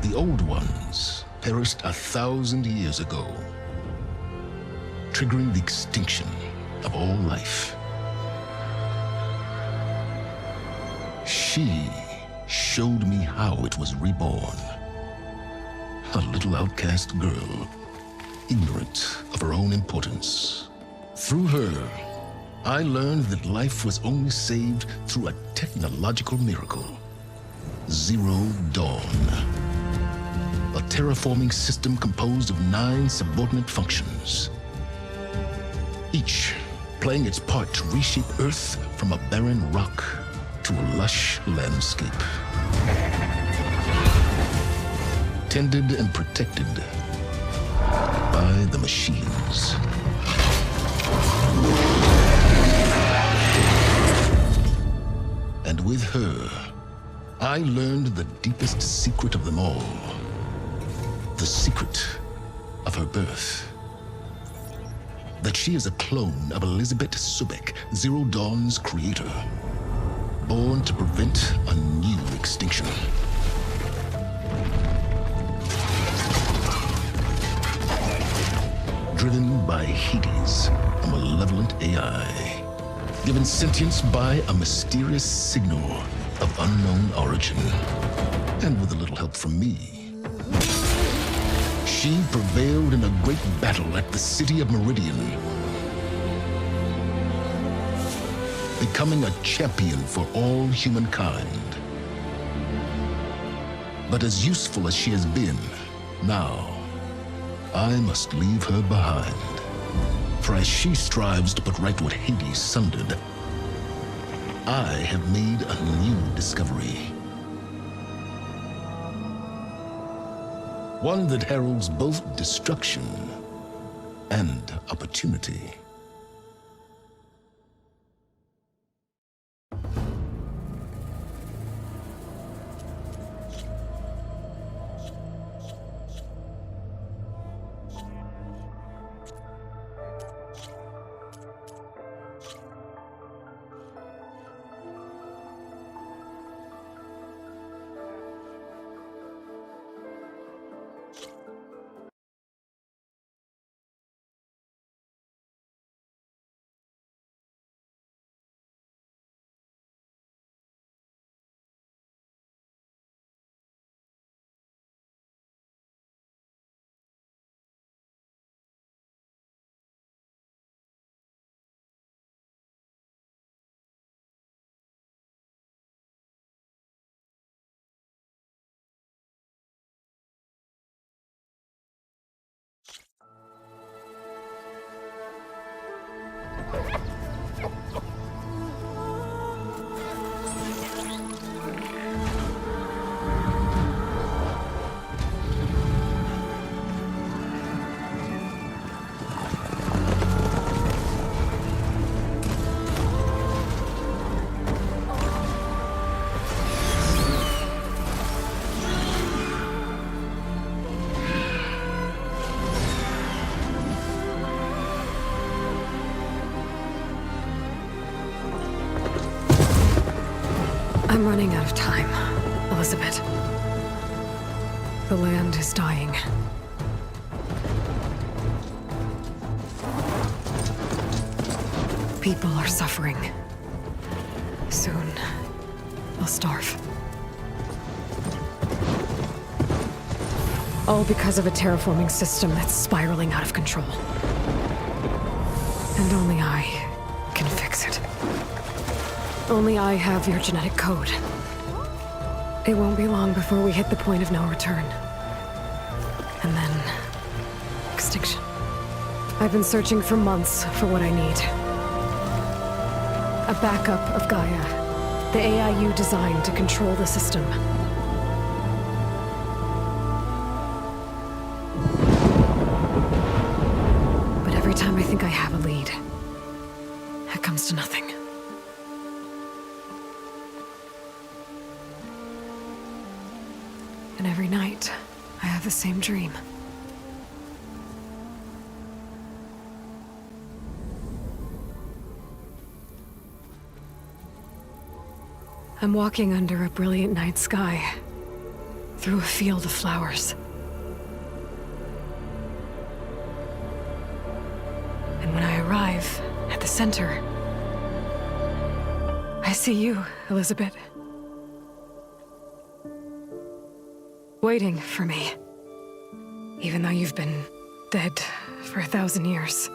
The old ones perished 1,000 years ago, triggering the extinction of all life. She showed me how it was reborn. A little outcast girl, ignorant of her own importance. Through her, I learned that life was only saved through a technological miracle. Zero Dawn. A terraforming system composed of 9 subordinate functions, each playing its part to reshape Earth from a barren rock to a lush landscape. Tended and protected by the machines. And with her, I learned the deepest secret of them all. The secret of her birth. That she is a clone of Elizabeth Sobek, Zero Dawn's creator. Born to prevent a new extinction. Driven by Hades, a malevolent AI. Given sentience by a mysterious signal of unknown origin. And with a little help from me, she prevailed in a great battle at the city of Meridian, becoming a champion for all humankind. But as useful as she has been, now I must leave her behind. For as she strives to put right what Hades sundered, I have made a new discovery. One that heralds both destruction and opportunity. I'm running out of time, Elizabeth. The land is dying. People are suffering. Soon, they'll starve. All because of a terraforming system that's spiraling out of control. And only I can fix it. Only I have your genetic code. It won't be long before we hit the point of no return. And then... extinction. I've been searching for months for what I need. A backup of Gaia. The AI you designed to control the system. But every time I think I have a lead, it comes to nothing. And every night, I have the same dream. I'm walking under a brilliant night sky, through a field of flowers. And when I arrive at the center, I see you, Elizabeth. Waiting for me. Even though you've been dead for 1,000 years.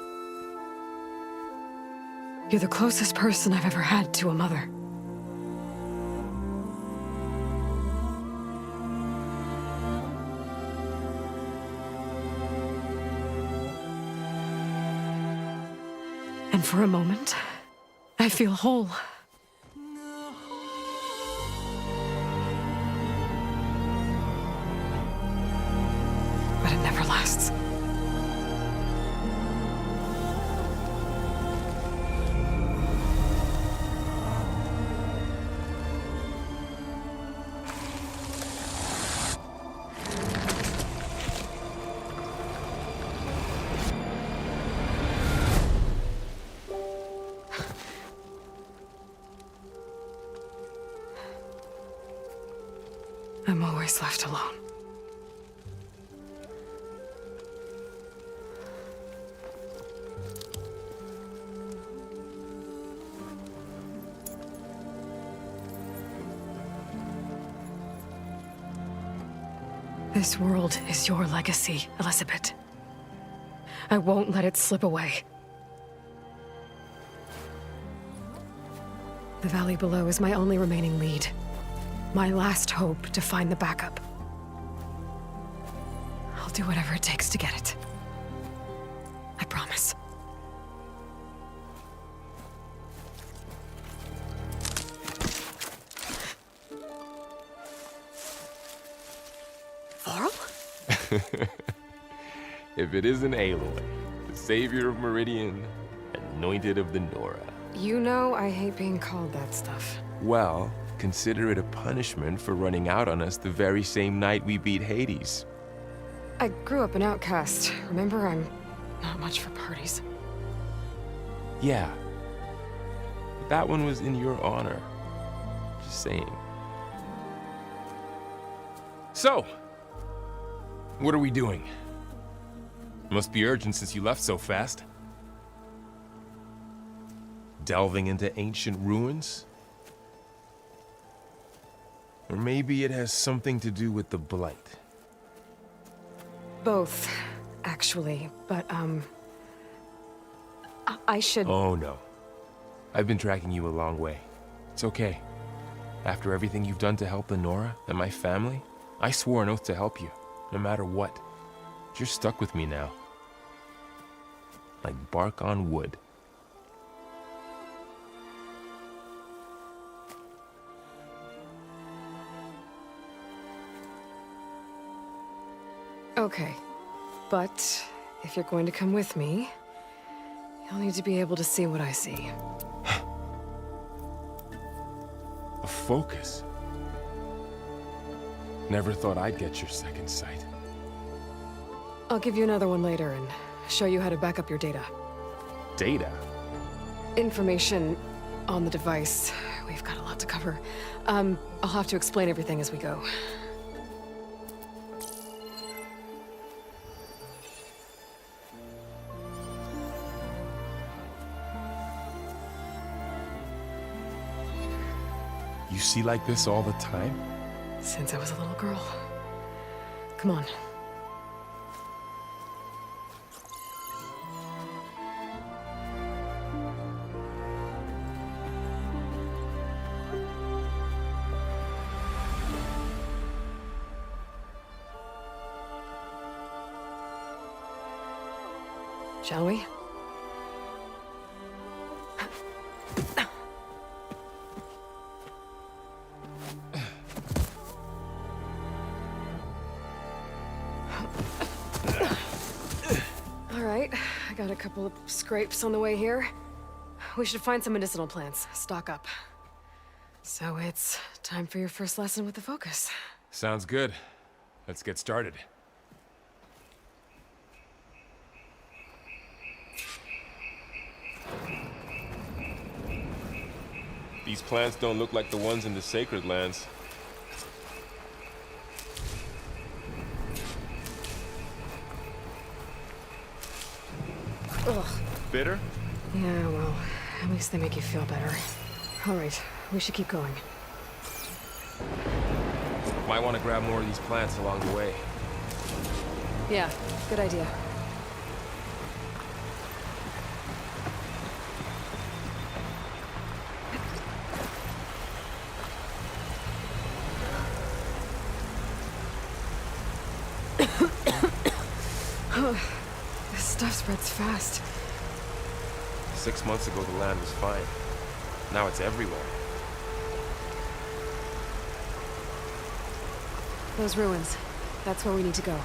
You're the closest person I've ever had to a mother. And for a moment, I feel whole. But it never lasts. I'm always left alone. This world is your legacy, Elizabeth. I won't let it slip away. The valley below is my only remaining lead. My last hope to find the backup. I'll do whatever it takes to get it. I promise. Varl? If it isn't Aloy, the savior of Meridian, anointed of the Nora. You know I hate being called that stuff. Well, consider it a punishment for running out on us the very same night we beat Hades. I grew up an outcast. Remember, I'm not much for parties. Yeah. But that one was in your honor. Just saying. So, what are we doing? Must be urgent since you left so fast. Delving into ancient ruins? Or maybe it has something to do with the Blight. Both, actually, but, I should... Oh, no. I've been tracking you a long way. It's okay. After everything you've done to help the Nora and my family, I swore an oath to help you, no matter what. You're stuck with me now. Like bark on wood. Okay, but if you're going to come with me, you'll need to be able to see what I see. A focus? Never thought I'd get your second sight. I'll give you another one later and show you how to back up your data. Data? Information on the device. We've got a lot to cover. I'll have to explain everything as we go. You see like this all the time? Since I was a little girl. Come on. Shall we? All right, I got a couple of scrapes on the way here. We should find some medicinal plants, stock up. So it's time for your first lesson with the focus. Sounds good. Let's get started. These plants don't look like the ones in the Sacred Lands. Ugh. Bitter? Yeah, well, at least they make you feel better. All right, we should keep going. Might want to grab more of these plants along the way. Yeah, good idea. This stuff spreads fast. 6 months ago, the land was fine. Now it's everywhere. Those ruins. That's where we need to go.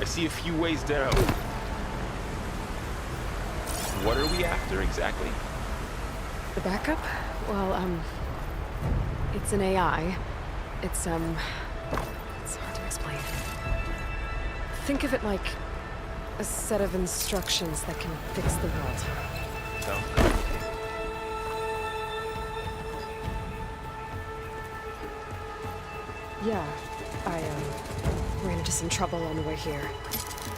I see a few ways down. What are we after exactly? The backup? Well, it's an AI. It's hard to explain. Think of it like a set of instructions that can fix the world. Sounds good. Yeah, I, ran into some trouble on the way here.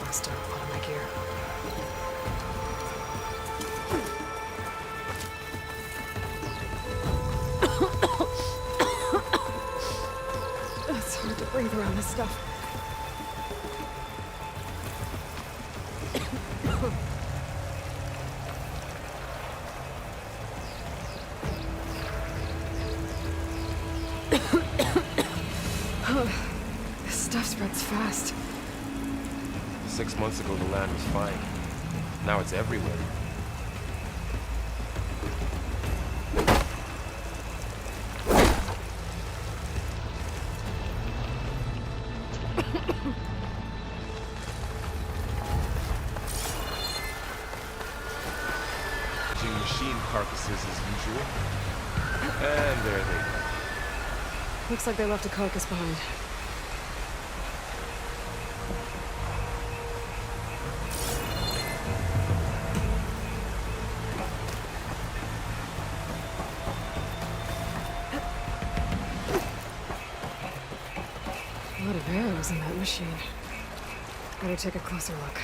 Lost a lot of my gear. It's hard to breathe around this stuff. This stuff spreads fast. 6 months ago, the land was fine. Now it's everywhere. Using machine carcasses as usual. And there they go. Looks like they left a carcass behind. A lot of arrows in that machine. Better take a closer look.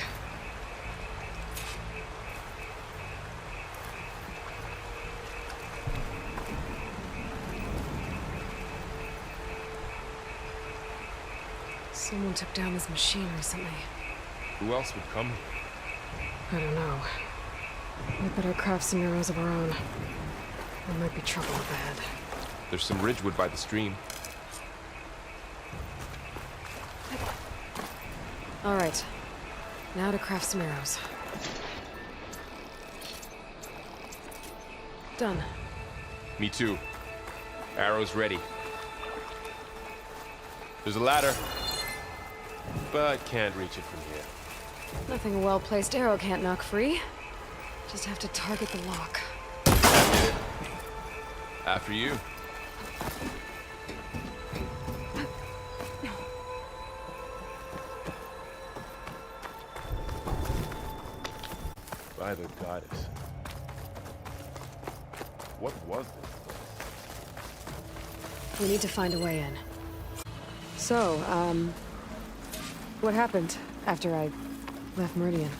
Someone took down this machine recently. Who else would come? I don't know. We better craft some arrows of our own. There might be trouble up ahead. There's some ridgewood by the stream. All right. Now to craft some arrows. Done. Me too. Arrows ready. There's a ladder, but can't reach it from here. Nothing a well-placed arrow can't knock free. Just have to target the lock. Admit it. After you. By the goddess. What was this place? We need to find a way in. So, what happened after I left Meridian?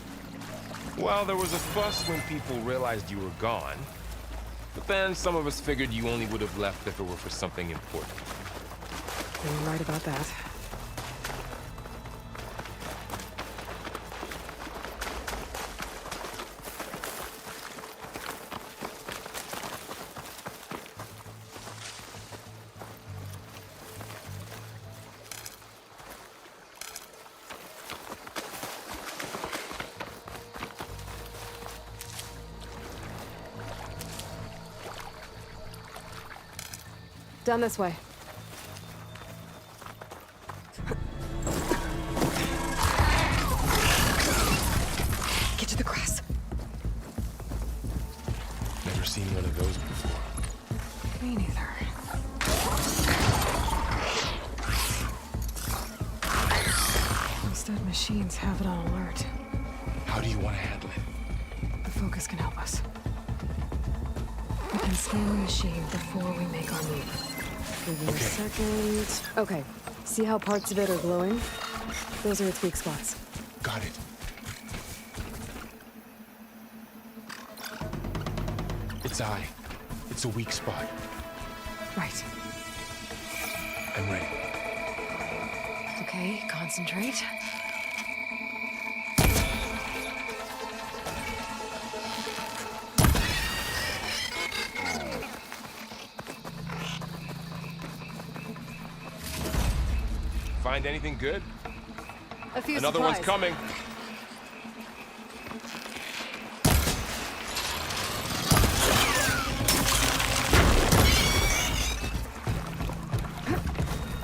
Well, there was a fuss when people realized you were gone. But then some of us figured you only would have left if it were for something important. You're right about that. Down this way. Get to the grass. Never seen one of those before. Me neither. Those dead machines have it on alert. How do you want to handle it? The focus can help us. We can scan the machine before we make our move. Give me a second. Okay. See how parts of it are glowing? Those are its weak spots. Got it. Its eye. It's a weak spot. Right. I'm ready. Okay, concentrate. Find anything good? A few Another supplies. one's coming.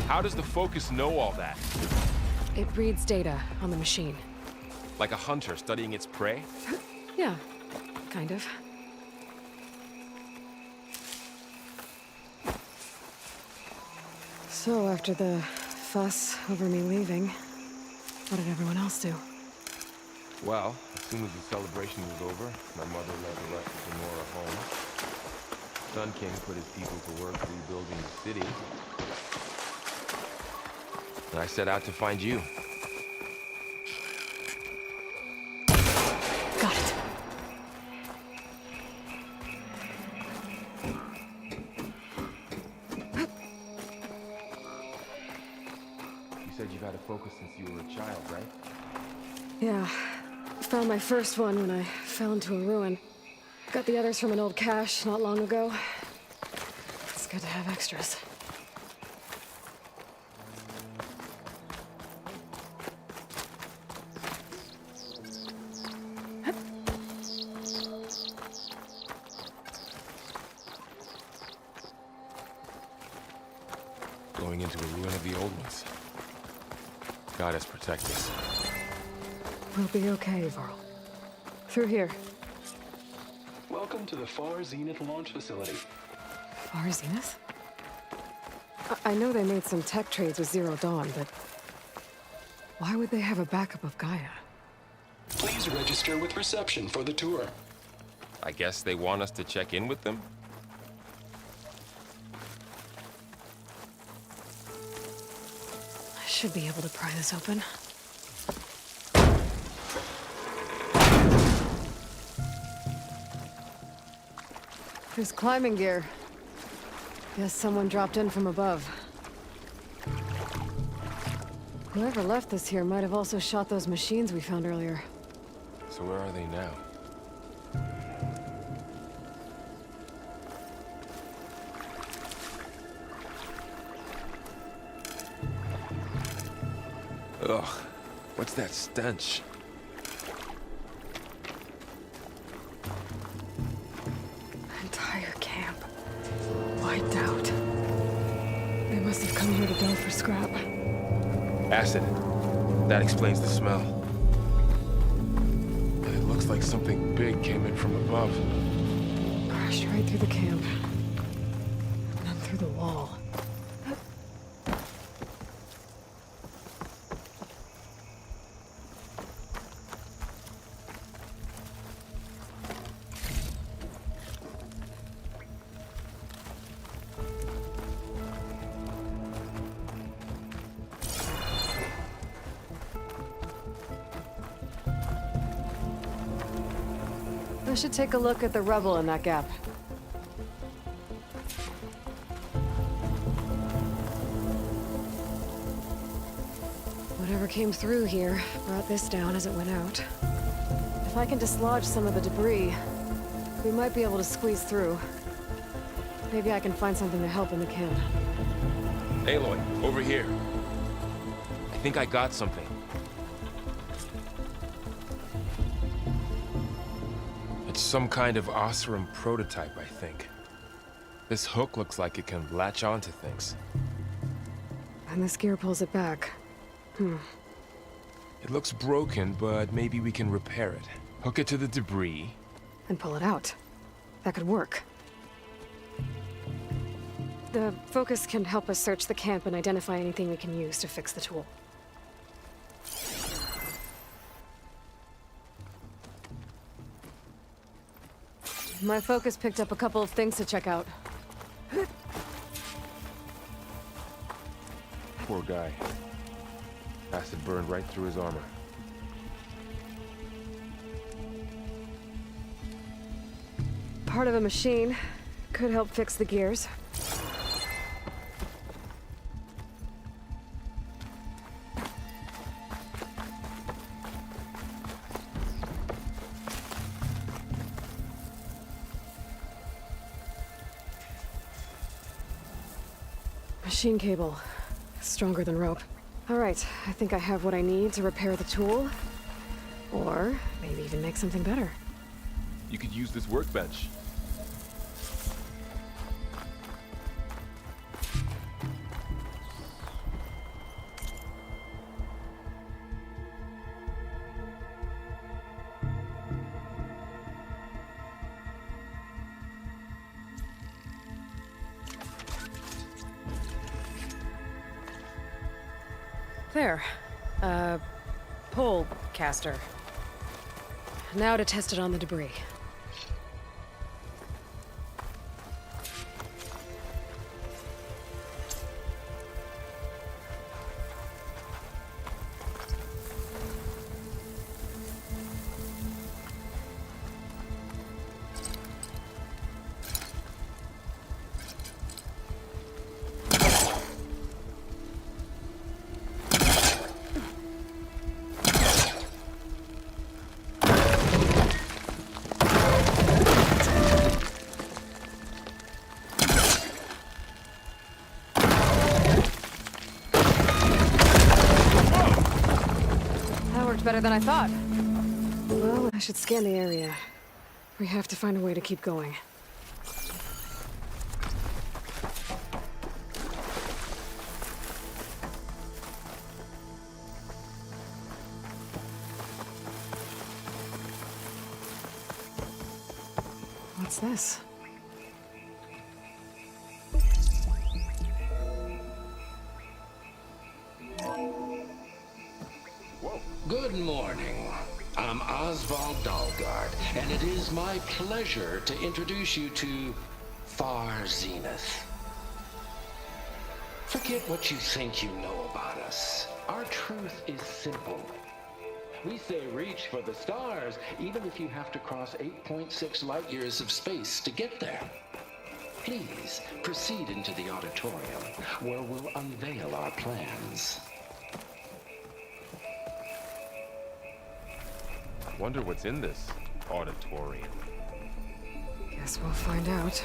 How does the focus know all that? It reads data on the machine. Like a hunter studying its prey? Yeah, kind of. So, after the fuss over me leaving, what did everyone else do? Well, as soon as the celebration was over, my mother led the rest of Nora home. Sun King put his people to work rebuilding the city. And I set out to find you. Got it. You said you've had a focus since you were a child, right? Yeah. Found my first one when I fell into a ruin. Got the others from an old cache not long ago. It's good to have extras. Going into a ruin of the old ones. God has protected us. We'll be okay, Varl. Through here. Welcome to the Far Zenith launch facility. Far Zenith? I know they made some tech trades with Zero Dawn, but why would they have a backup of Gaia? Please register with reception for the tour. I guess they want us to check in with them? I should be able to pry this open. There's climbing gear. Guess someone dropped in from above. Whoever left this here might have also shot those machines we found earlier. So where are they now? Ugh, what's that stench? Entire camp. Wiped out. They must have come here to delve for scrap. Acid. That explains the smell. And it looks like something big came in from above. Crashed right through the camp. And then through the wall. I should take a look at the rubble in that gap. Whatever came through here brought this down as it went out. If I can dislodge some of the debris, we might be able to squeeze through. Maybe I can find something to help in the camp. Aloy, over here. I think I got something. It's some kind of Osram prototype, I think. This hook looks like it can latch onto things. And this gear pulls it back. It looks broken, but maybe we can repair it. Hook it to the debris. And pull it out. That could work. The focus can help us search the camp and identify anything we can use to fix the tool. My focus picked up a couple of things to check out. Poor guy. Acid burned right through his armor. part of a machine. Could help fix the gears. Machine cable. Stronger than rope. All right, I think I have what I need to repair the tool. Or maybe even make something better. You could use this workbench. There. Pole caster. Now to test it on the debris. Better than I thought. Well, I should scan the area. We have to find a way to keep going. What's this? Good morning. I'm Oswald Dalgard, and it is my pleasure to introduce you to Far Zenith. Forget what you think you know about us. Our truth is simple. We say reach for the stars, even if you have to cross 8.6 light years of space to get there. Please proceed into the auditorium, where we'll unveil our plans. Wonder what's in this auditorium. Guess we'll find out.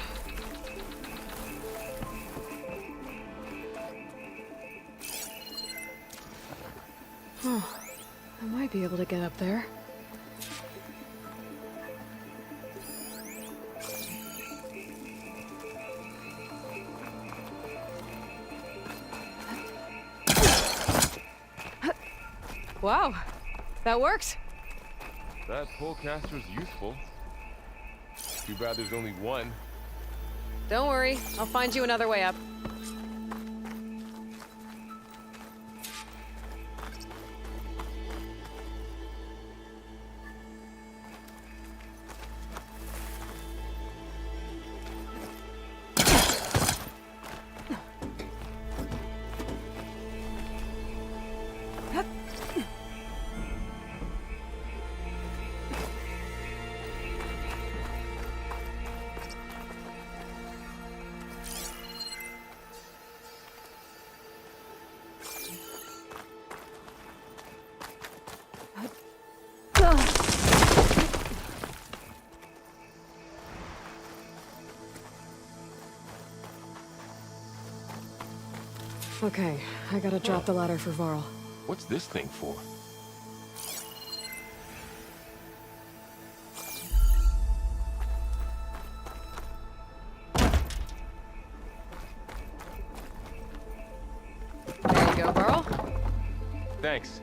Oh, I might be able to get up there. Wow, that worked. That polecaster's useful. Too bad there's only one. Don't worry, I'll find you another way up. Okay, I gotta drop the ladder for Varl. What's this thing for? There you go, Varl. Thanks.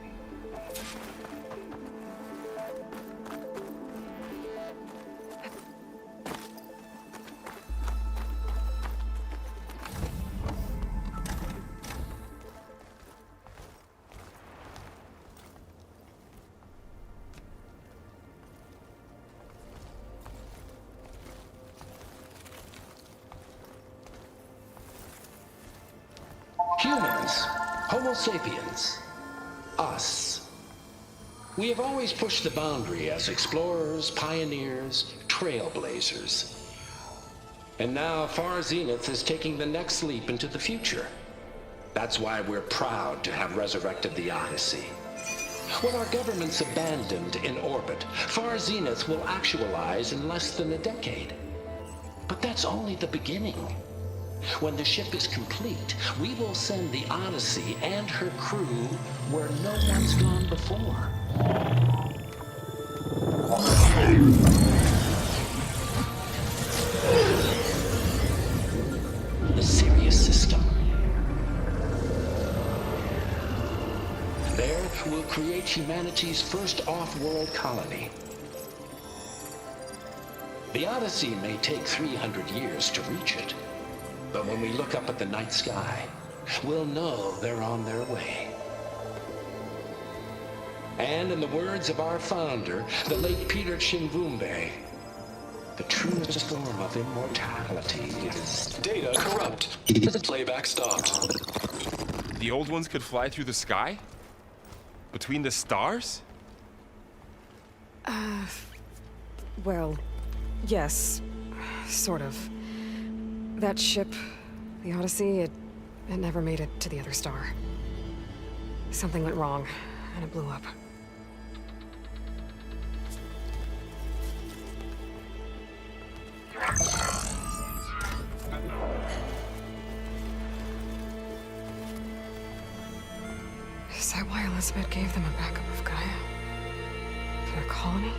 Humans, Homo sapiens, us. We have always pushed the boundary as explorers, pioneers, trailblazers. And now Far Zenith is taking the next leap into the future. That's why we're proud to have resurrected the Odyssey. When our government's abandoned in orbit, Far Zenith will actualize in less than a decade. But that's only the beginning. When the ship is complete, we will send the Odyssey and her crew where no one's gone before. The Sirius system. There, we'll create humanity's first off-world colony. The Odyssey may take 300 years to reach it, but when we look up at the night sky, we'll know they're on their way. And in the words of our founder, the late Peter Chimvumbe, the truest form of immortality is... Data corrupt. Playback stopped. The old ones could fly through the sky? Between the stars? Well, yes, sort of. That ship, the Odyssey, it never made it to the other star. Something went wrong, and it blew up. Is that why Elizabeth gave them a backup of Gaia? For their colony?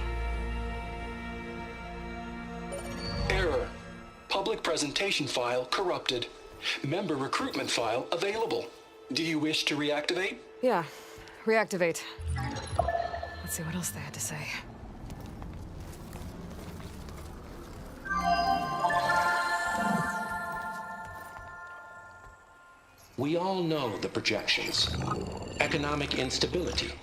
Error. Public presentation file corrupted. Member recruitment file available. Do you wish to reactivate? Yeah, reactivate. Let's see what else they had to say. We all know the projections. Economic instability,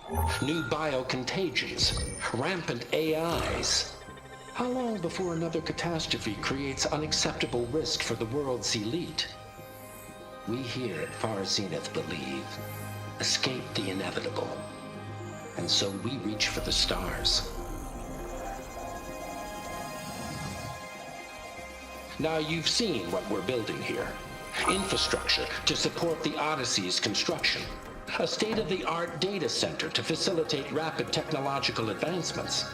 new biocontagions, rampant AIs. How long before another catastrophe creates unacceptable risk for the world's elite? We here at Far Zenith believe, escape the inevitable. And so we reach for the stars. Now you've seen what we're building here. Infrastructure to support the Odyssey's construction. A state-of-the-art data center to facilitate rapid technological advancements.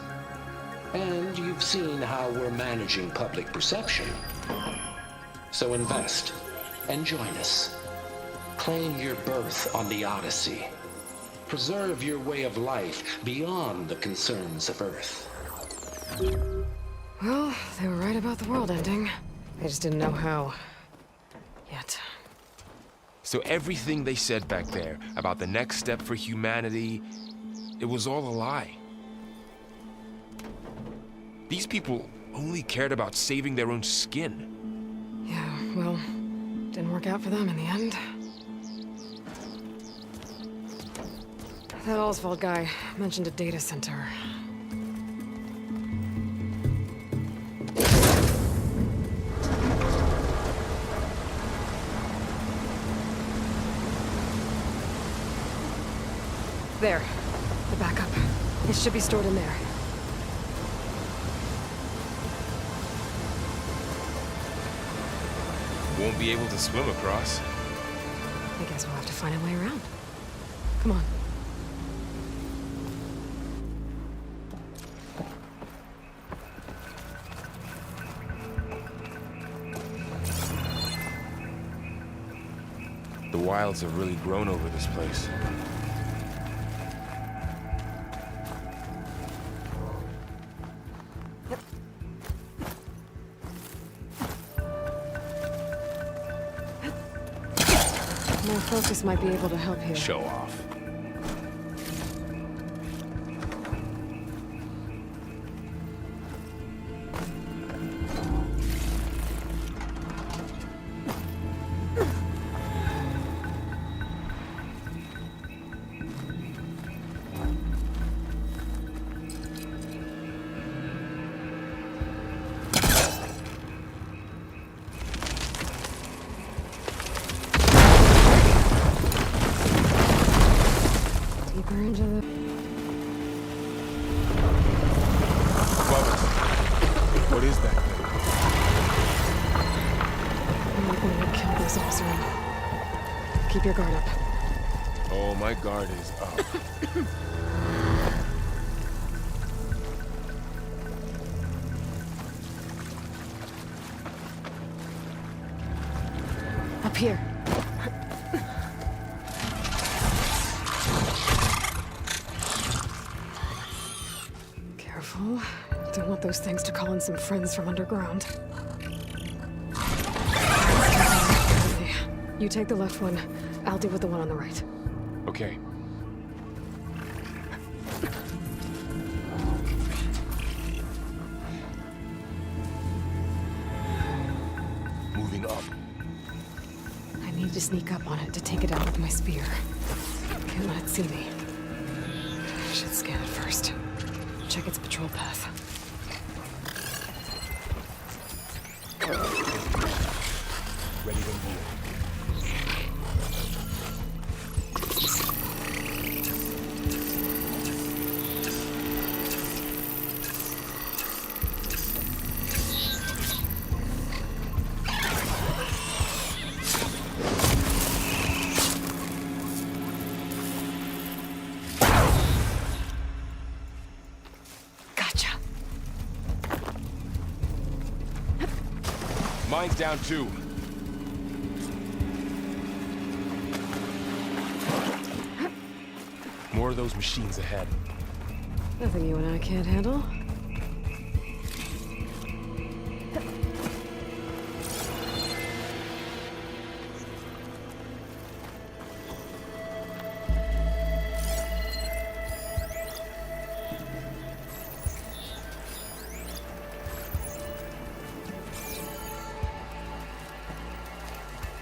And you've seen how we're managing public perception. So invest and join us. Claim your berth on the Odyssey. Preserve your way of life beyond the concerns of Earth. Well, they were right about the world ending. They just didn't know how. Yet. So everything they said back there about the next step for humanity, it was all a lie. These people only cared about saving their own skin. Yeah, well, didn't work out for them in the end. That Oswald guy mentioned a data center. There. The backup. It should be stored in there. Won't be able to swim across. I guess we'll have to find a way around. Come on. The wilds have really grown over this place. My focus might be able to help here. Show off. Deeper into the... Above us. What is that thing? kill this Osram. Keep your guard up. Oh, my guard is up. Up here. Careful. Don't want those things to call in some friends from underground. You take the left one. I'll deal with the one on the right. Okay. Moving up. I need to sneak up on it to take it out with my spear. Can't let it see me. I should scan it first. Check its patrol path. Ready when you. Gotcha. Mine's down too. More of those machines ahead. Nothing you and I can't handle.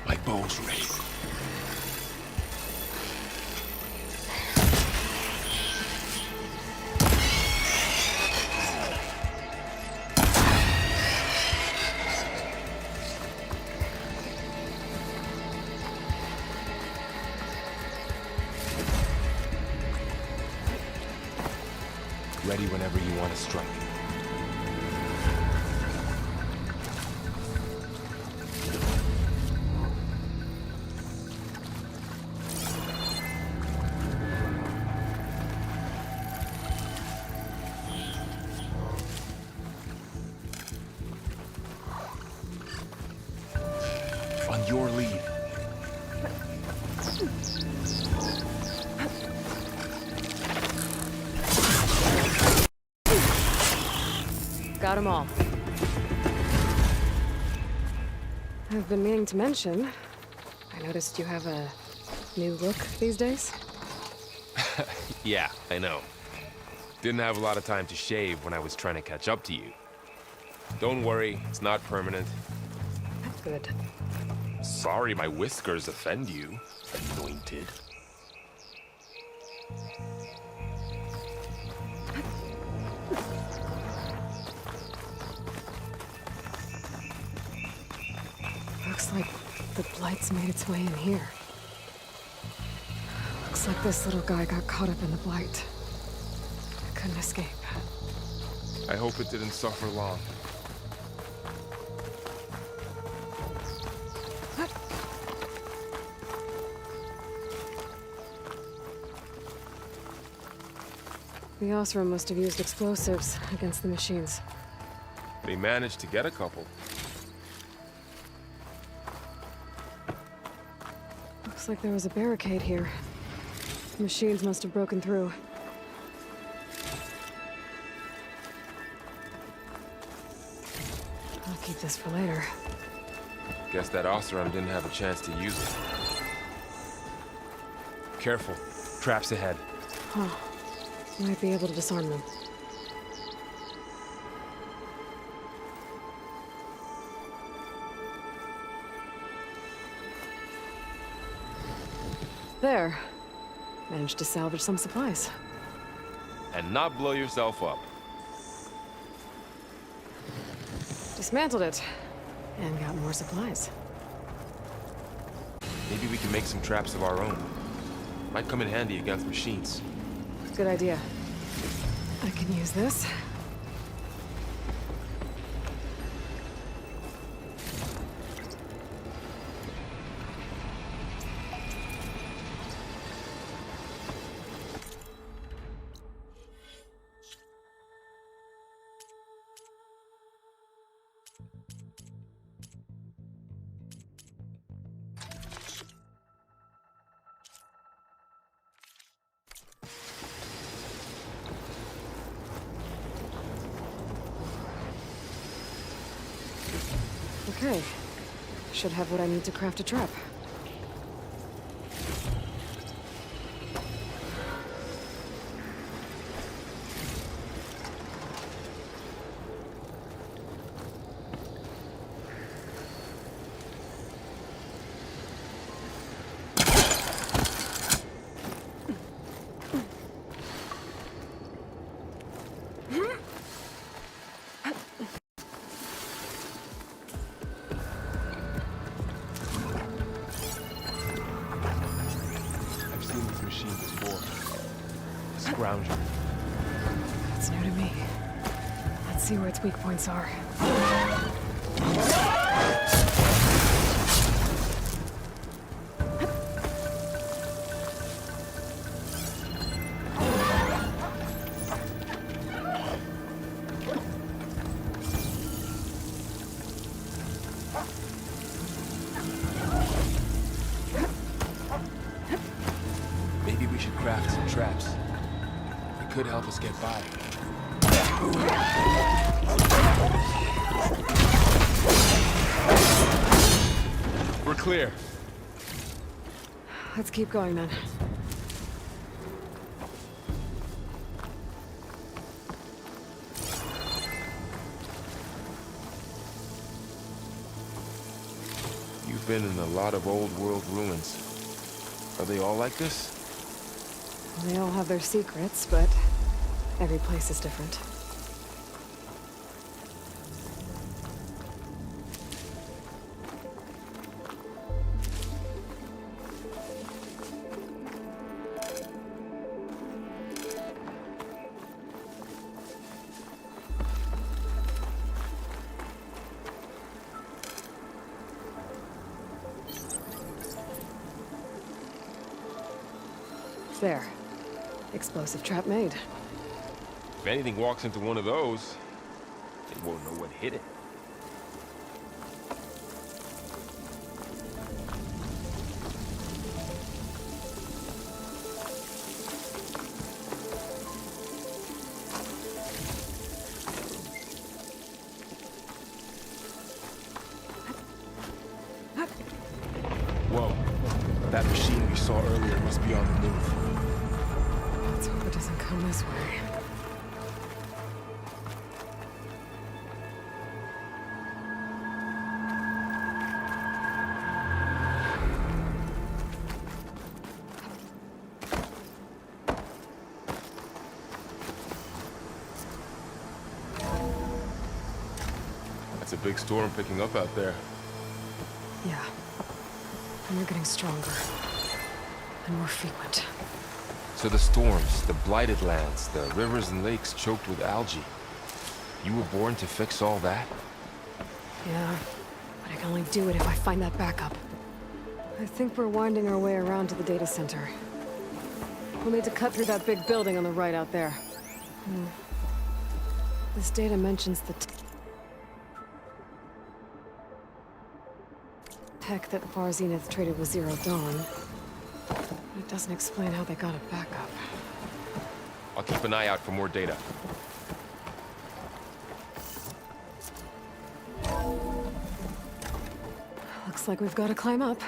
My bow's ready. Ready whenever you want to strike. On your lead. Got them all. I've been meaning to mention, I noticed you have a new look these days. Yeah, I know. Didn't have a lot of time to shave when I was trying to catch up to you. Don't worry, it's not permanent. Good. Sorry my whiskers offend you, anointed. Looks like the Blight's made its way in here. Looks like this little guy got caught up in the Blight. Couldn't escape. I hope it didn't suffer long. The Osram must have used explosives against the machines. They managed to get a couple. Looks like there was a barricade here. The machines must have broken through. I'll keep this for later. Guess that Osram didn't have a chance to use it. Careful. Traps ahead. Huh. Might be able to disarm them. There. Managed to salvage some supplies. And not blow yourself up. Dismantled it. And got more supplies. Maybe we can make some traps of our own. Might come in handy against machines. Good idea. I can use this. Okay. Should have what I need to craft a trap. I've seen this machine before. A scrounger. That's new to me. Let's see where its weak points are. Maybe we should craft some traps. It could help us get by. We're clear. Let's keep going then. You've been in a lot of old world ruins. Are they all like this? They all have their secrets, but every place is different. There. Explosive trap made. If anything walks into one of those, they won't know what hit it. Whoa. That machine we saw earlier must be on the move. Let's hope it doesn't come this way. That's a big storm picking up out there. Yeah. And they're getting stronger. And more frequent. So the storms, the blighted lands, the rivers and lakes choked with algae. You were born to fix all that? Yeah. But I can only do it if I find that backup. I think we're winding our way around to the data center. We'll need to cut through that big building on the right out there. This data mentions the tech that Far Zenith traded with Zero Dawn. It doesn't explain how they got it back up. I'll keep an eye out for more data. Looks like we've got to climb up.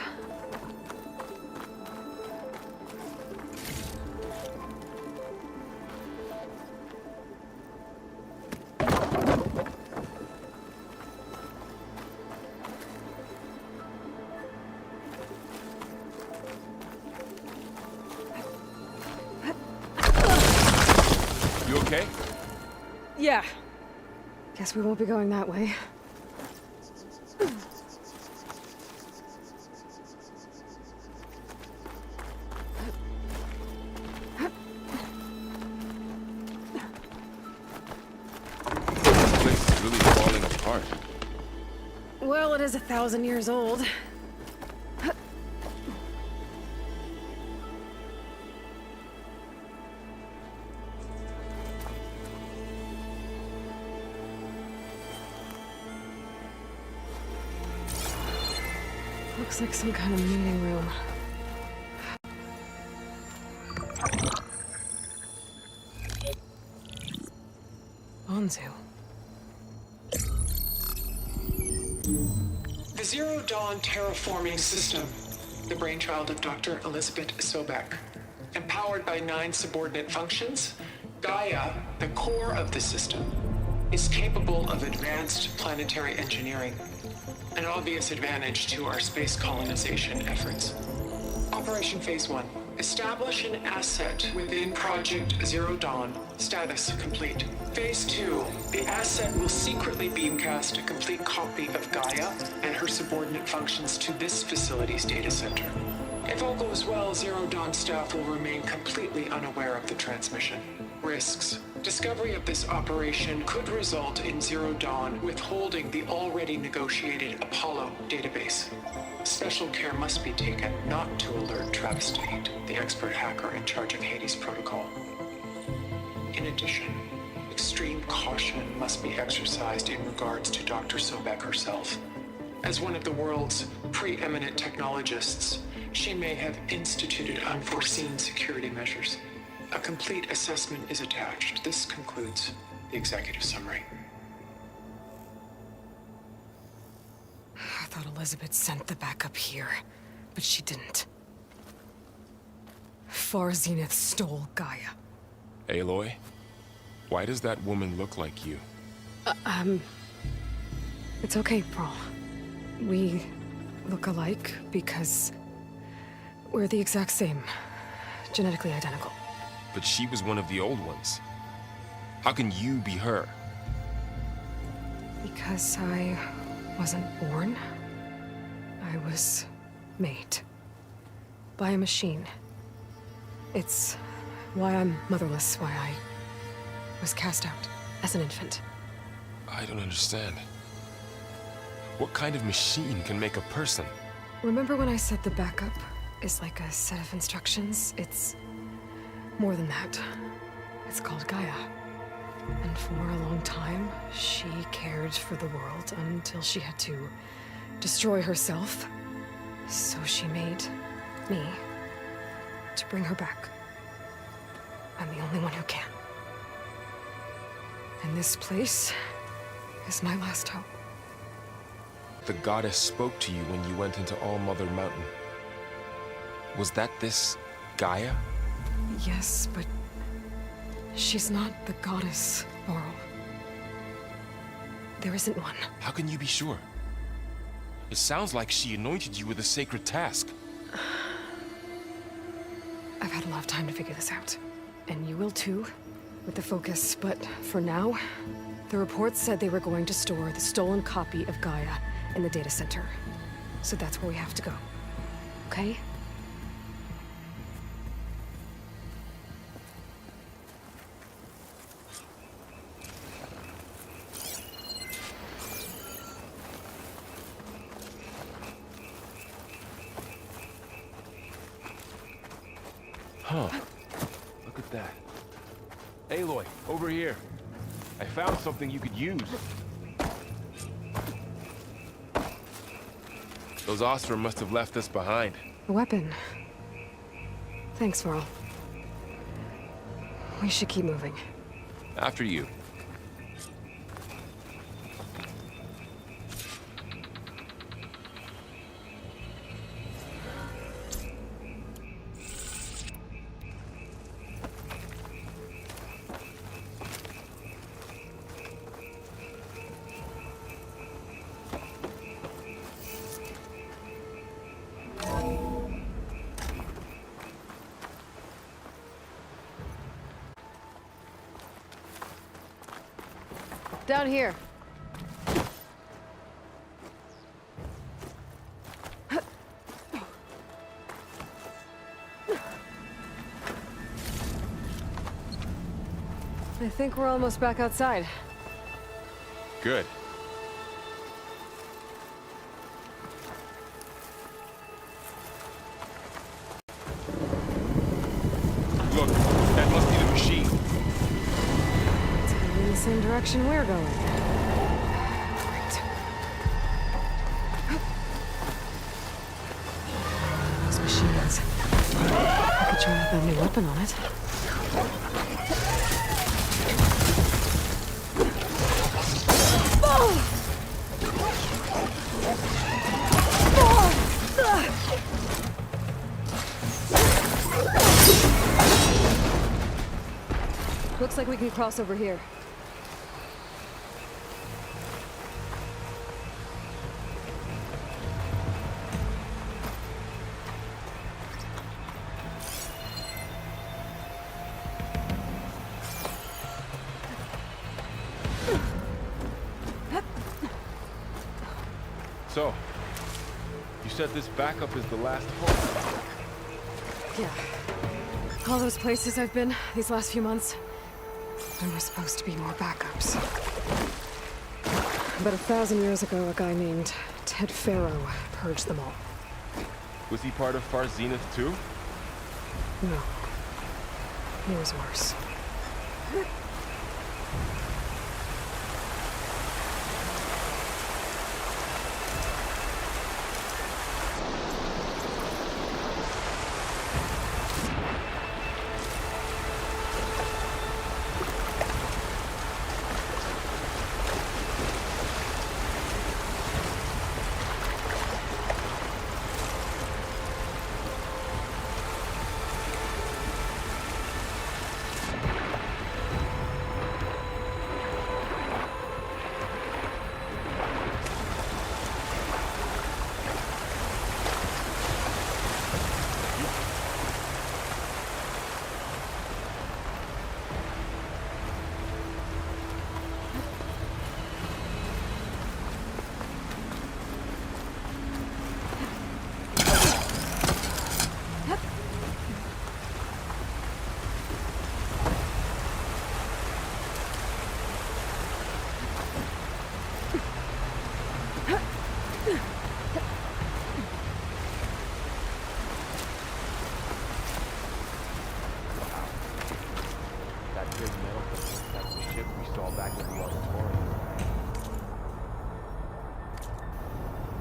You okay? Yeah. Guess we won't be going that way. This place is really falling apart. Well, it is 1,000 years old. Looks like some kind of meeting room. Bonzu. The Zero Dawn terraforming system, the brainchild of Dr. Elizabeth Sobek. Empowered by 9 subordinate functions, Gaia, the core of the system, is capable of advanced planetary engineering, an obvious advantage to our space colonization efforts. Operation Phase 1. Establish an asset within Project Zero Dawn. Status complete. Phase 2. The asset will secretly beamcast a complete copy of Gaia and her subordinate functions to this facility's data center. If all goes well, Zero Dawn staff will remain completely unaware of the transmission. Risks. Discovery of this operation could result in Zero Dawn withholding the already negotiated Apollo database. Special care must be taken not to alert Travis Tate, the expert hacker in charge of Hades Protocol. In addition, extreme caution must be exercised in regards to Dr. Sobek herself. As one of the world's preeminent technologists, she may have instituted unforeseen security measures. A complete assessment is attached. This concludes the executive summary. I thought Elizabeth sent the backup here, but she didn't. Far Zenith stole Gaia. Aloy, why does that woman look like you? It's okay, Pearl. We look alike because we're the exact same. Genetically identical. But she was one of the old ones. How can you be her? Because I wasn't born. I was made. By a machine. It's why I'm motherless, why I was cast out as an infant. I don't understand. What kind of machine can make a person? Remember when I said the backup is like a set of instructions? It's more than that. It's called Gaia. And for a long time, she cared for the world until she had to destroy herself. So she made me to bring her back. I'm the only one who can. And this place is my last hope. The goddess spoke to you when you went into All Mother Mountain. Was that this Gaia? Yes, but she's not the goddess, Laurel. There isn't one. How can you be sure? It sounds like she anointed you with a sacred task. I've had a lot of time to figure this out. And you will too, with the focus. But for now, the reports said they were going to store the stolen copy of Gaia in the data center. So that's where we have to go. Okay? Huh. Look at that. Aloy, over here. I found something you could use. Those Ostrom must have left us behind. A weapon. Thanks, Laurel. We should keep moving. After you. Down here. I think we're almost back outside. Good. Look, that must be the machine. It's heading in the same direction we're going. Great. Those machines. I could try out that new weapon on it. like we can cross over here. So, you said this backup is the last hope? Yeah. All those places I've been these last few months, there were supposed to be more backups. But 1,000 years ago, a guy named Ted Faro purged them all. Was he part of Far Zenith too? No. He was worse.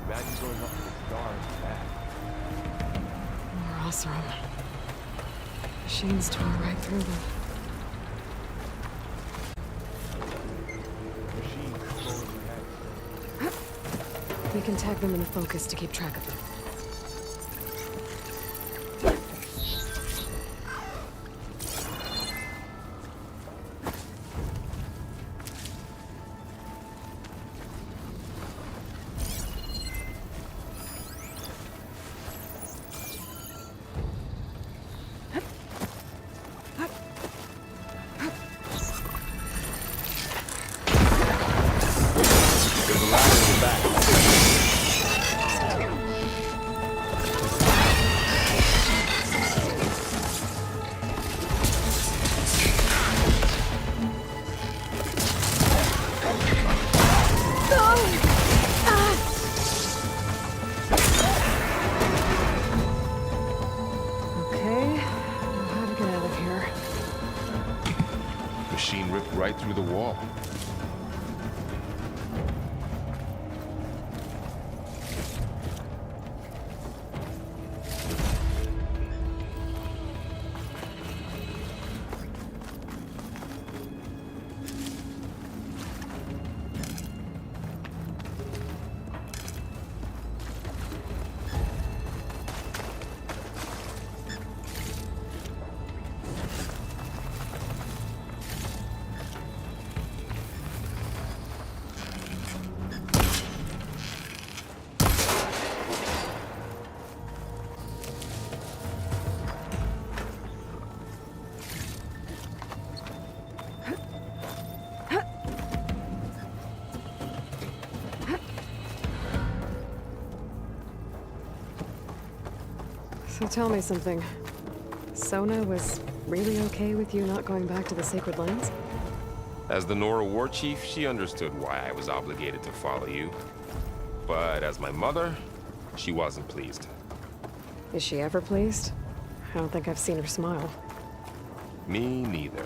Imagine going up to the stars back. More Osram. Machines tore right through them. Machines controlling your head. We can tag them in the focus to keep track of them. There's a ladder in the back. Okay, now how to get out of here? Machine ripped right through the wall. So tell me something. Sona was really okay with you not going back to the Sacred Lands? As the Nora war chief, she understood why I was obligated to follow you. But as my mother, she wasn't pleased. Is she ever pleased? I don't think I've seen her smile. Me neither.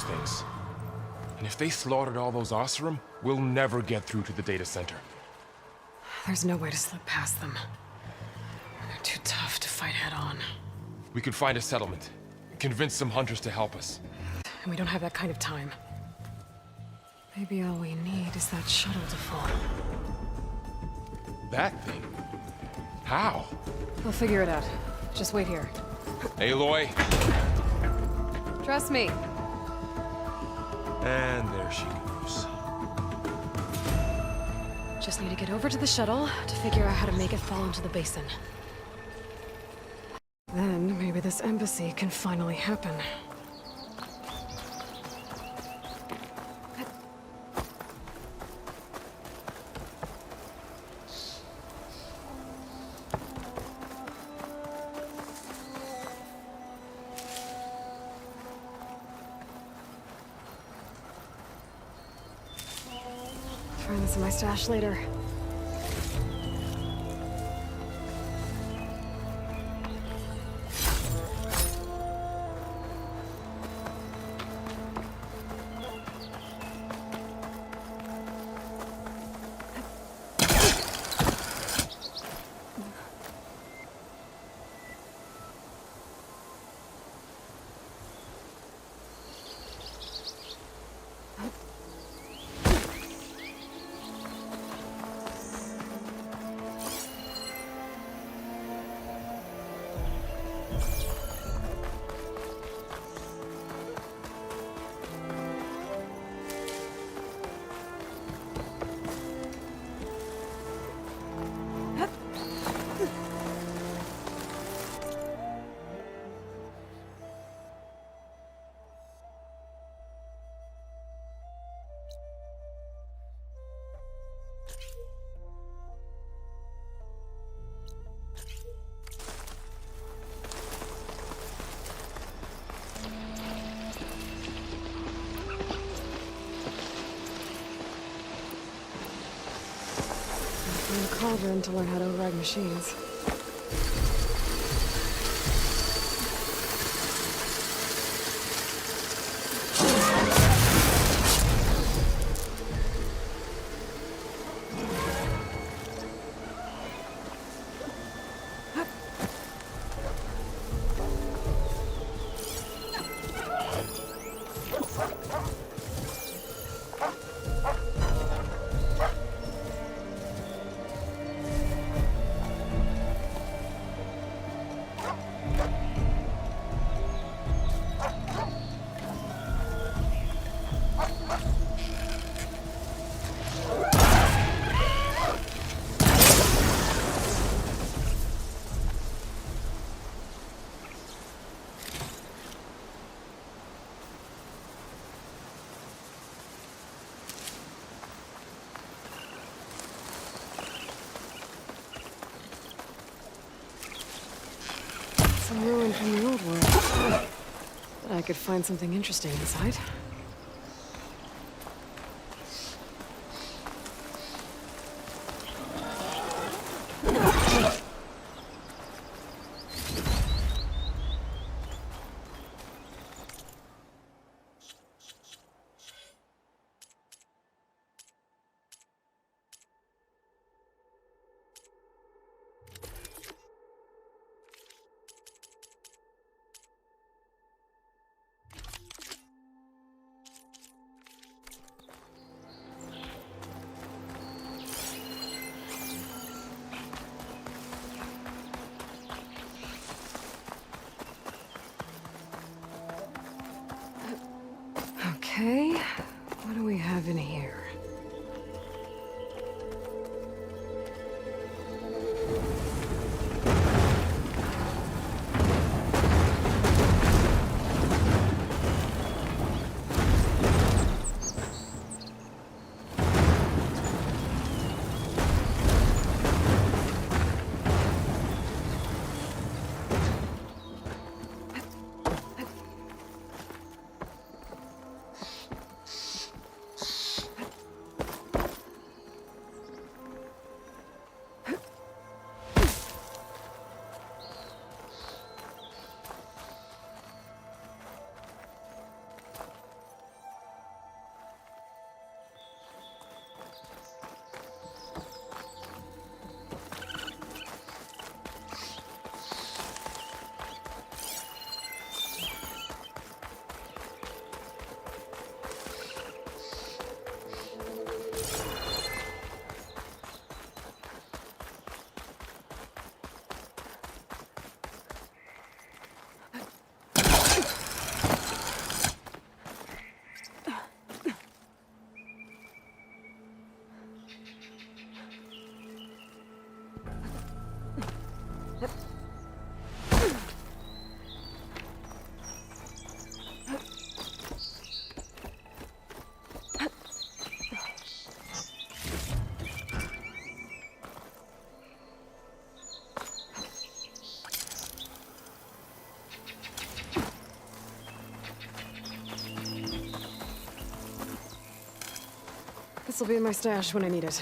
those things. And if they slaughtered all those Oseram, we'll never get through to the data center. There's no way to slip past them. They're too tough to fight head-on. We could find a settlement, convince some hunters to help us. And we don't have that kind of time. Maybe all we need is that shuttle to fall. That thing? How? We'll figure it out. Just wait here. Aloy. Trust me. And there she goes. Just need to get over to the shuttle to figure out how to make it fall into the basin. Then maybe this embassy can finally happen. Find this in my stash later. Find a cauldron to learn how to override machines. Some ruin from the old world. But I could find something interesting inside. Okay, what do we have in here? This'll be in my stash when I need it.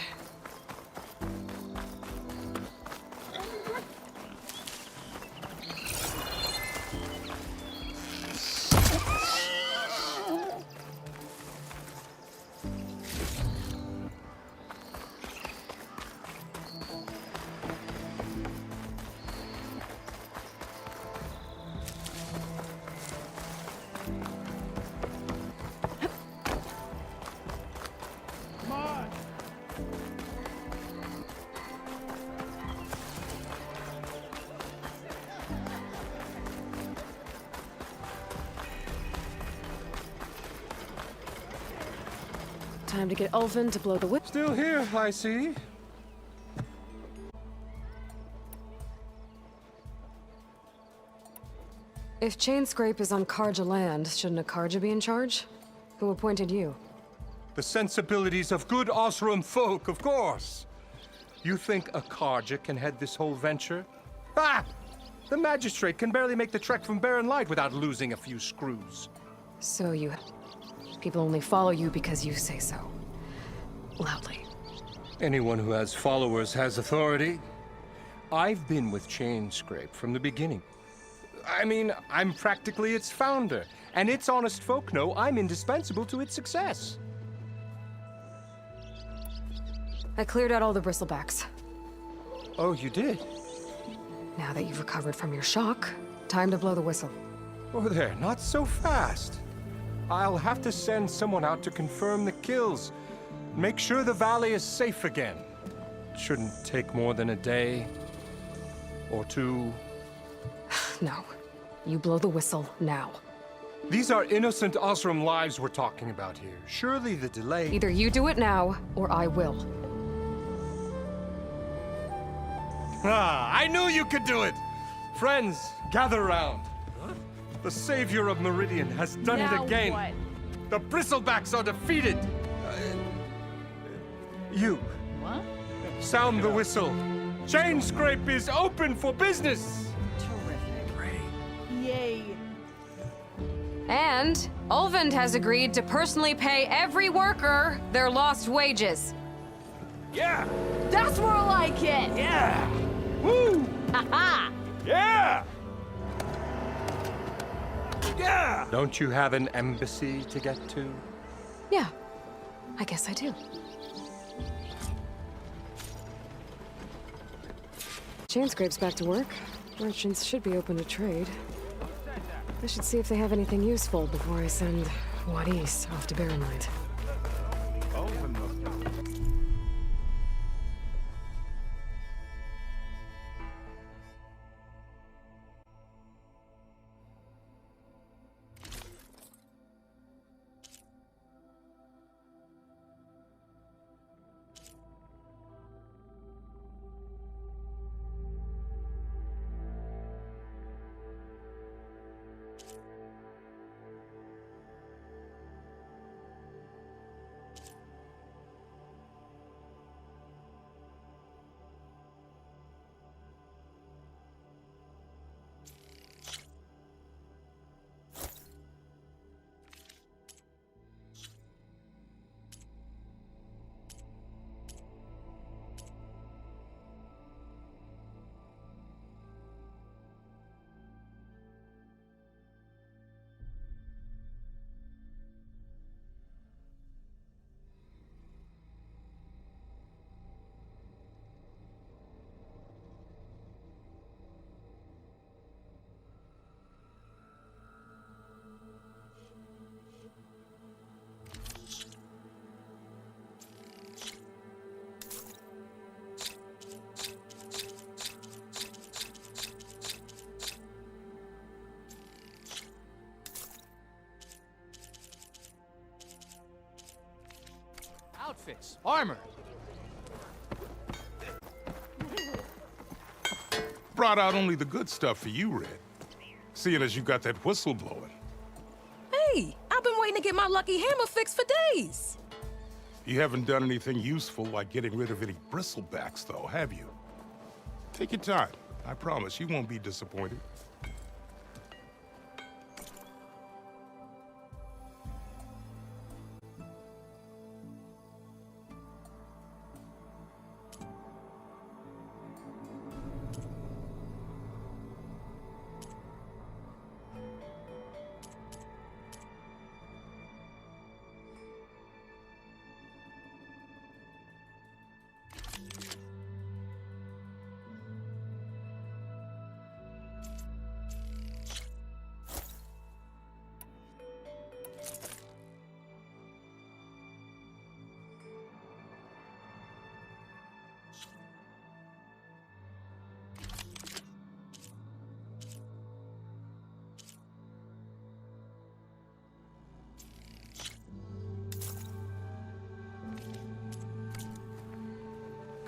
Time to get Ulvin to blow the whip. Still here, I see. If Chain Scrape is on Karja land, shouldn't a Karja be in charge? Who appointed you? The sensibilities of good Osram folk, of course. You think a Karja can head this whole venture? Ah! The magistrate can barely make the trek from Barren Light without losing a few screws. So you... People only follow you because you say so. Loudly. Anyone who has followers has authority. I've been with Chain Scrape from the beginning. I mean, I'm practically its founder, and its honest folk know I'm indispensable to its success. I cleared out all the bristlebacks. Oh, you did? Now that you've recovered from your shock, time to blow the whistle. Oh there, not so fast. I'll have to send someone out to confirm the kills. Make sure the valley is safe again. Shouldn't take more than a day or two. No. You blow the whistle now. These are innocent Osram lives we're talking about here. Surely the delay... Either you do it now, or I will. Ah, I knew you could do it! Friends, gather round. The savior of Meridian has done it again. What? The bristlebacks are defeated. You. What? Sound the whistle. Chain Scrape is open for business. Terrific. Yay. And Ulvin has agreed to personally pay every worker their lost wages. Yeah. That's more like it. Yeah. Woo. Ha Yeah. Yeah. Don't you have an embassy to get to? Yeah, I guess I do. Chain Scrape's back to work. Merchants should be open to trade. I should see if they have anything useful before I send Wadis off to Barren Light. Outfits, armor. Brought out only the good stuff for you, Red. Seeing as you got that whistle blowing. Hey, I've been waiting to get my lucky hammer fixed for days. You haven't done anything useful like getting rid of any bristlebacks, though, have you? Take your time. I promise you won't be disappointed.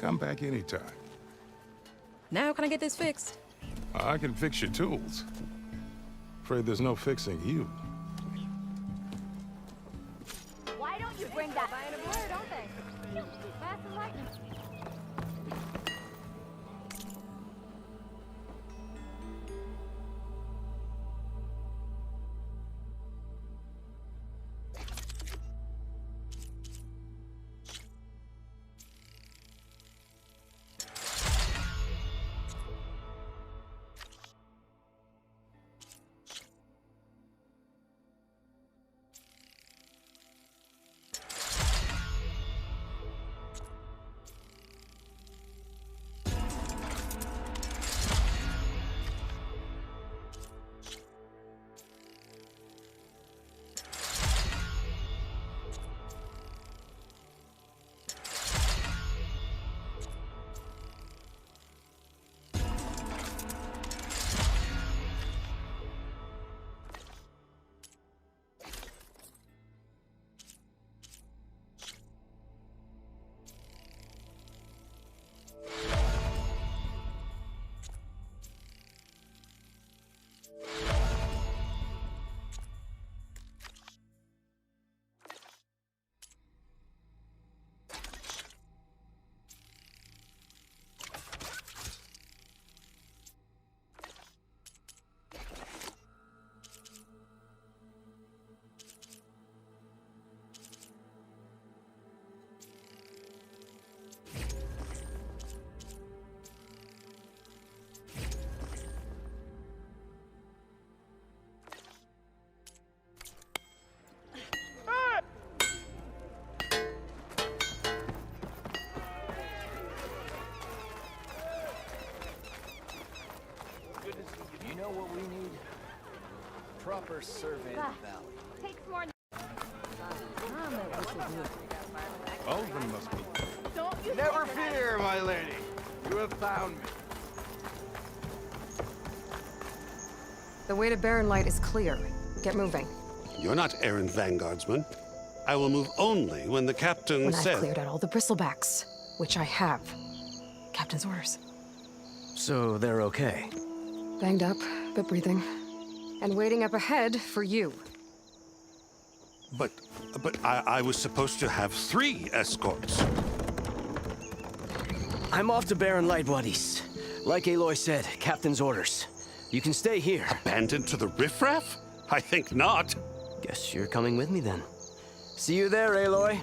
Come back anytime. Now can I get this fixed? I can fix your tools. Afraid there's no fixing you. Why don't you bring that? Don't they? Fast and lightning. You know what we need? Proper survey of the valley. Takes more. Alvin must be. Don't you Never fear, my lady. You have found me. The way to Barren Light is clear. Get moving. You're not errand vanguardsman. I will move only when the captain When says... I've cleared out all the bristlebacks, which I have. Captain's orders. So they're okay? Banged up, but breathing. And waiting up ahead for you. But I was supposed to have 3 escorts. I'm off to Barren Light, buddies. Like Aloy said, Captain's orders. You can stay here. Abandoned to the riffraff? I think not. Guess you're coming with me then. See you there, Aloy.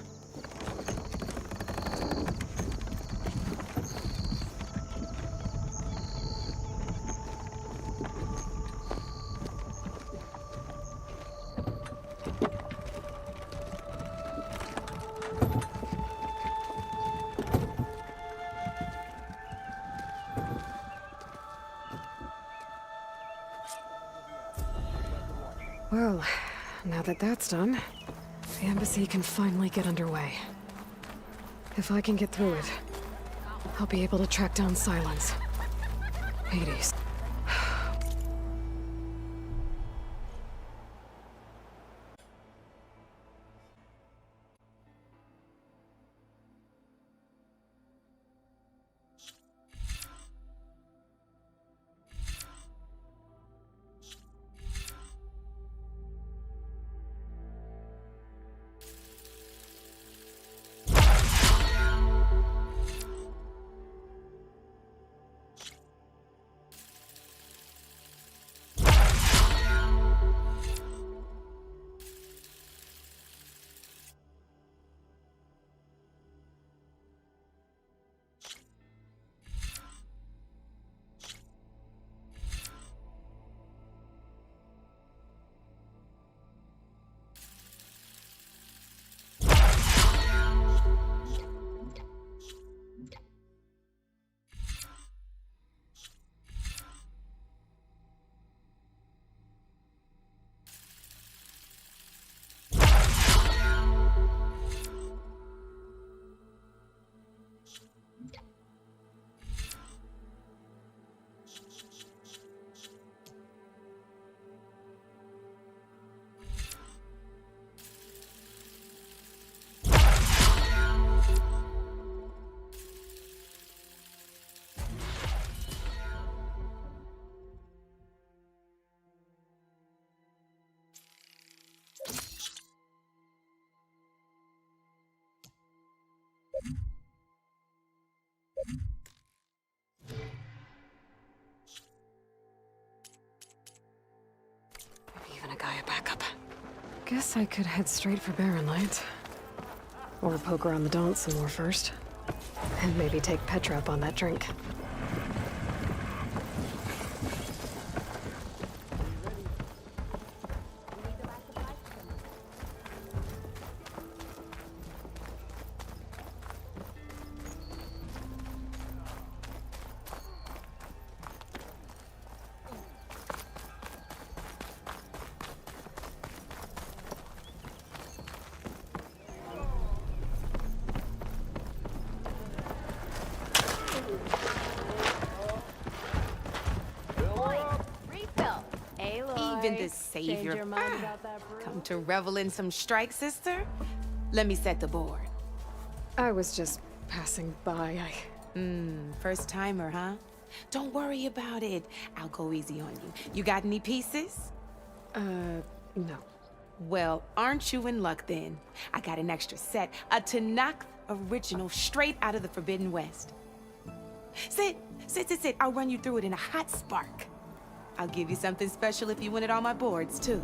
Well, now that that's done, the embassy can finally get underway. If I can get through it, I'll be able to track down Silence. Hades. Maybe even a Gaia backup. Guess I could head straight for Barren Light. Or poke around the Daunt some more first. And maybe take Petra up on that drink. Even the savior. Come to revel in some strike, sister? Let me set the board. I was just passing by. First timer, huh? Don't worry about it. I'll go easy on you. You got any pieces? No. Well, aren't you in luck then? I got an extra set, a Tanakh original straight out of the Forbidden West. Sit. I'll run you through it in a hot spark. I'll give you something special if you win it on my boards, too.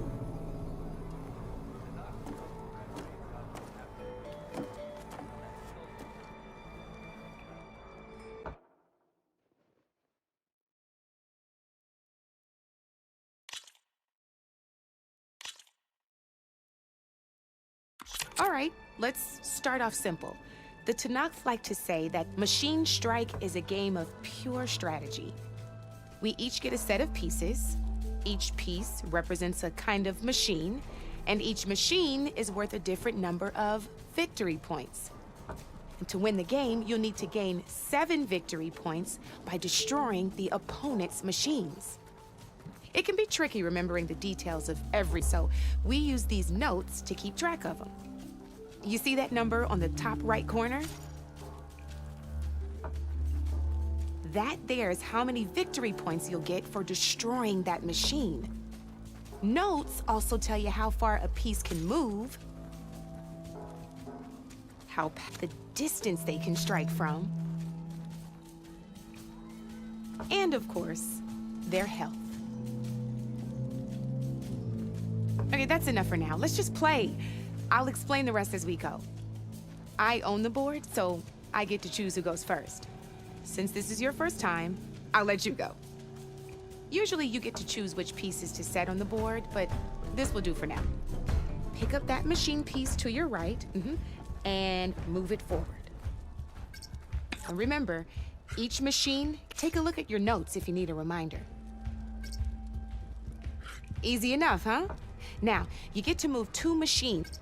All right, let's start off simple. The Tanakh like to say that Machine Strike is a game of pure strategy. We each get a set of pieces. Each piece represents a kind of machine, and each machine is worth a different number of victory points. And to win the game, you'll need to gain 7 victory points by destroying the opponent's machines. It can be tricky remembering the details of every, so we use these notes to keep track of them. You see that number on the top right corner? That there is how many victory points you'll get for destroying that machine. Notes also tell you how far a piece can move, the distance they can strike from, and of course, their health. Okay, that's enough for now. Let's just play. I'll explain the rest as we go. I own the board, so I get to choose who goes first. Since this is your first time, I'll let you go. Usually you get to choose which pieces to set on the board, but this will do for now. Pick up that machine piece to your right, and move it forward. And remember, each machine, take a look at your notes if you need a reminder. Easy enough, huh? Now, you get to move 2 machines.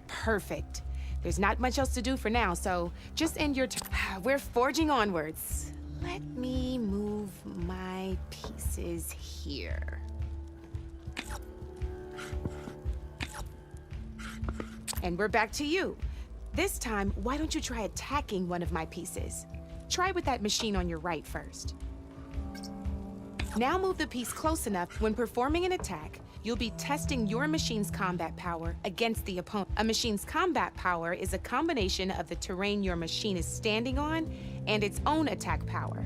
Perfect. There's not much else to do for now, so just end your turn. We're forging onwards. Let me move my pieces here. And we're back to you. This time, why don't you try attacking one of my pieces? Try with that machine on your right first. Now move the piece close enough when performing an attack, you'll be testing your machine's combat power against the opponent. A machine's combat power is a combination of the terrain your machine is standing on and its own attack power.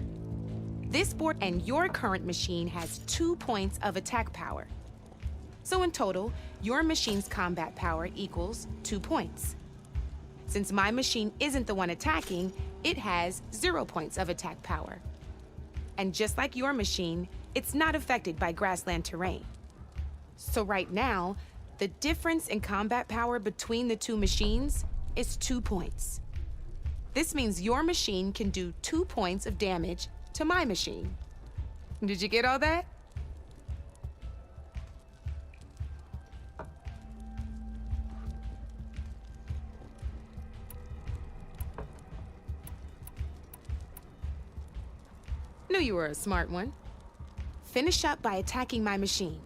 This board and your current machine has 2 points of attack power. So in total, your machine's combat power equals 2 points. Since my machine isn't the one attacking, it has 0 points of attack power. And just like your machine, it's not affected by grassland terrain. So right now, the difference in combat power between the 2 machines is 2 points. This means your machine can do 2 points of damage to my machine. Did you get all that? Knew you were a smart one. Finish up by attacking my machine.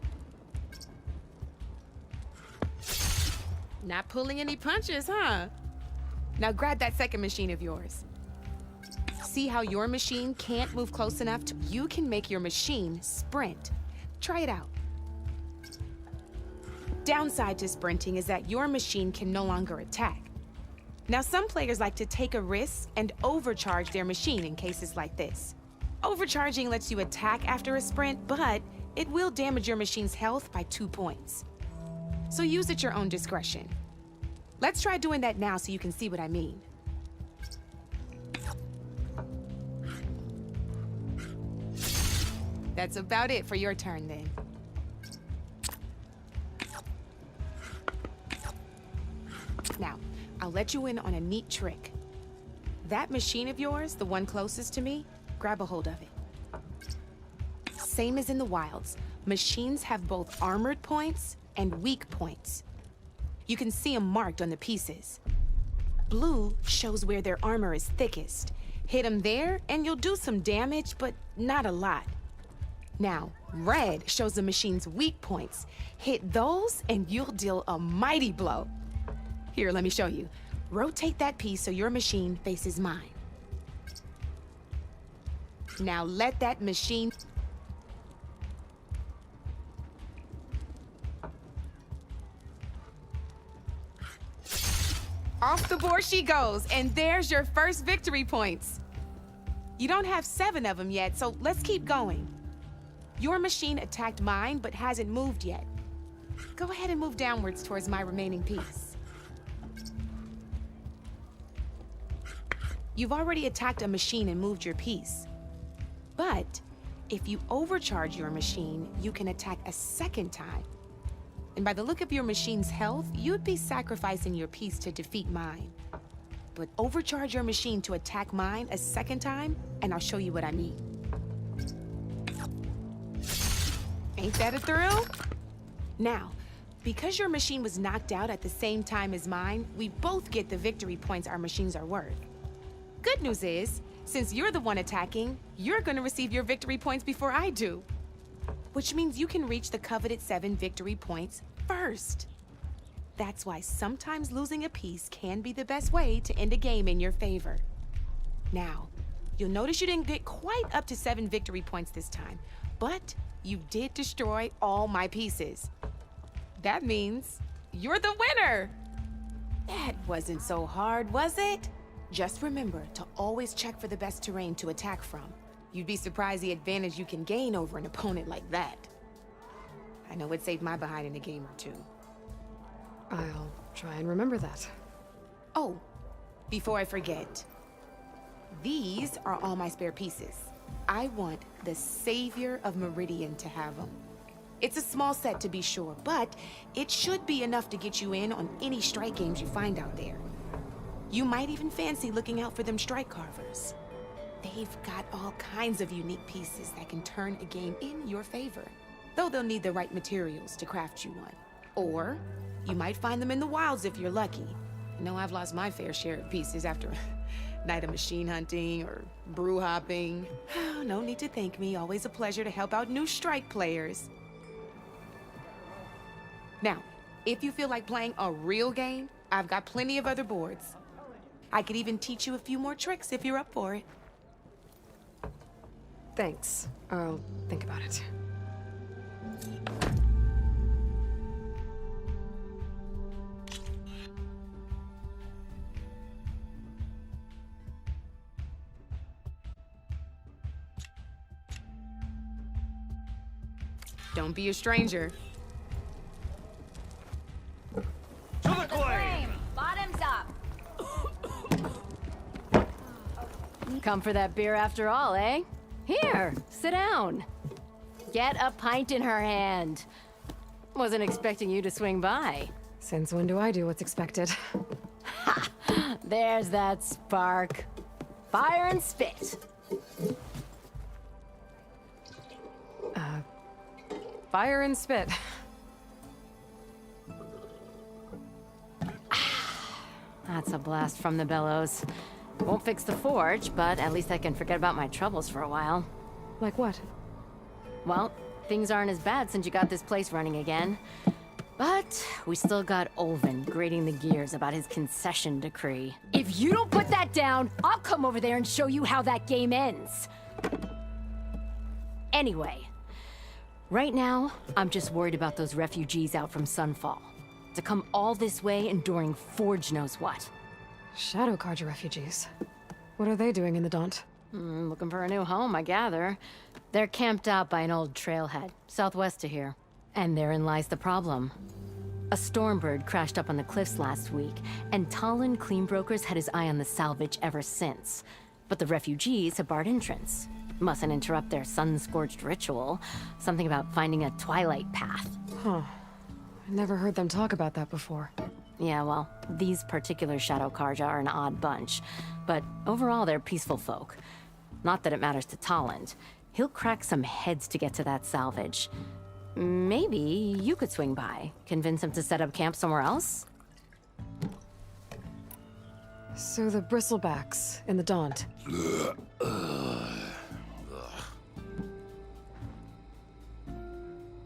Not pulling any punches, huh? Now grab that second machine of yours. See how your machine can't move close enough to... You can make your machine sprint. Try it out. Downside to sprinting is that your machine can no longer attack. Now, some players like to take a risk and overcharge their machine in cases like this. Overcharging lets you attack after a sprint, but it will damage your machine's health by 2 points. So use at your own discretion. Let's try doing that now so you can see what I mean. That's about it for your turn then. Now, I'll let you in on a neat trick. That machine of yours, the one closest to me, grab a hold of it. Same as in the wilds, machines have both armored points and weak points. You can see them marked on the pieces. Blue shows where their armor is thickest. Hit them there and you'll do some damage, but not a lot. Now, red shows the machine's weak points. Hit those and you'll deal a mighty blow. Here, let me show you. Rotate that piece so your machine faces mine. Now let that machine... Off the board she goes, and there's your first victory points. You don't have 7 of them yet, so let's keep going. Your machine attacked mine, but hasn't moved yet. Go ahead and move downwards towards my remaining piece. You've already attacked a machine and moved your piece. But if you overcharge your machine, you can attack a second time. And by the look of your machine's health, you'd be sacrificing your piece to defeat mine. But overcharge your machine to attack mine a second time, and I'll show you what I mean. Ain't that a thrill? Now, because your machine was knocked out at the same time as mine, we both get the victory points our machines are worth. Good news is, since you're the one attacking, you're gonna receive your victory points before I do. Which means you can reach the coveted 7 victory points first. That's why sometimes losing a piece can be the best way to end a game in your favor. Now, you'll notice you didn't get quite up to 7 victory points this time, but you did destroy all my pieces. That means you're the winner! That wasn't so hard, was it? Just remember to always check for the best terrain to attack from. You'd be surprised the advantage you can gain over an opponent like that. I know it saved my behind in a game or 2. I'll try and remember that. Oh, before I forget, these are all my spare pieces. I want the Savior of Meridian to have them. It's a small set to be sure, but it should be enough to get you in on any strike games you find out there. You might even fancy looking out for them strike carvers. They've got all kinds of unique pieces that can turn a game in your favor, though they'll need the right materials to craft you one. Or you might find them in the wilds if you're lucky. I know I've lost my fair share of pieces after a night of machine hunting or brew hopping. No need to thank me, always a pleasure to help out new strike players. Now, if you feel like playing a real game, I've got plenty of other boards. I could even teach you a few more tricks if you're up for it. Thanks. I'll think about it. Don't be a stranger. To the flame! Bottoms up! Come for that beer after all, eh? Here, sit down. Get a pint in her hand. Wasn't expecting you to swing by. Since when do I do what's expected? Ha! There's that spark. Fire and spit. Fire and spit. That's a blast from the bellows. Won't fix the forge, but at least I can forget about my troubles for a while. Like what? Well, things aren't as bad since you got this place running again. But we still got Olvin grating the gears about his concession decree. If you don't put that down, I'll come over there and show you how that game ends. Anyway, right now, I'm just worried about those refugees out from Sunfall. To come all this way enduring Forge knows what. Shadow Carja refugees. What are they doing in the Daunt? Looking for a new home, I gather. They're camped out by an old trailhead, southwest of here. And therein lies the problem. A Stormbird crashed up on the cliffs last week, and Talon Cleanbrokers had his eye on the salvage ever since. But the refugees have barred entrance. Mustn't interrupt their sun-scorched ritual. Something about finding a twilight path. Huh. I never heard them talk about that before. Yeah, well, these particular Shadow Carja are an odd bunch. But overall, they're peaceful folk. Not that it matters to Talon. He'll crack some heads to get to that salvage. Maybe you could swing by, convince him to set up camp somewhere else? So the bristlebacks in the Daunt.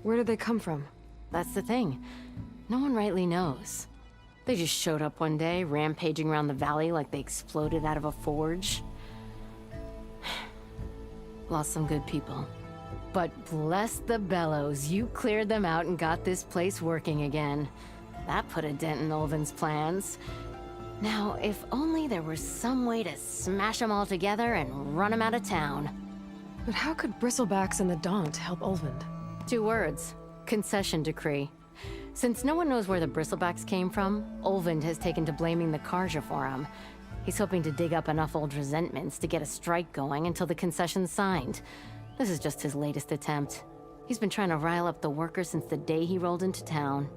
Where did they come from? That's the thing. No one rightly knows. They just showed up one day, rampaging around the valley like they exploded out of a forge. Lost some good people. But bless the bellows, you cleared them out and got this place working again. That put a dent in Olvin's plans. Now, if only there was some way to smash them all together and run them out of town. But how could bristlebacks in the Daunt help Olvin? 2 words. Concession decree. Since no one knows where the bristlebacks came from, Olvind has taken to blaming the Carja for them. He's hoping to dig up enough old resentments to get a strike going until the concession's signed. This is just his latest attempt. He's been trying to rile up the workers since the day he rolled into town.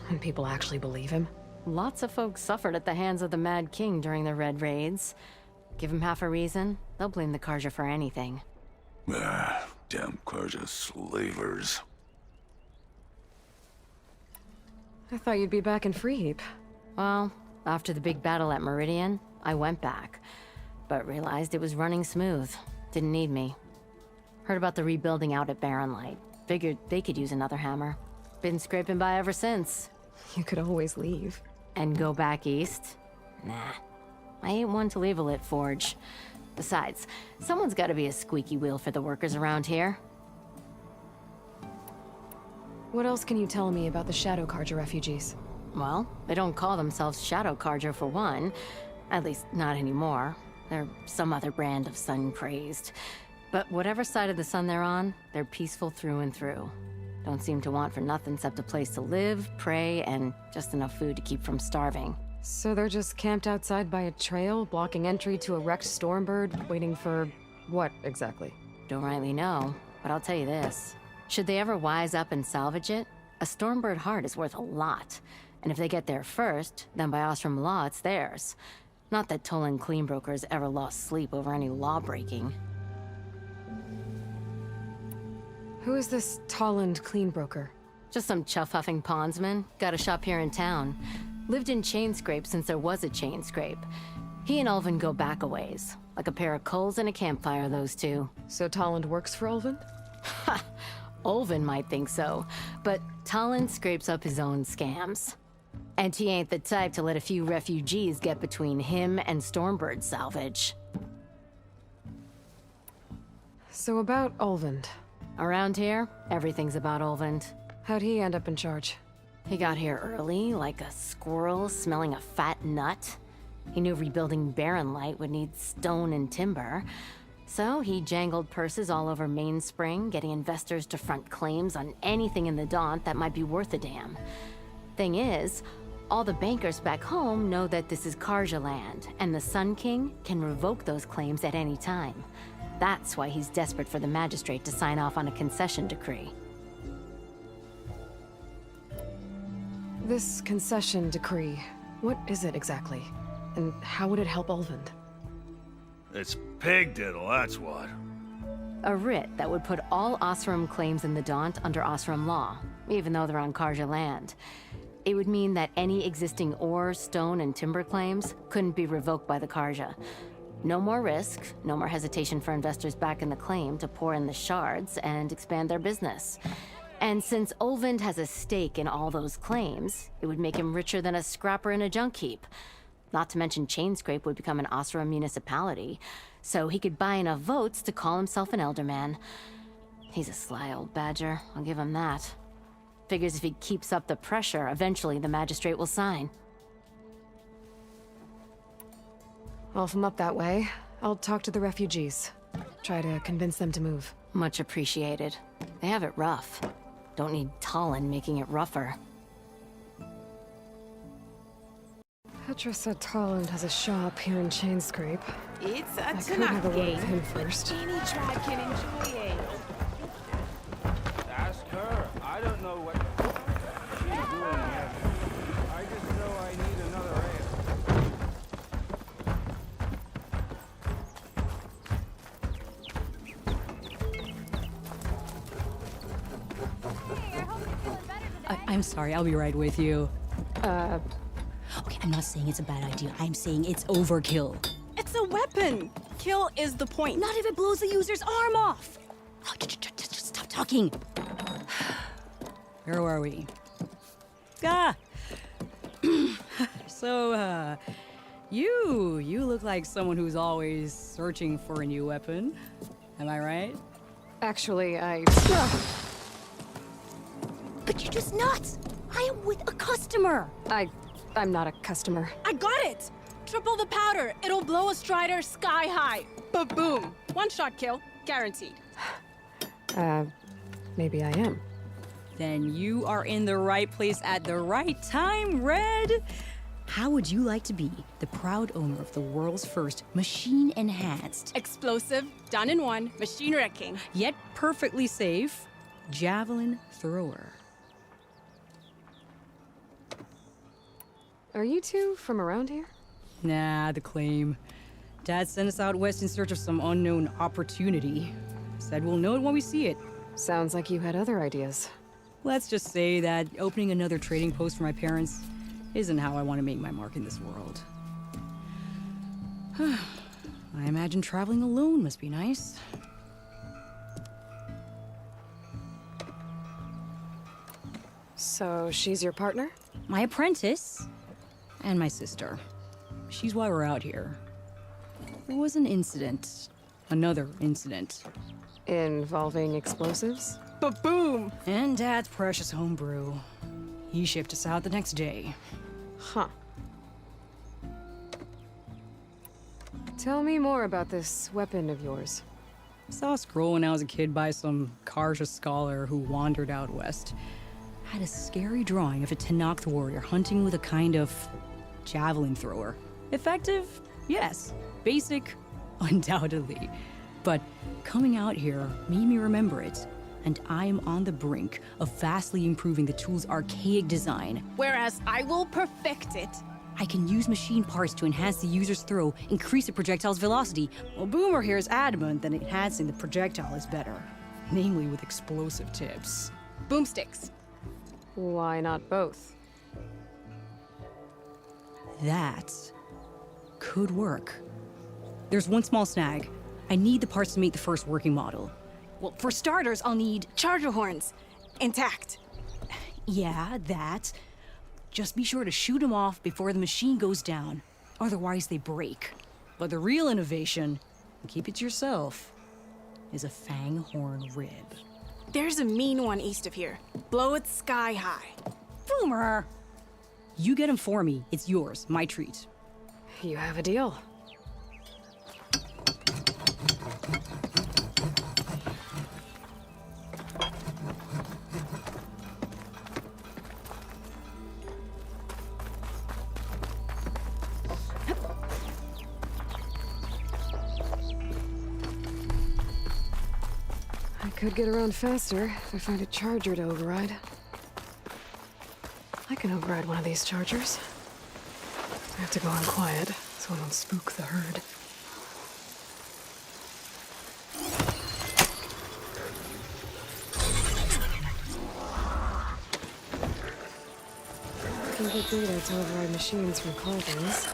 And people actually believe him? Lots of folks suffered at the hands of the Mad King during the Red Raids. Give him half a reason, they'll blame the Carja for anything. Damn Carja slavers. I thought you'd be back in Freeheap. Well, after the big battle at Meridian, I went back. But realized it was running smooth. Didn't need me. Heard about the rebuilding out at Barren Light. Figured they could use another hammer. Been scraping by ever since. You could always leave. And go back east? Nah. I ain't one to leave a lit forge. Besides, someone's gotta be a squeaky wheel for the workers around here. What else can you tell me about the Shadow Carja refugees? Well, they don't call themselves Shadow Carja for one. At least, not anymore. They're some other brand of sun-crazed. But whatever side of the sun they're on, they're peaceful through and through. Don't seem to want for nothing except a place to live, pray, and just enough food to keep from starving. So they're just camped outside by a trail, blocking entry to a wrecked Stormbird, waiting for what exactly? Don't rightly know, but I'll tell you this. Should they ever wise up and salvage it, a Stormbird heart is worth a lot. And if they get there first, then by Ostrom law, it's theirs. Not that Tolan Cleanbrokers ever lost sleep over any law breaking. Who is this Tolland Cleanbroker? Just some chuff-huffing pondsman. Got a shop here in town. Lived in Chainscrape since there was a Chainscrape. He and Ulvin go back a ways. Like a pair of coals and a campfire, those two. So Tolland works for Ulvin? Ha! Ulvin might think so, but Tolland scrapes up his own scams. And he ain't the type to let a few refugees get between him and Stormbird salvage. So about Ulvin. Around here, everything's about Ulvin. How'd he end up in charge? He got here early, like a squirrel smelling a fat nut. He knew rebuilding Barren Light would need stone and timber. So he jangled purses all over Mainspring, getting investors to front claims on anything in the Daunt that might be worth a damn. Thing is, all the bankers back home know that this is Carja land, and the Sun King can revoke those claims at any time. That's why he's desperate for the magistrate to sign off on a concession decree. This concession decree, what is it exactly? And how would it help Ulvin? It's pig diddle, that's what. A writ that would put all Osram claims in the Daunt under Osram law, even though they're on Carja land. It would mean that any existing ore, stone, and timber claims couldn't be revoked by the Carja. No more risk, no more hesitation for investors back in the claim to pour in the shards and expand their business. And since Olvind has a stake in all those claims, it would make him richer than a scrapper in a junk heap. Not to mention Chainscrape would become an Osra municipality, so he could buy enough votes to call himself an elderman. He's a sly old badger, I'll give him that. Figures if he keeps up the pressure, eventually the magistrate will sign. Well, if I'm up that way, I'll talk to the refugees. Try to convince them to move. Much appreciated. They have it rough. Don't need Talon making it rougher. Petra said Talon has a shop here in Chainscrape. It's a I could have a word game, with him but first. any tribe can enjoy it. Ask her. I don't know what she's doing here. I just know I need another I'm sorry, I'll be right with you. Okay, I'm not saying it's a bad idea. I'm saying it's overkill. It's a weapon. Kill is the point. Not if it blows the user's arm off. Oh, just stop talking. Where are we? So, you look like someone who's always searching for a new weapon. Am I right? Actually, But you're just nuts. I am with a customer. I'm not a customer. I got it. Triple the powder. It'll blow a Strider sky high. Ba-boom. One shot kill, guaranteed. Maybe I am. Then you are in the right place at the right time, Red. How would you like to be the proud owner of the world's first machine-enhanced, explosive, done in one, machine wrecking, yet perfectly safe, javelin thrower? Are you two from around here? Nah, the claim. Dad sent us out west in search of some unknown opportunity. Said we'll know it when we see it. Sounds like you had other ideas. Let's just say that opening another trading post for my parents isn't how I want to make my mark in this world. I imagine traveling alone must be nice. So she's your partner? My apprentice and my sister. She's why we're out here. There was an incident. Another incident. Involving explosives? Ba-boom! And Dad's precious homebrew. He shipped us out the next day. Huh. Tell me more about this weapon of yours. Saw a scroll when I was a kid by some Karja scholar who wandered out west. Had a scary drawing of a Tenakth warrior hunting with a kind of javelin thrower. Effective? Yes. Basic? Undoubtedly. But coming out here made me remember it, and I am on the brink of vastly improving the tool's archaic design. Whereas I will perfect it. I can use machine parts to enhance the user's throw, increase the projectile's velocity. Well, Boomer here is adamant that enhancing the projectile is better. Namely with explosive tips. Boomsticks. Why not both? That could work. There's one small snag. I need the parts to make the first working model. Well, for starters, I'll need charger horns. Intact. Yeah, that. Just be sure to shoot them off before the machine goes down. Otherwise, they break. But the real innovation, and keep it to yourself, is a fang horn rib. There's a mean one east of here. Blow it sky high. Boomer! You get him for me. It's yours. My treat. You have a deal. I could get around faster if I find a charger to override. I can override one of these chargers. I have to go on quiet so I don't spook the herd. I can get data to override machines from carvings.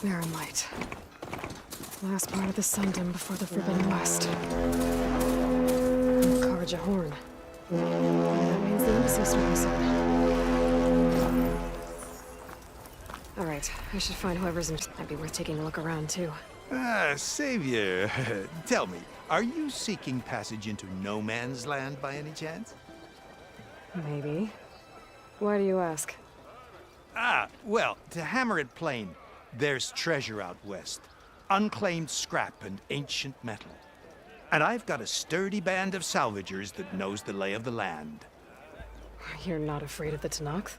Barren light. Last part of the Sundom before the Forbidden West. Karja Horn. That means the embassy's doing soon. Alright, I should find whoever's in. Might be worth taking a look around, too. Ah, Savior. Tell me, are you seeking passage into no man's land by any chance? Maybe. Why do you ask? Ah, well, to hammer it plain, there's treasure out west. Unclaimed scrap and ancient metal. And I've got a sturdy band of salvagers that knows the lay of the land. You're not afraid of the Tenakth?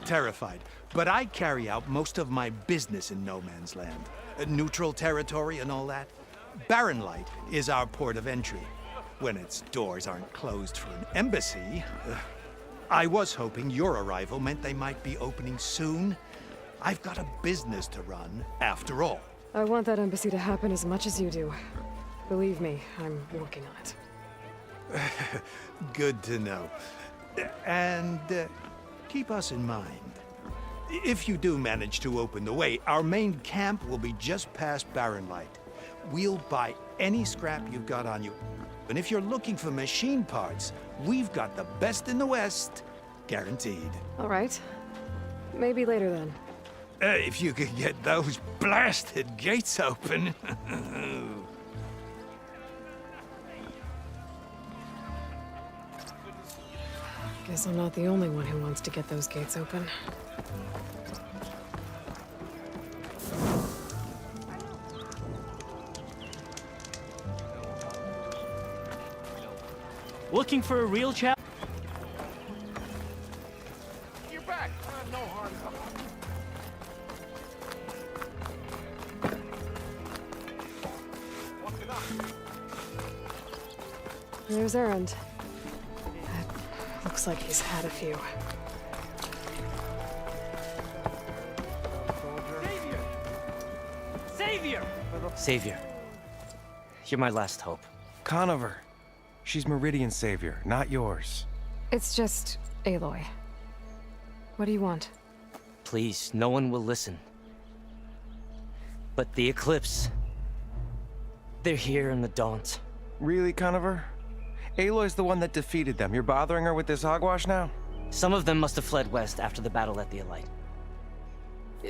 Terrified. But I carry out most of my business in no man's land. Neutral territory and all that. Barren Light is our port of entry. When its doors aren't closed for an embassy. I was hoping your arrival meant they might be opening soon. I've got a business to run, after all. I want that embassy to happen as much as you do. Believe me, I'm working on it. Good to know. And keep us in mind. If you do manage to open the way, our main camp will be just past Barren Light. We'll buy any scrap you've got on you. And if you're looking for machine parts, we've got the best in the West, guaranteed. All right. Maybe later then. If you could get those blasted gates open. Guess I'm not the only one who wants to get those gates open. Looking for a real chap? You're back. No harm coming. What's it up? There's Errand. Looks like he's had a few. Savior! Savior. You're my last hope. Conover. She's Meridian's savior, not yours. It's just Aloy. What do you want? Please, no one will listen. But the Eclipse... they're here in the Daunt. Really, Conover? Aloy's the one that defeated them. You're bothering her with this hogwash now? Some of them must have fled west after the battle at the Elite.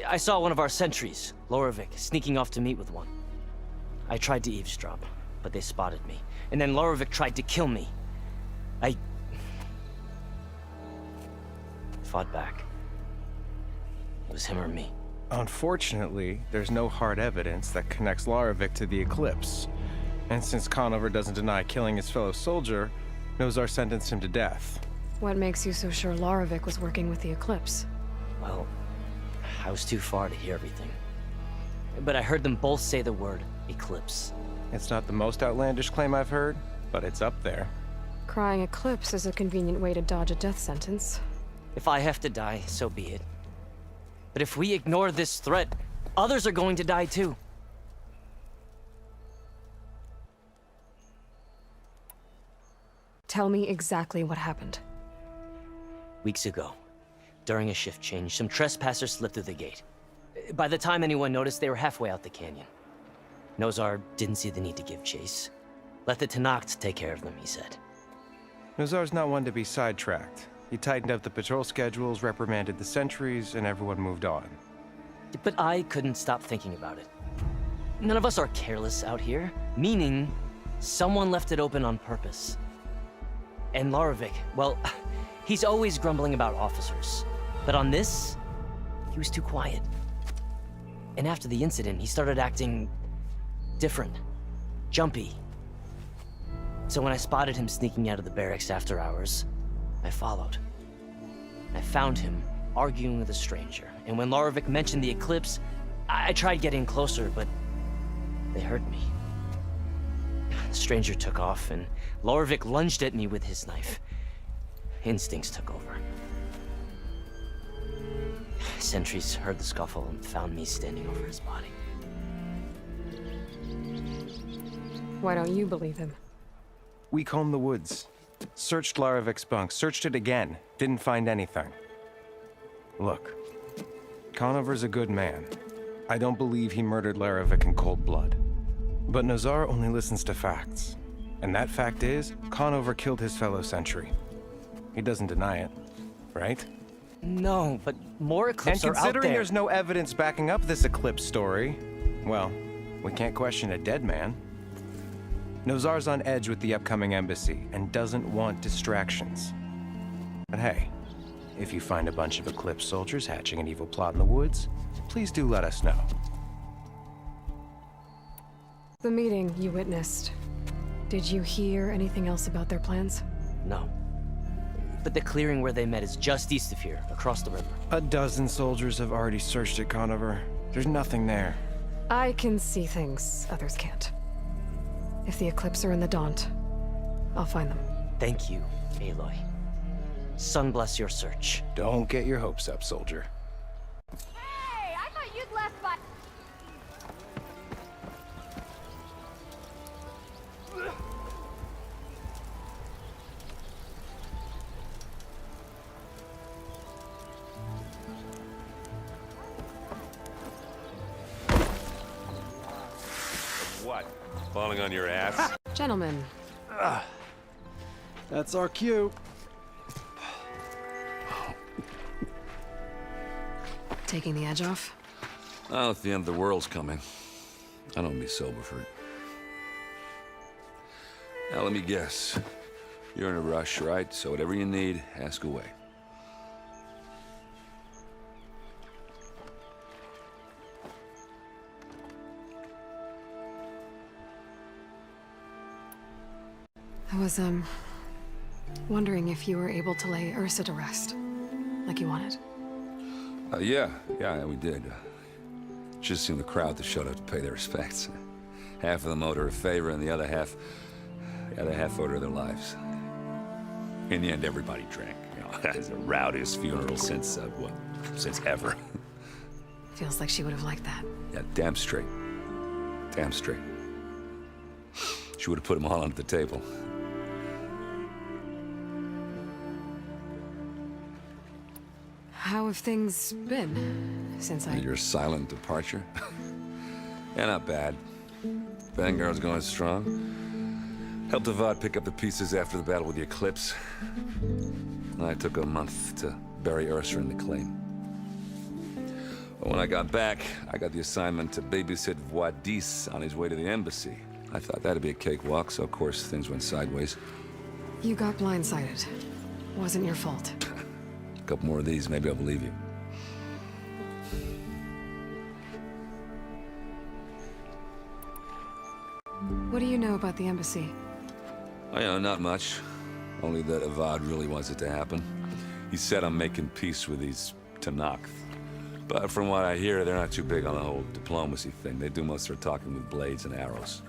I saw one of our sentries, Loravik, sneaking off to meet with one. I tried to eavesdrop, but they spotted me. And then Loravik tried to kill me. I fought back. It was him or me. Unfortunately, there's no hard evidence that connects Loravik to the Eclipse. And since Conover doesn't deny killing his fellow soldier, Nozar sentenced him to death. What makes you so sure Loravik was working with the Eclipse? Well, I was too far to hear everything. But I heard them both say the word Eclipse. It's not the most outlandish claim I've heard, but it's up there. Crying Eclipse is a convenient way to dodge a death sentence. If I have to die, so be it. But if we ignore this threat, others are going to die too. Tell me exactly what happened. Weeks ago, during a shift change, some trespassers slipped through the gate. By the time anyone noticed, they were halfway out the canyon. Nozar didn't see the need to give chase. Let the Tenakth take care of them, he said. Nozar's not one to be sidetracked. He tightened up the patrol schedules, reprimanded the sentries, and everyone moved on. But I couldn't stop thinking about it. None of us are careless out here, meaning someone left it open on purpose. And Loravik, well, he's always grumbling about officers. But on this, he was too quiet. And after the incident, he started acting different, jumpy. So when I spotted him sneaking out of the barracks after hours, I followed. I found him arguing with a stranger, and when Loravik mentioned the Eclipse, I tried getting closer, but they heard me. The stranger took off, and Loravik lunged at me with his knife. Instincts took over. Sentries heard the scuffle and found me standing over his body. Why don't you believe him? We combed the woods. Searched Laravik's bunk, searched it again. Didn't find anything. Look, Conover's a good man. I don't believe he murdered Larovic in cold blood. But Nazar only listens to facts. And that fact is, Conover killed his fellow Sentry. He doesn't deny it, right? No, but more Eclipse are out there. And considering there's no evidence backing up this Eclipse story, well, we can't question a dead man. Nozar's on edge with the upcoming embassy and doesn't want distractions. But hey, if you find a bunch of Eclipse soldiers hatching an evil plot in the woods, please do let us know. The meeting you witnessed. Did you hear anything else about their plans? No. But the clearing where they met is just east of here, across the river. A dozen soldiers have already searched it, Conover. There's nothing there. I can see things others can't. If the Eclipse are in the Daunt, I'll find them. Thank you, Aloy. Sun bless your search. Don't get your hopes up, soldier. Hey, I thought you'd left by... What? Falling on your ass? Gentlemen. That's our cue. Taking the edge off? Oh, if the end of the world's coming, I don't be sober for it. Now, let me guess. You're in a rush, right? So whatever you need, ask away. I was, wondering if you were able to lay Ursa to rest, like you wanted. Yeah, we did. Just seemed the crowd that showed up to pay their respects. Half of them owed her a favor, and the other half owed her their lives. In the end, everybody drank. You know, it's the rowdiest funeral since since ever. Feels like she would have liked that. Yeah, damn straight. Damn straight. She would have put them all under the table. How have things been since Your silent departure? Yeah, not bad. Vanguard's going strong. Helped Avad pick up the pieces after the battle with the Eclipse. I took a month to bury Ursa in the claim. But when I got back, I got the assignment to babysit Voidis on his way to the embassy. I thought that'd be a cakewalk, so of course things went sideways. You got blindsided. Wasn't your fault. A couple more of these, maybe I'll believe you. What do you know about the embassy? Oh, yeah, not much. Only that Avad really wants it to happen. He said I'm making peace with these Tenakth. But from what I hear, they're not too big on the whole diplomacy thing. They do most of their talking with blades and arrows.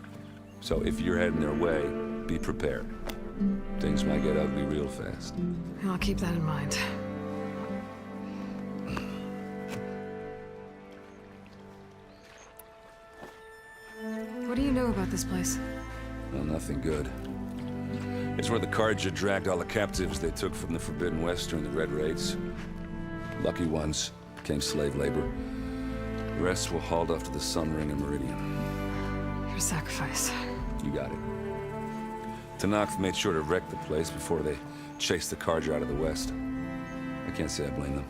So if you're heading their way, be prepared. Things might get ugly real fast. I'll keep that in mind. What do you know about this place? Well, nothing good. It's where the Carja dragged all the captives they took from the Forbidden West during the Red Raids. Lucky ones became slave labor. The rest were hauled off to the Sun Ring and Meridian. Your sacrifice. You got it. Tenakth made sure to wreck the place before they chased the Carja out of the West. I can't say I blame them.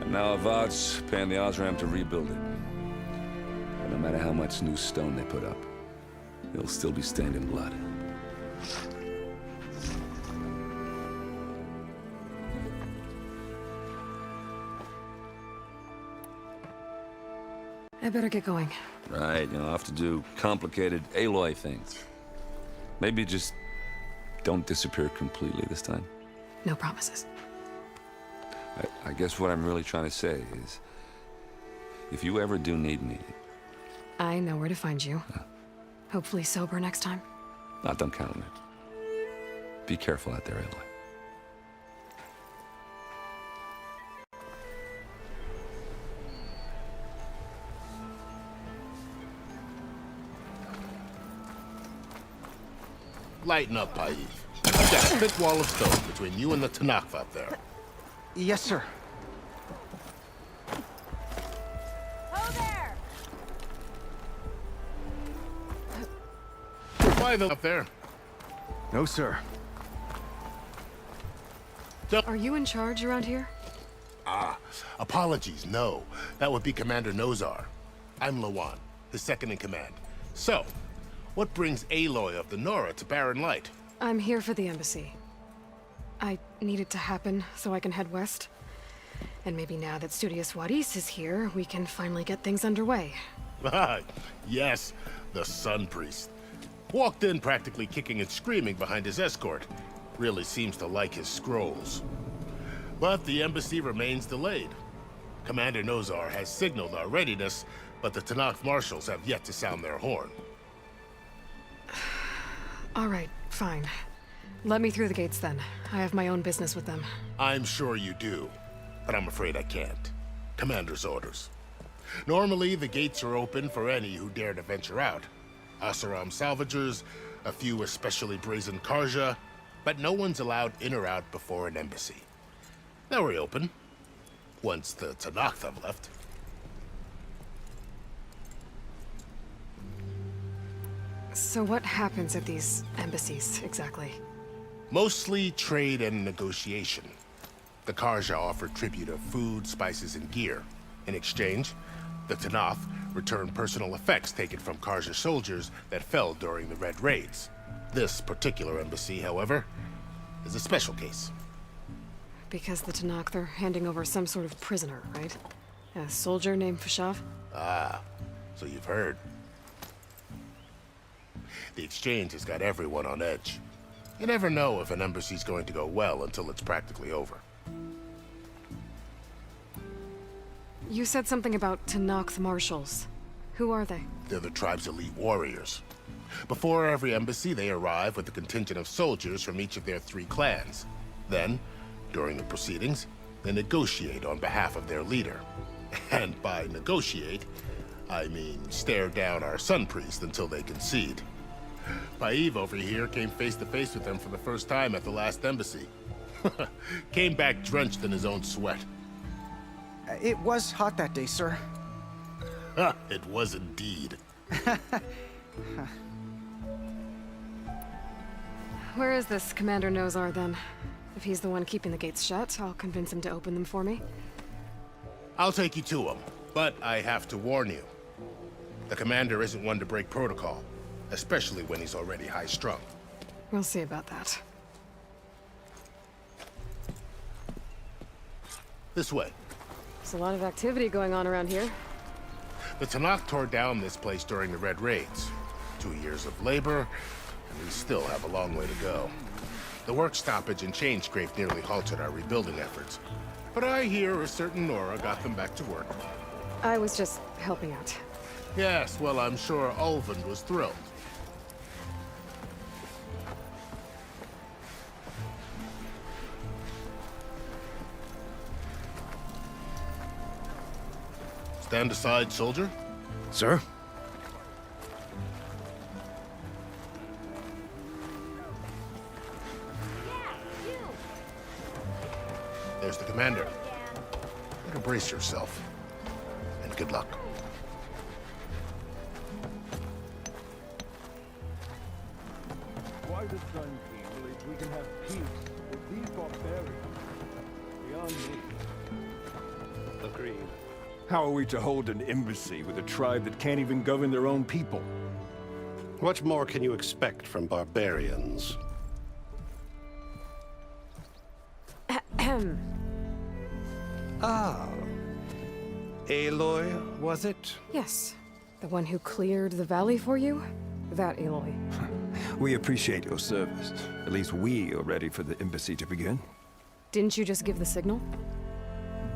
And now Avad's paying the Osram to rebuild it. But no matter how much new stone they put up, it'll still be stained in blood. I better get going. Right, I'll have to do complicated Aloy things. Maybe just don't disappear completely this time. No promises. I guess what I'm really trying to say is, if you ever do need me... I know where to find you. Hopefully sober next time. Don't count on it. Be careful out there, Aloy. Lighten up, Paiv. Keep that thick wall of stone between you and the Tenakth out there. Yes, sir. Hold Why the up there? No, sir. Are you in charge around here? Ah, apologies, no. That would be Commander Nozar. I'm Lawan, his second in command. So, what brings Aloy of the Nora to Barren Light? I'm here for the embassy. I need it to happen so I can head west. And maybe now that Studious Wadis is here, we can finally get things underway. Yes, the Sun Priest. Walked in practically kicking and screaming behind his escort. Really seems to like his scrolls. But the embassy remains delayed. Commander Nozar has signaled our readiness, but the Tanakh marshals have yet to sound their horn. All right, fine. Let me through the gates then. I have my own business with them. I'm sure you do, but I'm afraid I can't. Commander's orders. Normally, the gates are open for any who dare to venture out. Asaram salvagers, a few especially brazen Karja, but no one's allowed in or out before an embassy. They'll reopen, once the Tanakh have left. So what happens at these embassies, exactly? Mostly trade and negotiation. The Karja offer tribute of food, spices, and gear. In exchange, the Tanakh return personal effects taken from Karja soldiers that fell during the Red Raids. This particular embassy, however, is a special case. Because the Tanakh, they're handing over some sort of prisoner, right? A soldier named Fashav? Ah, so you've heard. The exchange has got everyone on edge. You never know if an embassy's going to go well until it's practically over. You said something about Tanakh marshals. Who are they? They're the tribe's elite warriors. Before every embassy, they arrive with a contingent of soldiers from each of their 3 clans. Then, during the proceedings, they negotiate on behalf of their leader. And by negotiate, I mean stare down our Sun Priest until they concede. Paiv over here came face to face with them for the first time at the last embassy. Came back drenched in his own sweat. It was hot that day, sir. It was indeed. Where is this Commander Nozar, then? If he's the one keeping the gates shut, I'll convince him to open them for me. I'll take you to him, but I have to warn you. The commander isn't one to break protocol, especially when he's already high-strung. We'll see about that. This way. There's a lot of activity going on around here. The Tanakh tore down this place during the Red Raids. 2 years of labor, and we still have a long way to go. The work stoppage and chain scrape nearly halted our rebuilding efforts. But I hear a certain Nora got them back to work. I was just helping out. Yes, well, I'm sure Ulvund was thrilled. Stand aside, soldier. Sir? There's the commander. Better brace yourself. And good luck. Why the Sun King believes we can have peace with these barbarians beyond me. Agreed. How are we to hold an embassy with a tribe that can't even govern their own people? What more can you expect from barbarians? Ah. Aloy, was it? Yes. The one who cleared the valley for you? That Aloy. We appreciate your service. At least we are ready for the embassy to begin. Didn't you just give the signal?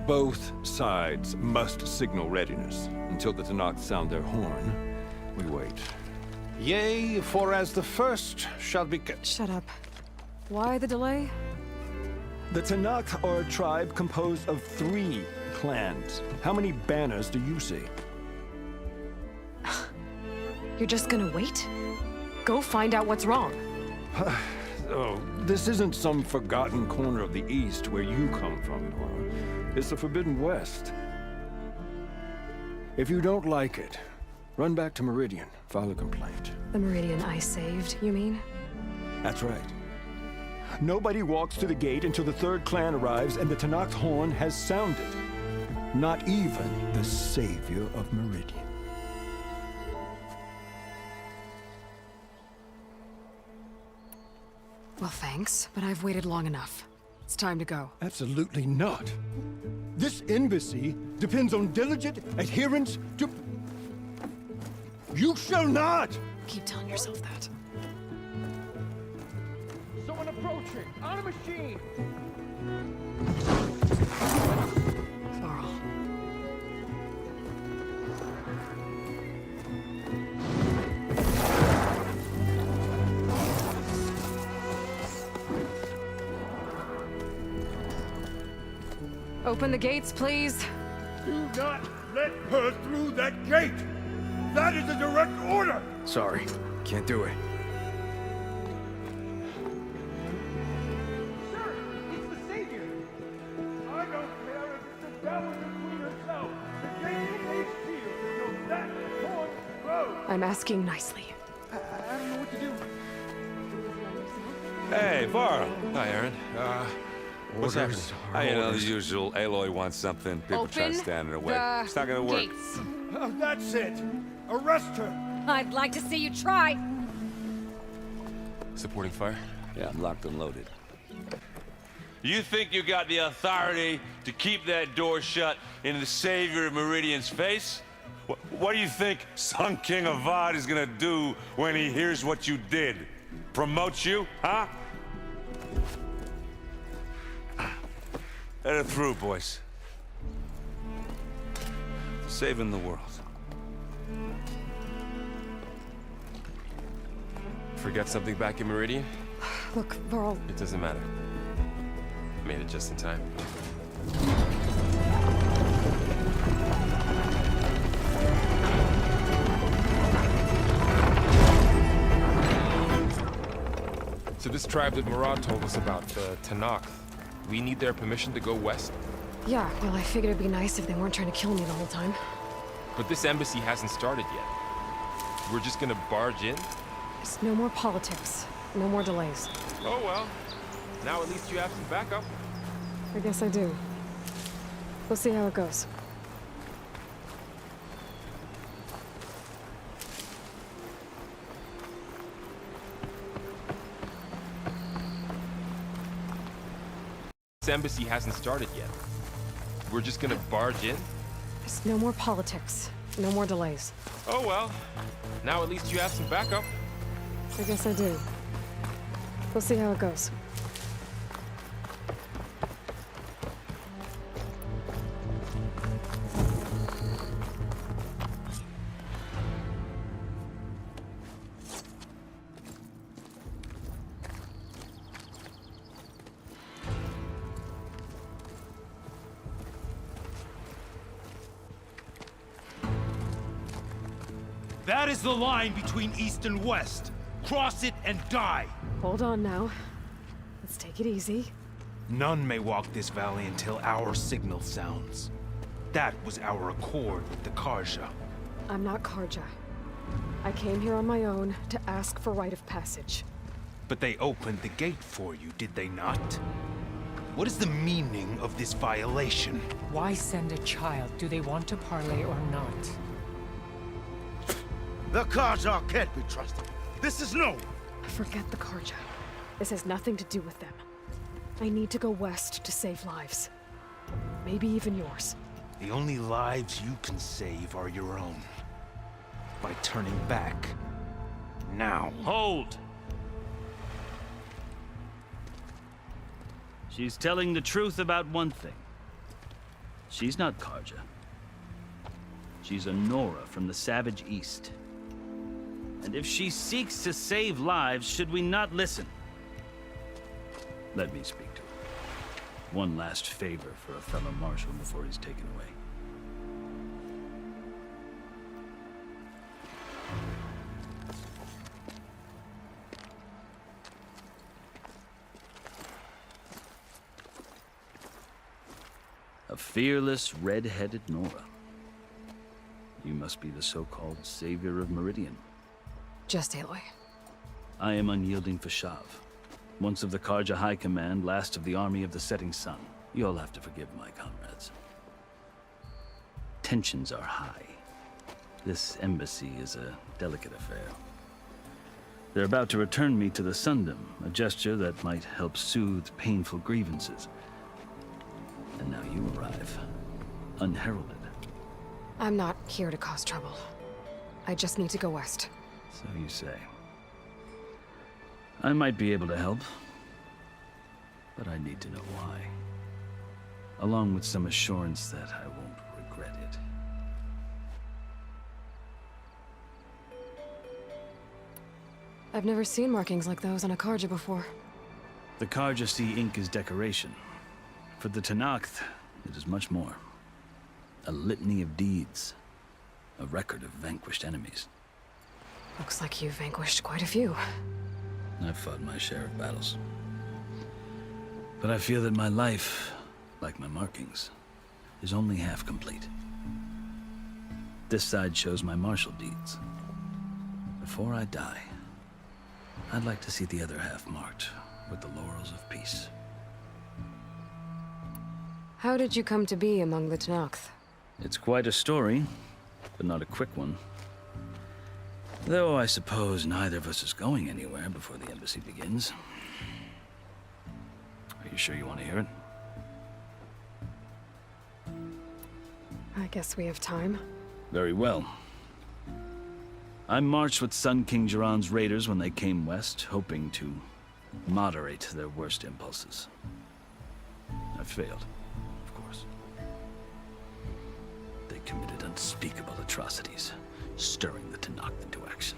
Both sides must signal readiness. Until the Tanakh sound their horn, we wait. Yea, for as the first shall be... Shut up. Why the delay? The Tanakh are a tribe composed of 3 clans. How many banners do you see? You're just gonna wait? Go find out what's wrong. Oh, this isn't some forgotten corner of the East where you come from, Nora. It's the Forbidden West. If you don't like it, Run back to Meridian, file a complaint. The Meridian I saved, you mean? That's right. Nobody walks to the gate until the third clan arrives and the Tenakth horn has sounded. Not even the savior of Meridian. Well, thanks, but I've waited long enough. It's time to go. Absolutely not. This embassy depends on diligent adherence to... You shall not! Keep telling yourself that. Someone approaching! On a machine! Varl. Open the gates, please. Do not let her through that gate! That is a direct order! Sorry, can't do it. Sir, it's the Savior! I don't care if it's the Dowager Queen herself! The gate is sealed until that horn blows! I'm asking nicely. I don't know what to do. Hey, Varl. Hi, Aaron. What's happening? You know, the usual. Aloy wants something. People try to stand in her way. It's not gonna work. Oh, that's it! Arrest her! I'd like to see you try. Supporting fire? Yeah, I'm locked and loaded. You think you got the authority to keep that door shut in the savior of Meridian's face? What do you think Sun King Avad is gonna do when he hears what you did? Promote you, huh? Let her through, boys. Saving the world. Forget something back in Meridian? Look, Varl. It doesn't matter. Made it just in time. So this tribe that Murad told us about, the Tenakth, we need their permission to go west? Yeah, well, I figured it'd be nice if they weren't trying to kill me the whole time. But this embassy hasn't started yet. We're just gonna barge in? Just no more politics. No more delays. Oh well. Now at least you have some backup. I guess I do. We'll see how it goes. This embassy hasn't started yet. We're just gonna barge in? Just no more politics. No more delays. Oh well. Now at least you have some backup. I guess I do. We'll see how it goes. That is the line between East and West. Cross it and die. Hold on now. Let's take it easy. None may walk this valley until our signal sounds. That was our accord with the Karja. I'm not Karja. I came here on my own to ask for rite of passage. But they opened the gate for you, did they not? What is the meaning of this violation? Why send a child? Do they want to parley or not? The Karja can't be trusted. This is no. Forget the Karja. This has nothing to do with them. I need to go west to save lives. Maybe even yours. The only lives you can save are your own. By turning back. Now. Hold! She's telling the truth about one thing. She's not Karja. She's a Nora from the Savage East. And if she seeks to save lives, should we not listen? Let me speak to her. One last favor for a fellow marshal before he's taken away. A fearless, red-headed Nora. You must be the so-called savior of Meridian. Just Aloy. I am unyielding Fashav. Once of the Karja High Command, last of the army of the setting sun. You'll have to forgive my comrades. Tensions are high. This embassy is a delicate affair. They're about to return me to the Sundom, a gesture that might help soothe painful grievances. And now you arrive, unheralded. I'm not here to cause trouble. I just need to go west. So you say. I might be able to help, but I need to know why. Along with some assurance that I won't regret it. I've never seen markings like those on a Karja before. The Karja see ink as decoration. For the Tenakth, it is much more. A litany of deeds. A record of vanquished enemies. Looks like you've vanquished quite a few. I've fought my share of battles. But I feel that my life, like my markings, is only half complete. This side shows my martial deeds. Before I die, I'd like to see the other half marked with the laurels of peace. How did you come to be among the Tenakth? It's quite a story, but not a quick one. Though I suppose neither of us is going anywhere before the embassy begins. Are you sure you want to hear it? I guess we have time. Very well. I marched with Sun King Jiran's raiders when they came west, hoping to moderate their worst impulses. I failed, of course. They committed unspeakable atrocities, stirring the Tenakth into action.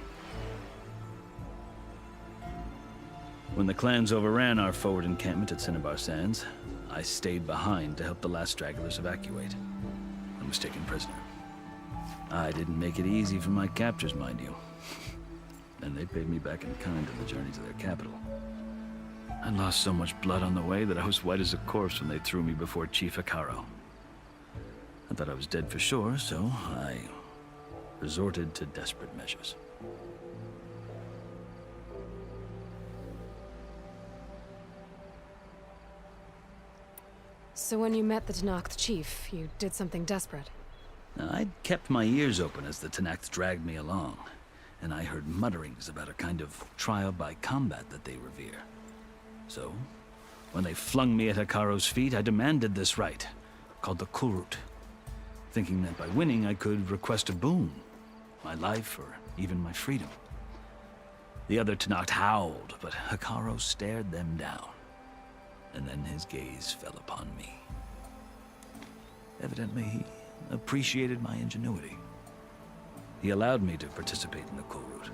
When the clans overran our forward encampment at Cinnabar Sands, I stayed behind to help the last stragglers evacuate. I was taken prisoner. I didn't make it easy for my captors, mind you. And they paid me back in kind on the journey to their capital. I lost so much blood on the way that I was white as a corpse when they threw me before Chief Hekaro. I thought I was dead for sure, so I resorted to desperate measures. So when you met the Tenakth chief, you did something desperate? Now, I'd kept my ears open as the Tenakth dragged me along, and I heard mutterings about a kind of trial by combat that they revere. So, when they flung me at Hekaro's feet, I demanded this right, called the Kulrut, thinking that by winning I could request a boon, my life or even my freedom. The other Tenakth howled, but Hekaro stared them down, and then his gaze fell upon me. Evidently, he appreciated my ingenuity. He allowed me to participate in the Kulrut.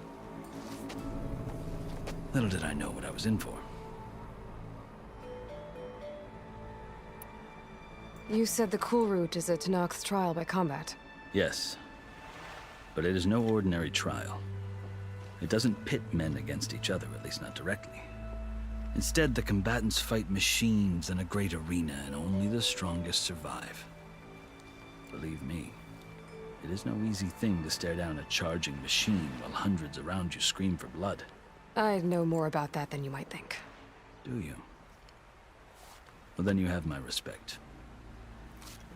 Little did I know what I was in for. You said the Kulrut is a Tenakth trial by combat. Yes, but it is no ordinary trial. It doesn't pit men against each other, at least not directly. Instead, the combatants fight machines in a great arena, and only the strongest survive. Believe me, it is no easy thing to stare down a charging machine while hundreds around you scream for blood. I know more about that than you might think. Do you? Well, then you have my respect.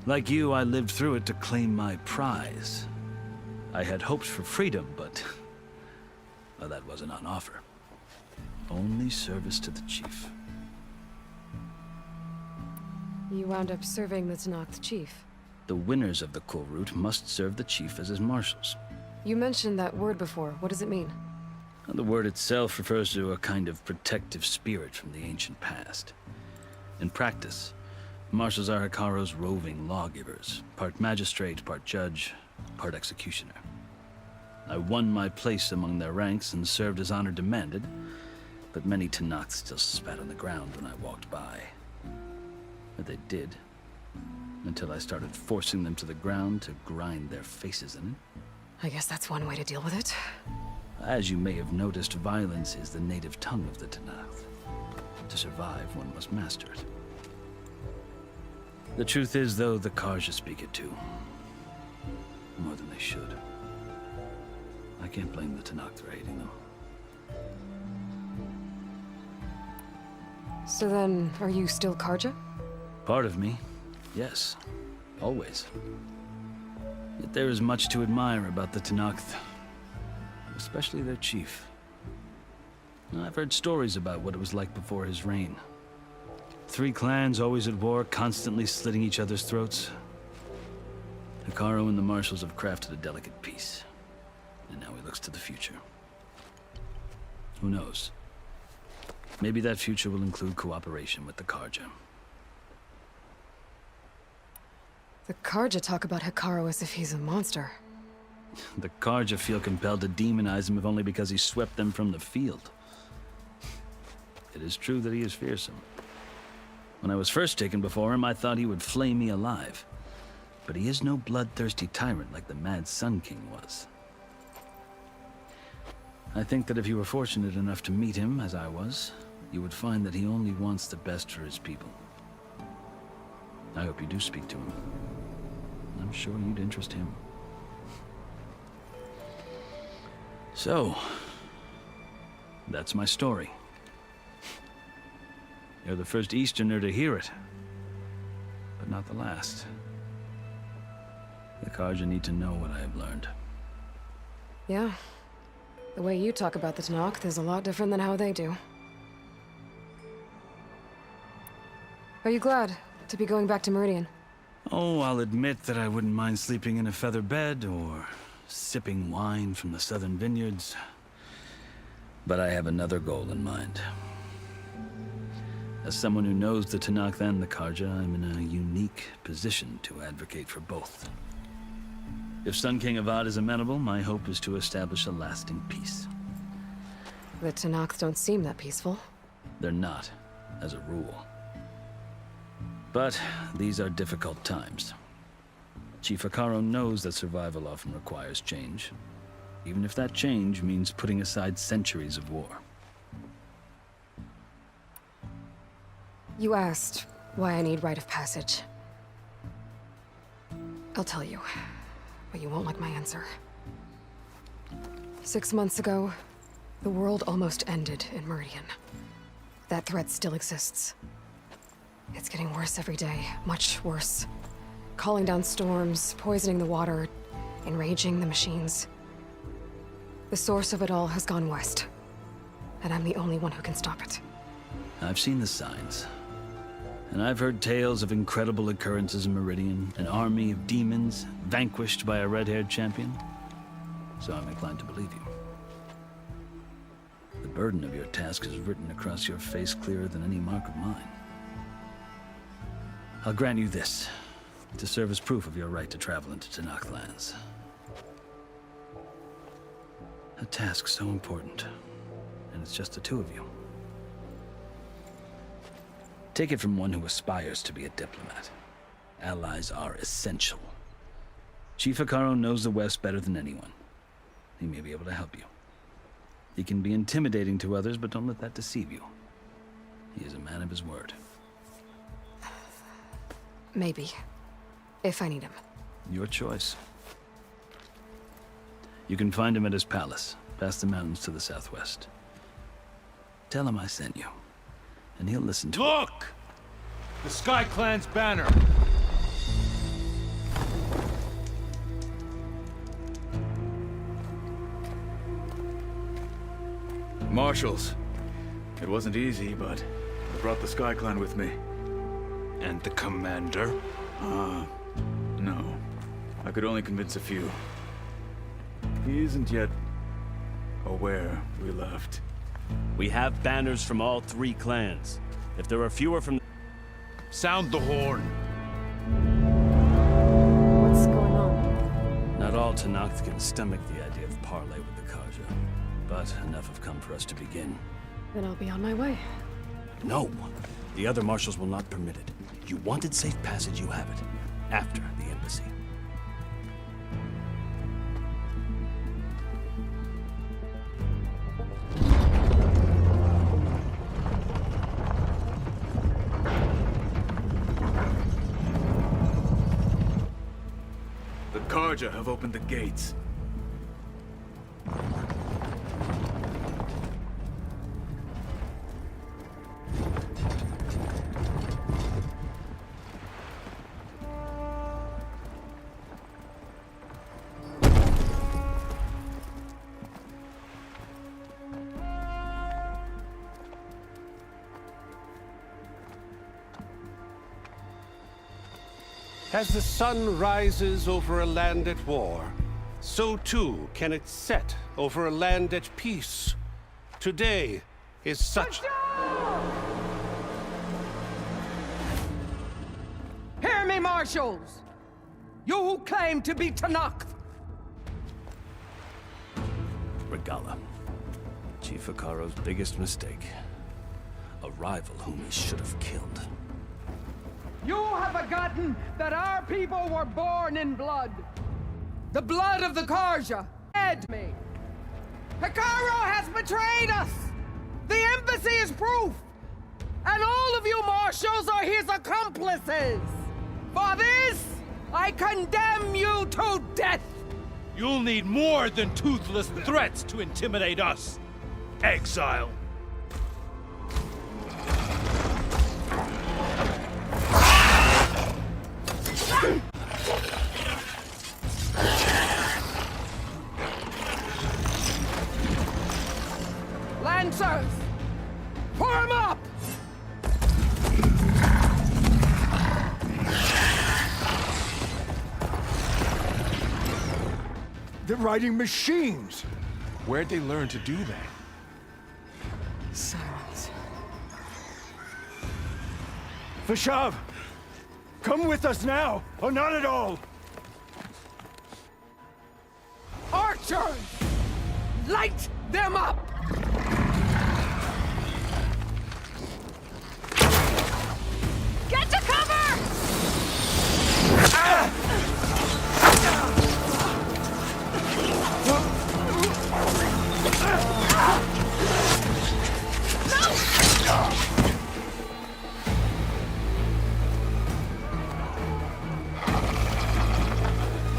Like you, I lived through it to claim my prize. I had hoped for freedom, but well, that wasn't on offer. Only service to the chief. You wound up serving the Tenakth chief. The winners of the Kulrut must serve the chief as his marshals. You mentioned that word before. What does it mean? The word itself refers to a kind of protective spirit from the ancient past. In practice, marshals are Hekaro's roving lawgivers, part magistrate, part judge, part executioner. I won my place among their ranks and served as honor demanded, but many Tenakth still spat on the ground when I walked by. But they did, until I started forcing them to the ground to grind their faces in it. I guess that's one way to deal with it. As you may have noticed, violence is the native tongue of the Tenakth. To survive, one must master it. The truth is, though, the Karja speak it too. more than they should. I can't blame the Tanakh for hating them. So then, are you still Karja? Part of me, yes. Always. Yet there is much to admire about the Tanakh, especially their chief. I've heard stories about what it was like before his reign. 3 clans always at war, constantly slitting each other's throats. Hekarro and the Marshals have crafted a delicate peace. And now he looks to the future. Who knows? Maybe that future will include cooperation with the Karja. The Karja talk about Hekarro as if he's a monster. The Karja feel compelled to demonize him if only because he swept them from the field. It is true that he is fearsome. When I was first taken before him, I thought he would flay me alive. But he is no bloodthirsty tyrant like the Mad Sun King was. I think that if you were fortunate enough to meet him, as I was, you would find that he only wants the best for his people. I hope you do speak to him. I'm sure you'd interest him. So, that's my story. You're the first Easterner to hear it, but not the last. The Karja need to know what I have learned. Yeah. The way you talk about the Tanakh is a lot different than how they do. Are you glad to be going back to Meridian? Oh, I'll admit that I wouldn't mind sleeping in a feather bed or sipping wine from the southern vineyards. But I have another goal in mind. As someone who knows the Tanakh and the Karja, I'm in a unique position to advocate for both. If Sun King Avad is amenable, my hope is to establish a lasting peace. The Tanakh don't seem that peaceful. They're not, as a rule. But these are difficult times. Chief Hekarro knows that survival often requires change, even if that change means putting aside centuries of war. You asked why I need rite of passage. I'll tell you, but you won't like my answer. 6 months ago, the world almost ended in Meridian. That threat still exists. It's getting worse every day, much worse. Calling down storms, poisoning the water, enraging the machines. The source of it all has gone west, and I'm the only one who can stop it. I've seen the signs. And I've heard tales of incredible occurrences in Meridian, an army of demons vanquished by a red-haired champion. So I'm inclined to believe you. The burden of your task is written across your face clearer than any mark of mine. I'll grant you this, to serve as proof of your right to travel into Tanakh lands. A task so important, and it's just the 2 of you. Take it from one who aspires to be a diplomat. Allies are essential. Chief Hekarro knows the West better than anyone. He may be able to help you. He can be intimidating to others, but don't let that deceive you. He is a man of his word. Maybe. If I need him. Your choice. You can find him at his palace, past the mountains to the southwest. Tell him I sent you, and he'll listen to Look! The Sky Clan's banner! Marshals. It wasn't easy, but I brought the Sky Clan with me. And the commander? No. I could only convince a few. He isn't yet aware we left. We have banners from all 3 clans. If there are fewer from... Sound the horn. What's going on? Not all Tanakh can stomach the idea of parley with the Karja, but enough have come for us to begin. Then I'll be on my way. No. The other marshals will not permit it. You wanted safe passage, you have it. After the embassy. The Karja have opened the gates. As the sun rises over a land at war, so too can it set over a land at peace. Today is such... Hear me, marshals! You who claim to be Tanakh! Regala. Chief Hikaro's biggest mistake. A rival whom he should have killed. You have forgotten that our people were born in blood. The blood of the Karja fed me. Hikaro has betrayed us! The embassy is proof! And all of you marshals are his accomplices! For this, I condemn you to death! You'll need more than toothless threats to intimidate us. Exile. Lancers! Form up! They're riding machines! Where'd they learn to do that? Silence. Vashav! Come with us now, or not at all! Archers! Light them up! Get to cover!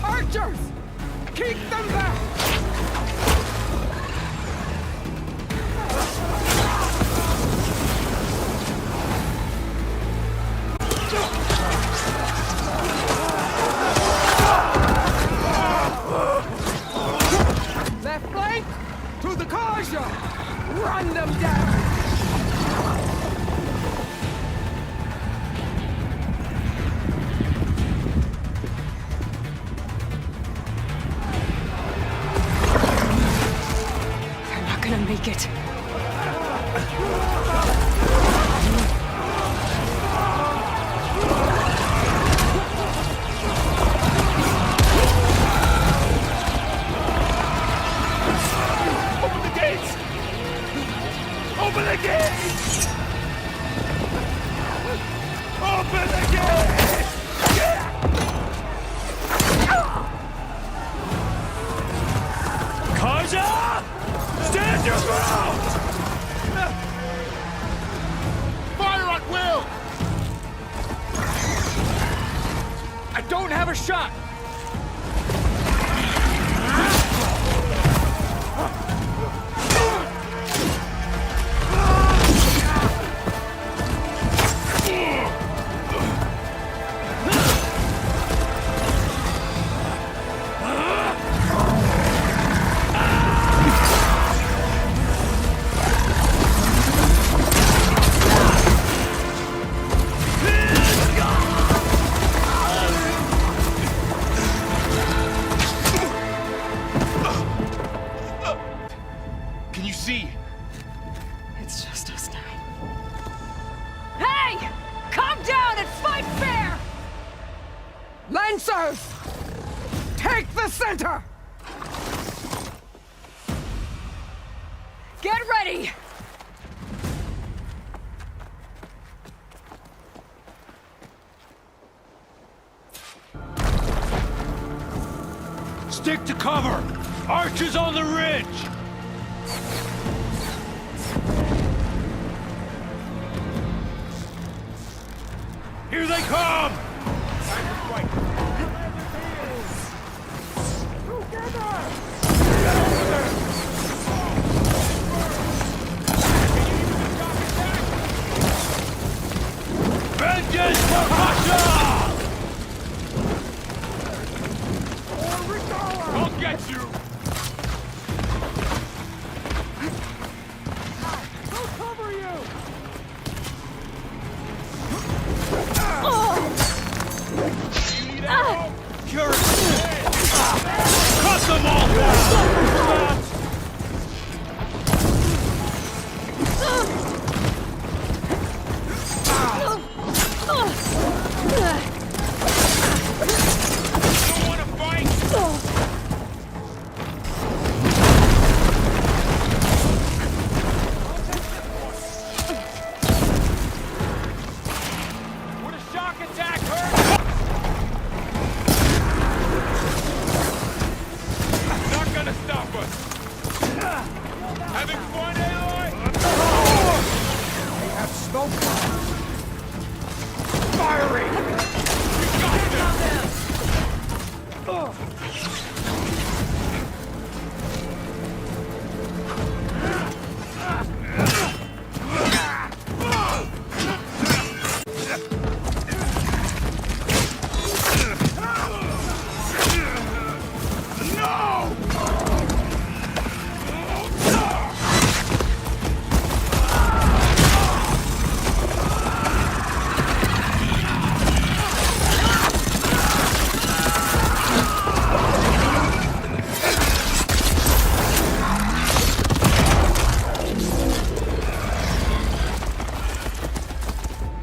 Archers! Keep them back! Left flank to the Karja! Run them down! They're not gonna make it. Open the gates! Open the gates! Open the gates! Karja! Stand your ground! Fire at will! I don't have a shot! Can you see? It's just us now. Hey! Calm down and fight fair! Lancers! Take the center! Get ready! Stick to cover! Archers on the ridge! Here they come! Vengeance for Russia! I'll get you! I'll cover you! Cut them all down! Don't wanna fight? Would a shock attack hurt? Not gonna stop us. Having fun, Aloy? They have smoke bombs. Firing! We got them!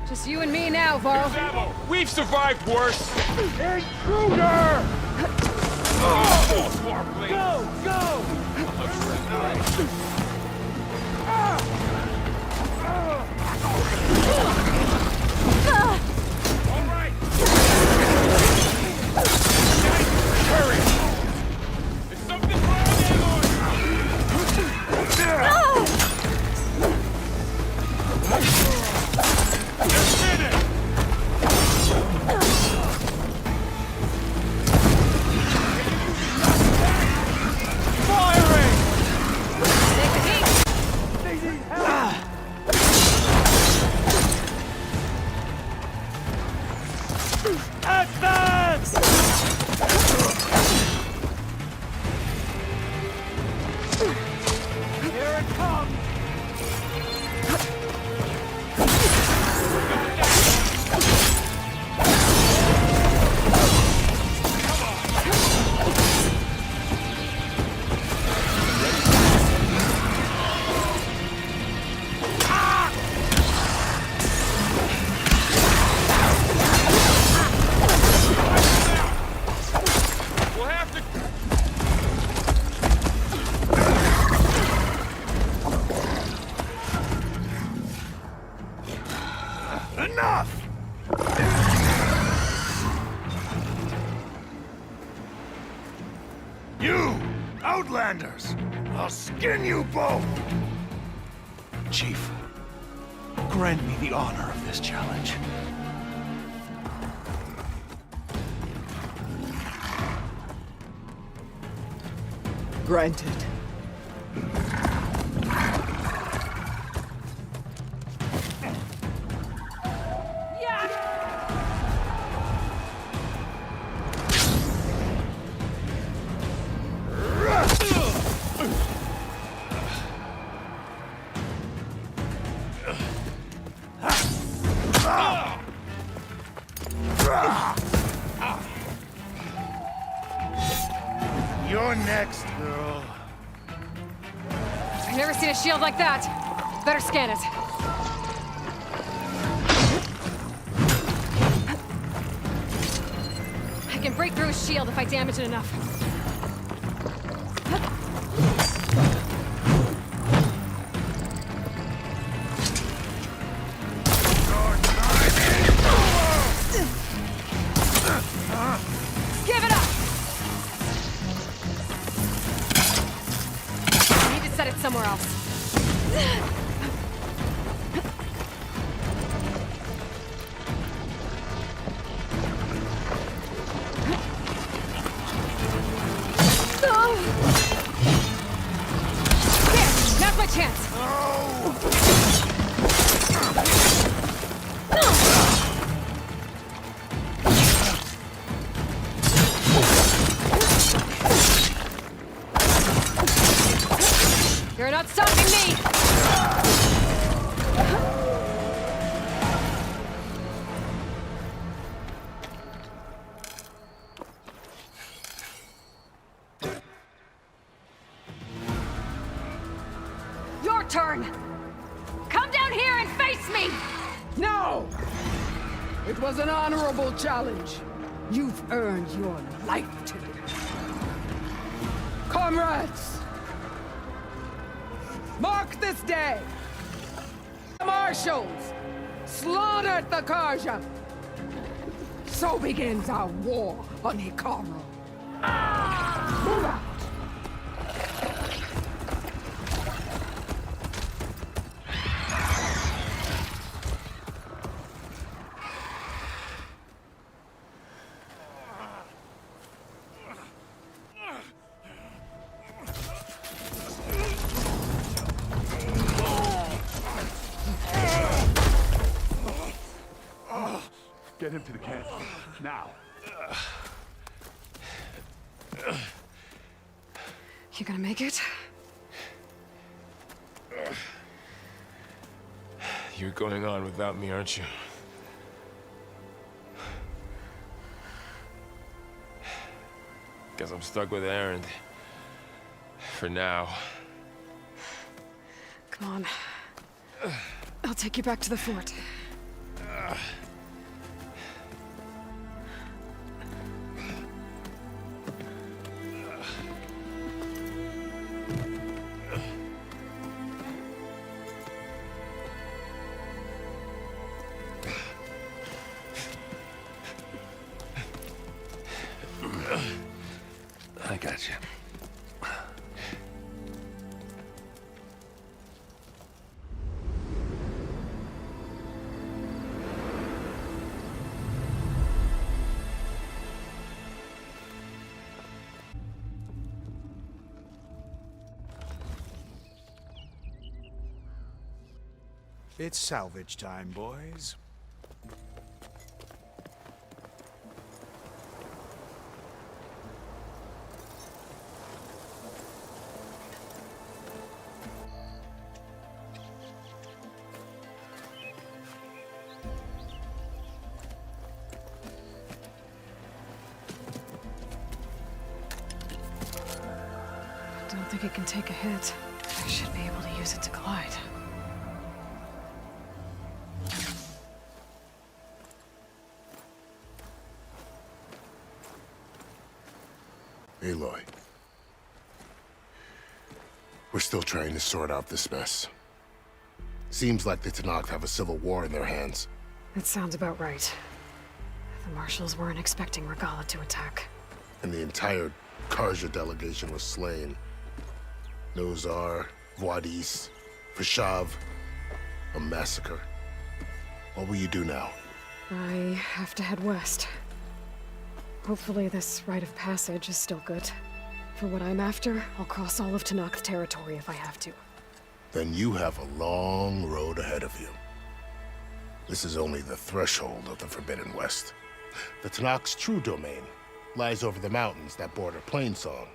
Just you and me now, Varl. We've survived worse! Intruder! Go! Go! All right! Hurry! Is something wrong, Aloy? Just in it! Firing! Take the heat! They need help! Advance! Here it comes! We'll have to... Enough! You, Outlanders! I'll skin you both! Chief, grant me the honor of this challenge. Granted. You're next, girl. I've never seen a shield like that. Better scan it. I can break through his shield if I damage it enough. Give it up! I need to set it somewhere else. chance! You're not stopping me! Your turn! Come down here and face me! No! It was an honorable challenge. You've earned your life today. Comrades! Mark this day! The marshals slaughtered the Karja. So begins our war on Hikaru. Move out! Get him to the camp. Now. You gonna make it? You're going on without me, aren't you? Guess I'm stuck with Erend. For now. Come on. I'll take you back to the fort. I got you. It's salvage time, boys. I don't think it can take a hit. I should be able to use it to glide. Aloy. We're still trying to sort out this mess. Seems like the Tenakth have a civil war in their hands. That sounds about right. The marshals weren't expecting Regala to attack. And the entire Karja delegation was slain. Nozar, Voidis, Vashav. A massacre. What will you do now? I have to head west. Hopefully this rite of passage is still good. For what I'm after, I'll cross all of Tenakth territory if I have to. Then you have a long road ahead of you. This is only the threshold of the Forbidden West. The Tenakth's true domain lies over the mountains that border Plainsong,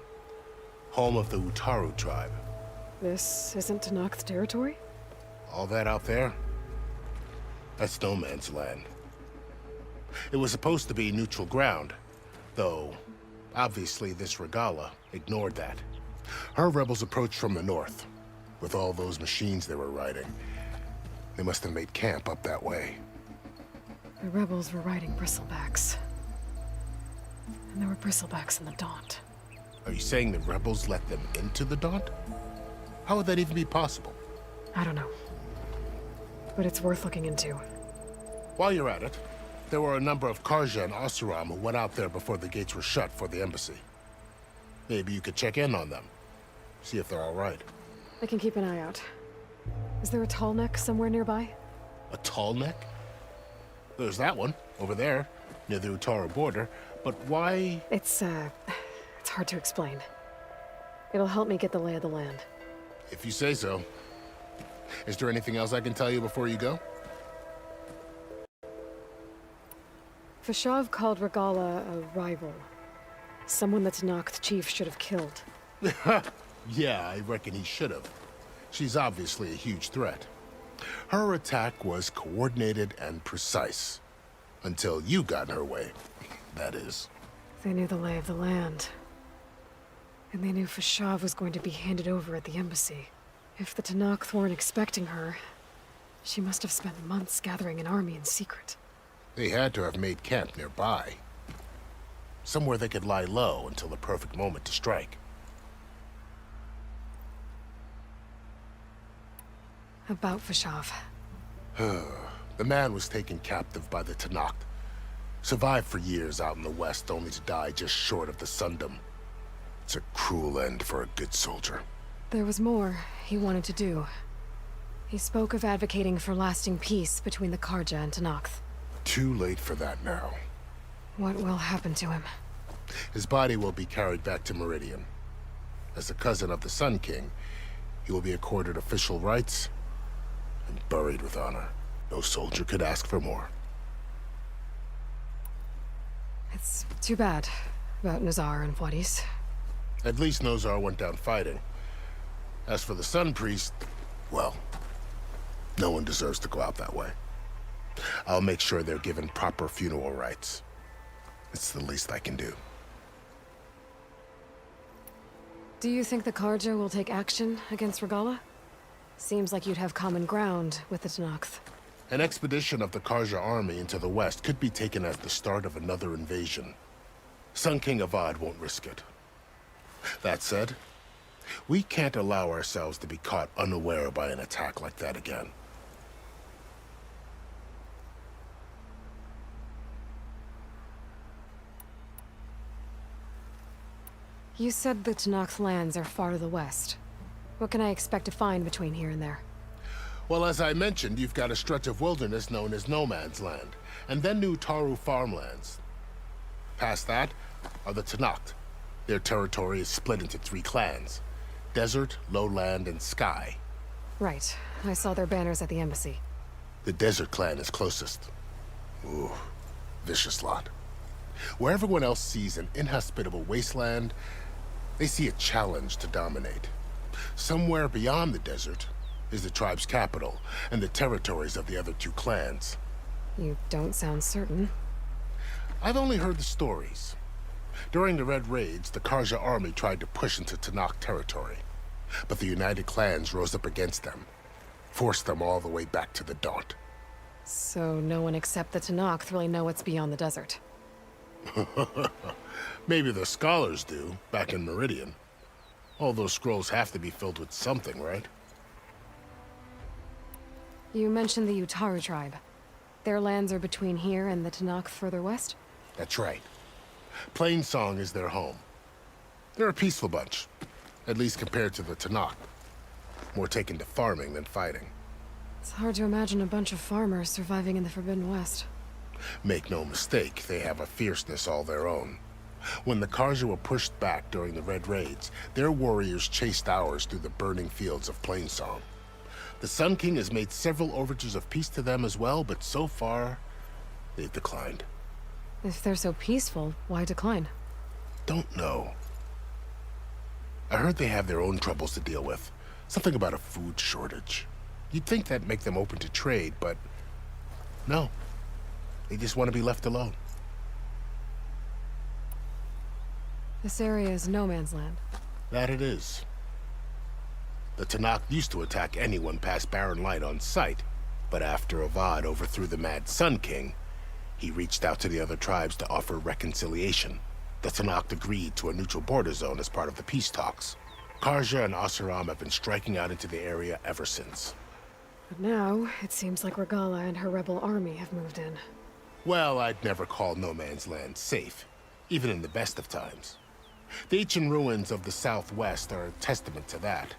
home of the Utaru tribe. This isn't Tenakth territory? All that out there? That's no man's land. It was supposed to be neutral ground, though obviously this Regala ignored that. Her rebels approached from the north, with all those machines they were riding. They must have made camp up that way. The rebels were riding bristlebacks. And there were bristlebacks in the Daunt. Are you saying the rebels let them into the Daunt? How would that even be possible? I don't know. But it's worth looking into. While you're at it, there were a number of Karja and Oseram who went out there before the gates were shut for the embassy. Maybe you could check in on them. See if they're all right. I can keep an eye out. Is there a tall neck somewhere nearby? A tall neck? There's that one, over there, near the Utaru border. But why? It's hard to explain. It'll help me get the lay of the land. If you say so. Is there anything else I can tell you before you go? Vashav called Regala a rival. Someone that Tanakh chief should have killed. Yeah, I reckon he should have. She's obviously a huge threat. Her attack was coordinated and precise. Until you got in her way, that is. They knew the lay of the land. And they knew Vashav was going to be handed over at the embassy. If the Tanakh weren't expecting her, she must have spent months gathering an army in secret. They had to have made camp nearby. Somewhere they could lie low until the perfect moment to strike. About Vashav. The man was taken captive by the Tanakh. Survived for years out in the west, only to die just short of the Sundom. It's a cruel end for a good soldier. There was more he wanted to do. He spoke of advocating for lasting peace between the Karja and Tanakh. Too late for that now. What will happen to him? His body will be carried back to Meridian. As a cousin of the Sun King, he will be accorded official rights and buried with honor. No soldier could ask for more. It's too bad about Nazar and Wadis. At least Nozar went down fighting. As for the Sun Priest, well, no one deserves to go out that way. I'll make sure they're given proper funeral rites. It's the least I can do. Do you think the Karja will take action against Regala? Seems like you'd have common ground with the Tanakh. An expedition of the Karja army into the west could be taken as the start of another invasion. Sun King Avad won't risk it. That said, we can't allow ourselves to be caught unaware by an attack like that again. You said the Tanakh lands are far to the west. What can I expect to find between here and there? Well, as I mentioned, you've got a stretch of wilderness known as No Man's Land, and then New Taru farmlands. Past that are the Tanakh. Their territory is split into 3 clans: Desert, Lowland, and Sky. Right. I saw their banners at the embassy. The Desert clan is closest. Ooh, vicious lot. Where everyone else sees an inhospitable wasteland, they see a challenge to dominate. Somewhere beyond the desert is the tribe's capital and the territories of the other 2 clans. You don't sound certain. I've only heard the stories. During the Red Raids, the Karja army tried to push into Tanakh territory, but the United Clans rose up against them, forced them all the way back to the Daunt. So no one except the Tanakh really know what's beyond the desert. Maybe the scholars do, back in Meridian. All those scrolls have to be filled with something, right? You mentioned the Utaru tribe. Their lands are between here and the Tanakh further west? That's right. Plainsong is their home. They're a peaceful bunch, at least compared to the Tanakh. More taken to farming than fighting. It's hard to imagine a bunch of farmers surviving in the Forbidden West. Make no mistake, they have a fierceness all their own. When the Karja were pushed back during the Red Raids, their warriors chased ours through the burning fields of Plainsong. The Sun King has made several overtures of peace to them as well, but so far, they've declined. If they're so peaceful, why decline? Don't know. I heard they have their own troubles to deal with. Something about a food shortage. You'd think that'd make them open to trade, but no. They just want to be left alone. This area is no man's land. That it is. The Tanakh used to attack anyone past Barren Light on sight, but after Avad overthrew the Mad Sun King, he reached out to the other tribes to offer reconciliation. The Tanakh agreed to a neutral border zone as part of the peace talks. Karja and Asuram have been striking out into the area ever since. But now, it seems like Regala and her rebel army have moved in. Well, I'd never call No Man's Land safe, even in the best of times. The ancient ruins of the Southwest are a testament to that.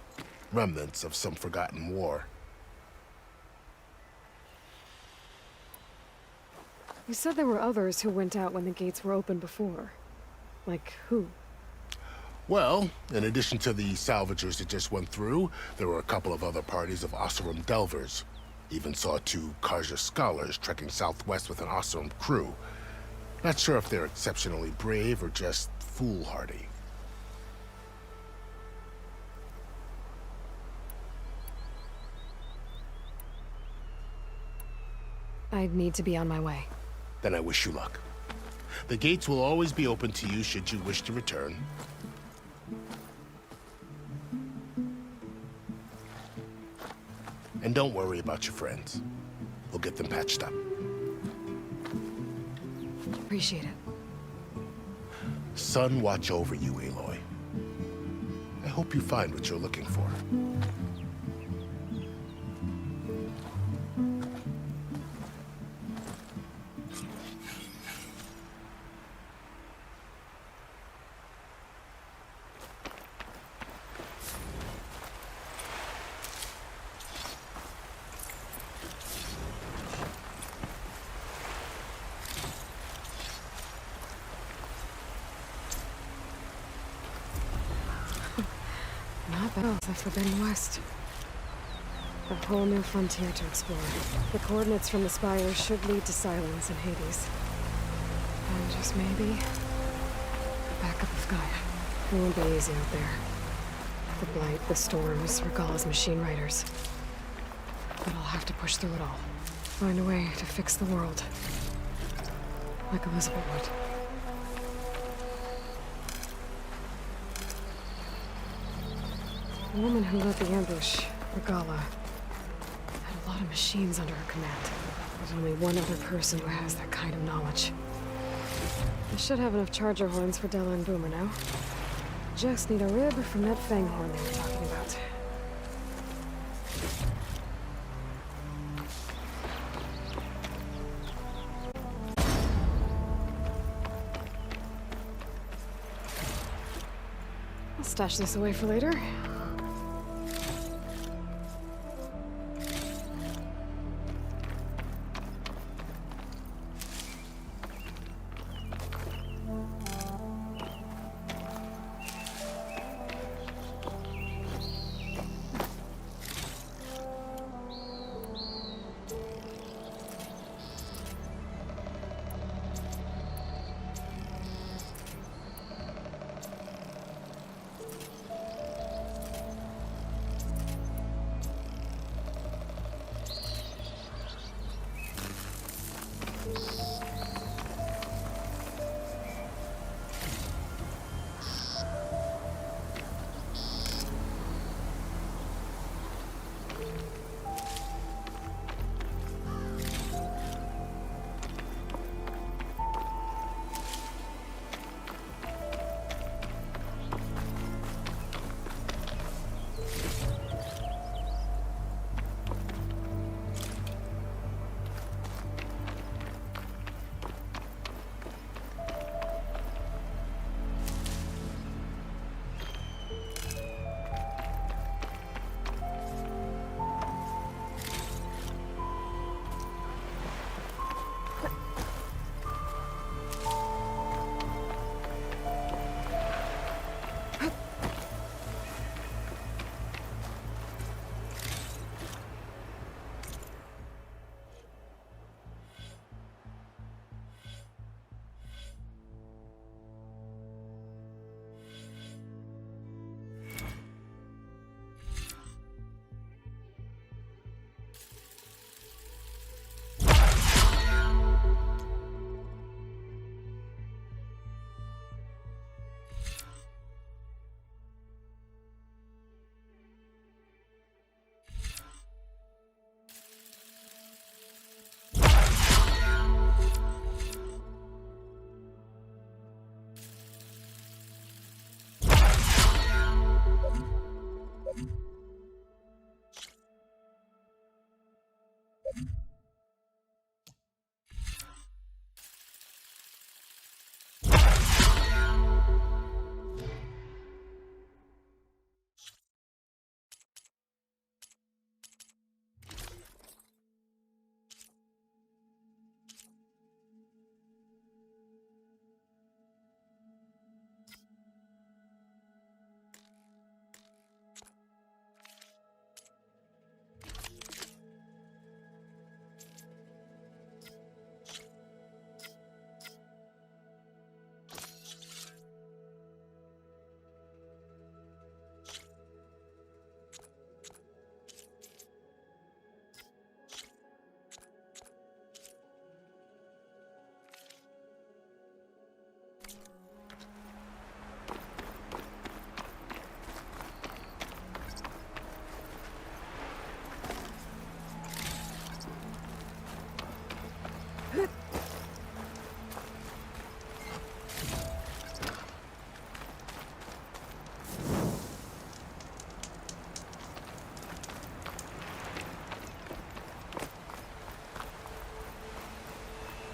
Remnants of some forgotten war. You said there were others who went out when the gates were open before. Like who? Well, in addition to the salvagers that just went through, there were a couple of other parties of Oseram delvers. Even saw 2 Karja scholars trekking southwest with an Oseram crew. Not sure if they're exceptionally brave or just foolhardy. I need to be on my way. Then I wish you luck. The gates will always be open to you should you wish to return. And don't worry about your friends. We'll get them patched up. Appreciate it. Sun watch over you, Aloy. I hope you find what you're looking for. Not bad. The Forbidden West. A whole new frontier to explore. The coordinates from the spire should lead to Silence and Hades. And just maybe, a backup of Gaia. It won't be easy out there. The Blight, the Storms, Regalla's machine riders. But I'll have to push through it all. Find a way to fix the world. Like Elizabeth would. The woman who led the ambush, Regalla, had a lot of machines under her command. There's only one other person who has that kind of knowledge. I should have enough charger horns for Della and Boomer now. Just need a rib from that fang horn they were talking about. I'll stash this away for later.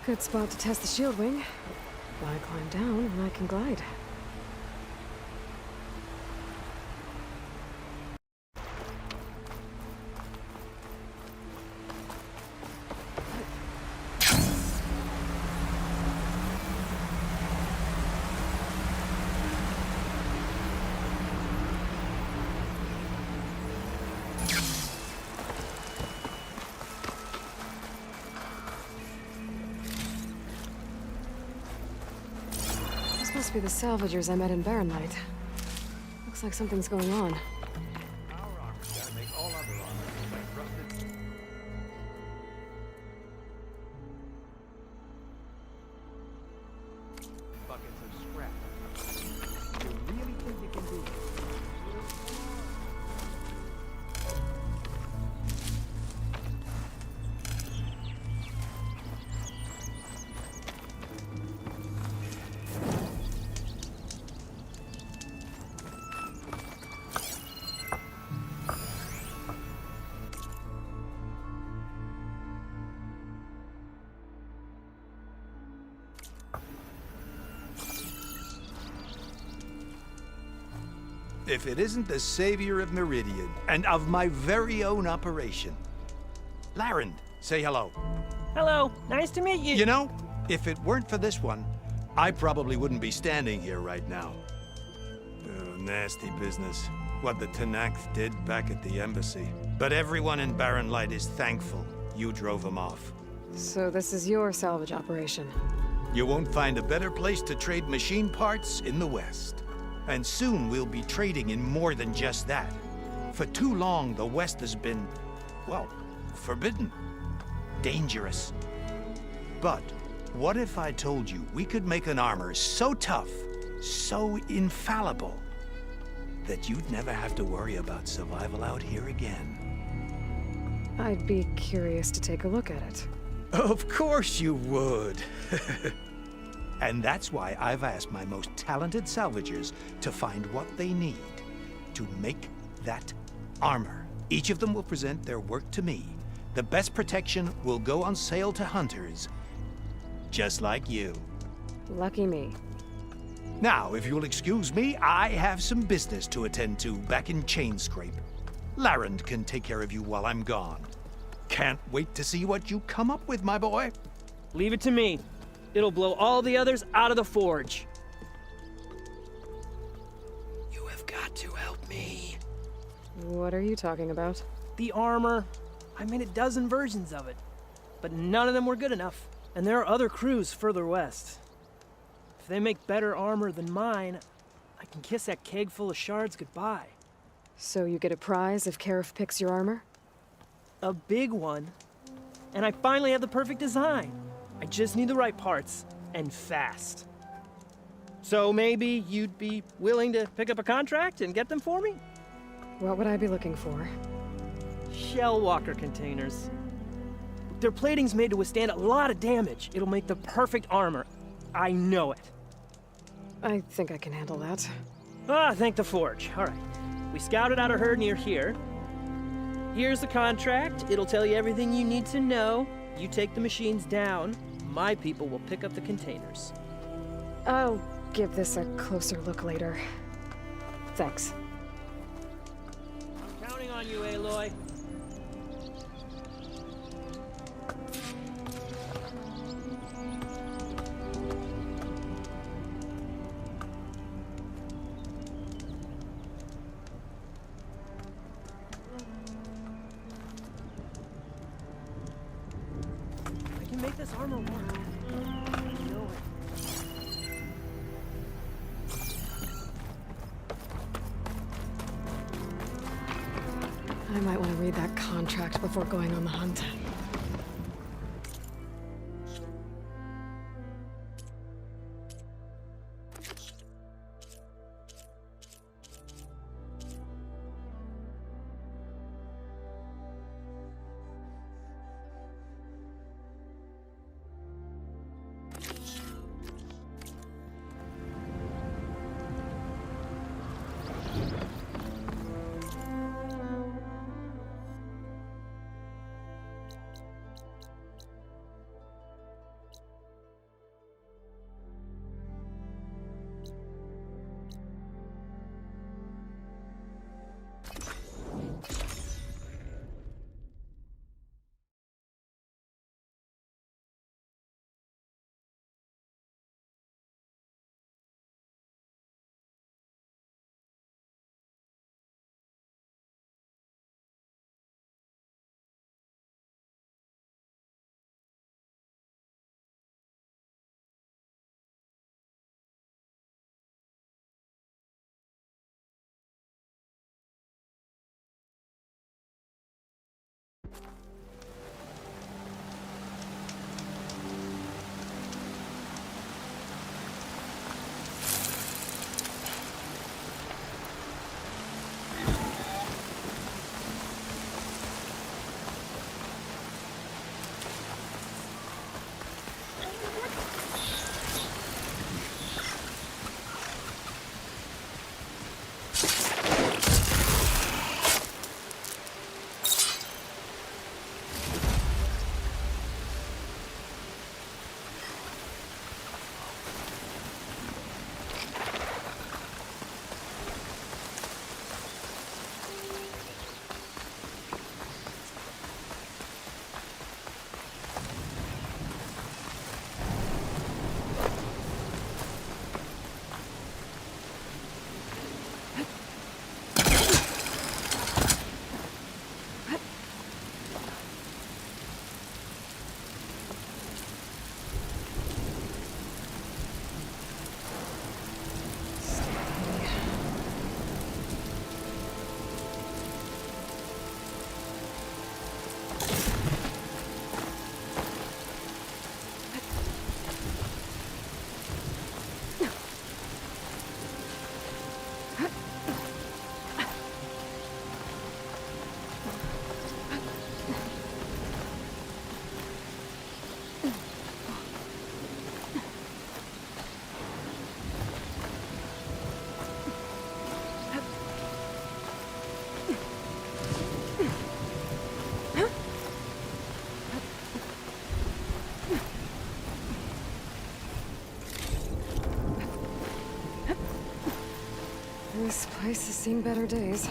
Good spot to test the shield wing. Why climb down when I can glide? Must be the salvagers I met in Barren Light. Looks like something's going on. Buckets of scrap. You really think you can do this? If it isn't the savior of Meridian, and of my very own operation. Larend, say hello. Hello, nice to meet you. You know, if it weren't for this one, I probably wouldn't be standing here right now. Oh, nasty business. What the Tenakth did back at the embassy. But everyone in Barren Light is thankful you drove them off. So this is your salvage operation? You won't find a better place to trade machine parts in the West. And soon we'll be trading in more than just that. For too long, the West has been, well, forbidden. Dangerous. But what if I told you we could make an armor so tough, so infallible, that you'd never have to worry about survival out here again? I'd be curious to take a look at it. Of course you would. And that's why I've asked my most talented salvagers to find what they need to make that armor. Each of them will present their work to me. The best protection will go on sale to hunters, just like you. Lucky me. Now, if you'll excuse me, I have some business to attend to back in Chainscrape. Larend can take care of you while I'm gone. Can't wait to see what you come up with, my boy. Leave it to me. It'll blow all the others out of the forge. You have got to help me. What are you talking about? The armor. I made a dozen versions of it, but none of them were good enough. And there are other crews further west. If they make better armor than mine, I can kiss that keg full of shards goodbye. So you get a prize if Karif picks your armor? A big one. And I finally have the perfect design. I just need the right parts, and fast. So maybe you'd be willing to pick up a contract and get them for me? What would I be looking for? Shell walker containers. Their plating's made to withstand a lot of damage. It'll make the perfect armor. I know it. I think I can handle that. Ah, thank the forge. All right. We scouted out a herd near here. Here's the contract. It'll tell you everything you need to know. You take the machines down, my people will pick up the containers. I'll give this a closer look later. Thanks. I'm counting on you, Aloy. Make this armor work. I know it. I might want to read that contract before going on the hunt. place has seen better days.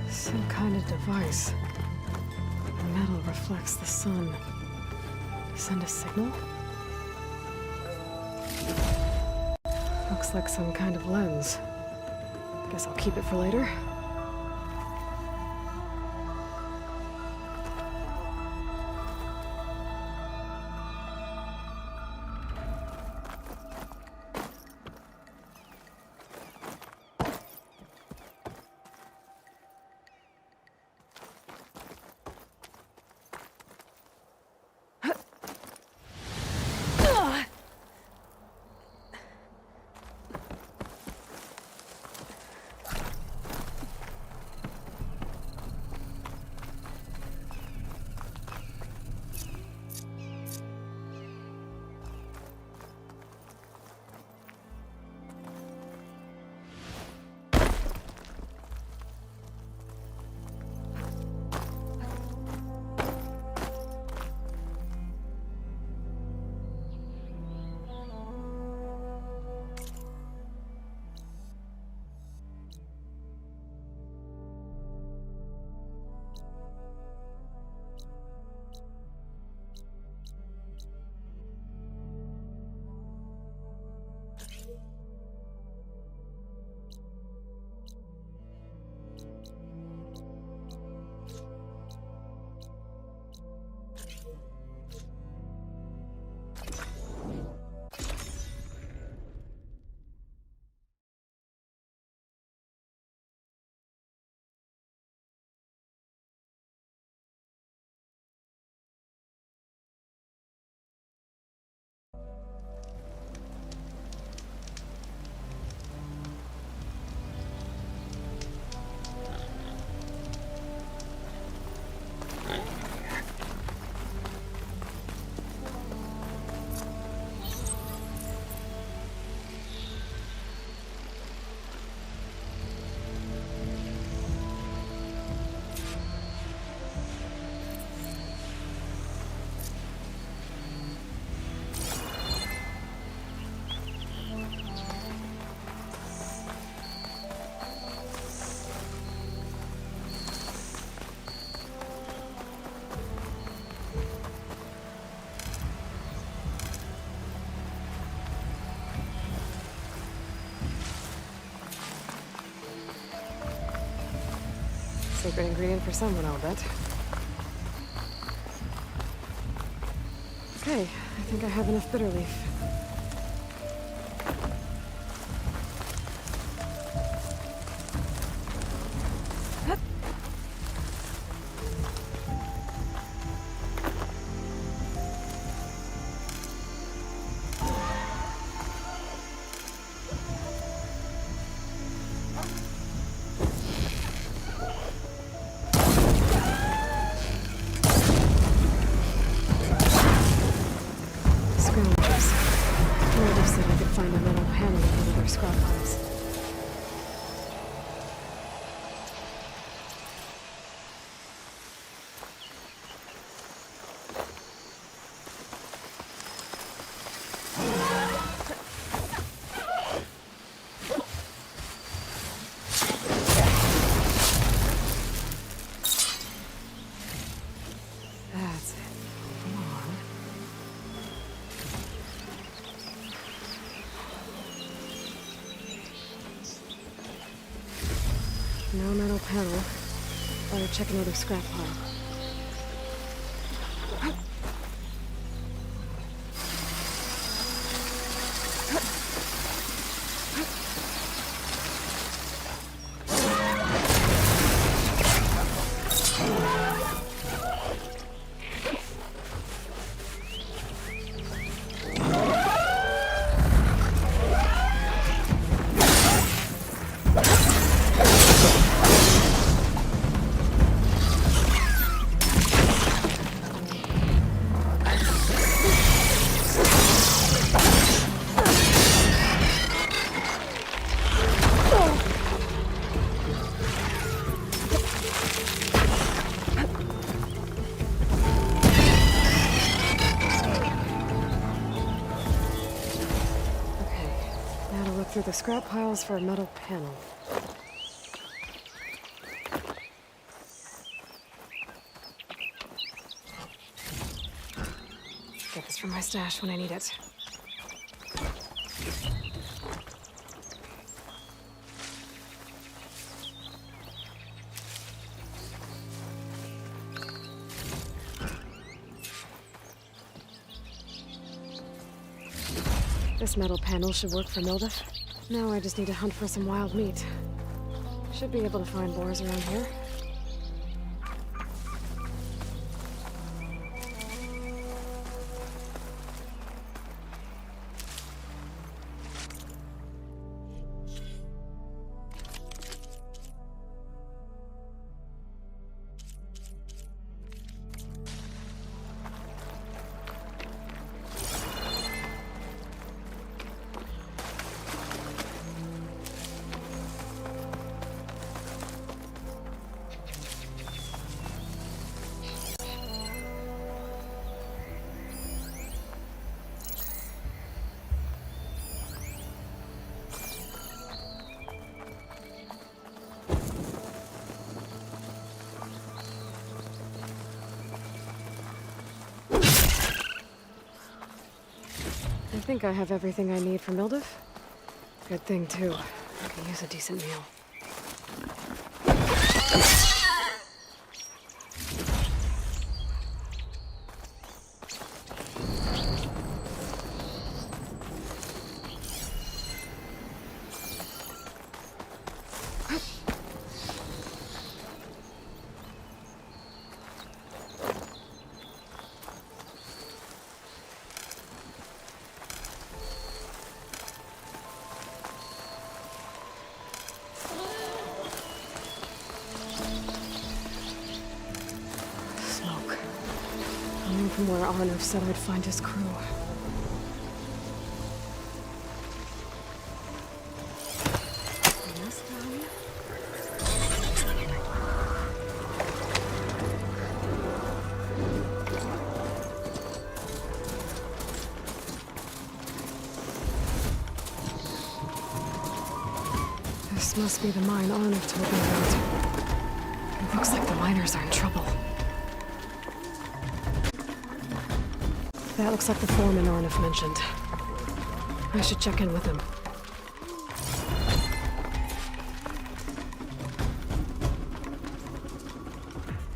Some kind of device. The metal reflects the sun. Send a signal? Looks like some kind of lens. Guess I'll keep it for later. Secret ingredient for someone, I'll bet. Okay, I think I have enough bitter leaf. No metal panel. Better check another scrap pile. Through the scrap piles for a metal panel. Get this from my stash when I need it. This metal panel should work for Mildef. Now I just need to hunt for some wild meat. Should be able to find boars around here. I think I have everything I need for Mildef. Good thing, too. I can use a decent meal. From where Arnav said I'd find his crew. This must be the mine Arnav told me about. It looks like the miners are in trouble. That looks like the foreman Arnav mentioned. I should check in with him.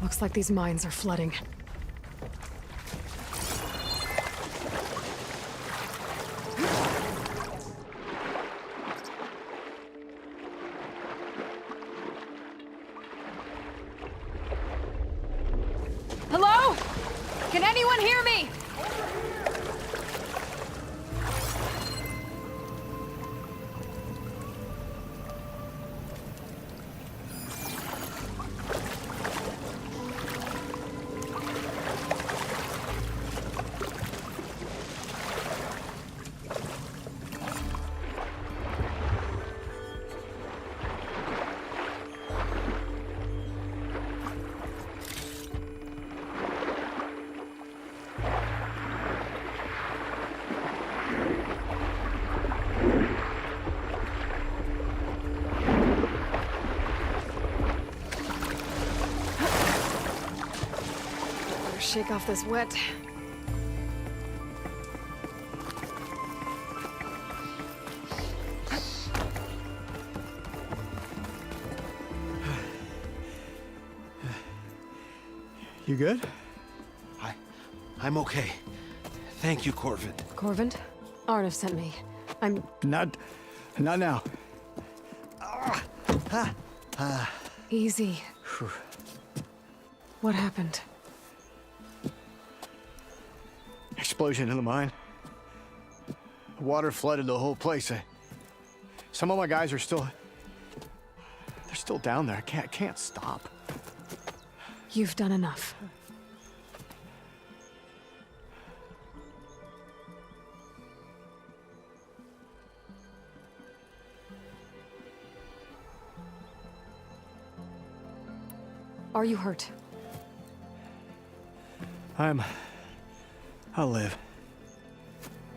Looks like these mines are flooding. Hello? Can anyone hear me? Shake off this wet. You good? I'm okay. Thank you, Corvin. Corvin? Arnav sent me. I'm... Not now. Easy. What happened? Explosion in the mine. Water flooded the whole place. Some of my guys are still... They're still down there. I can't stop. You've done enough. Are you hurt? I'll live.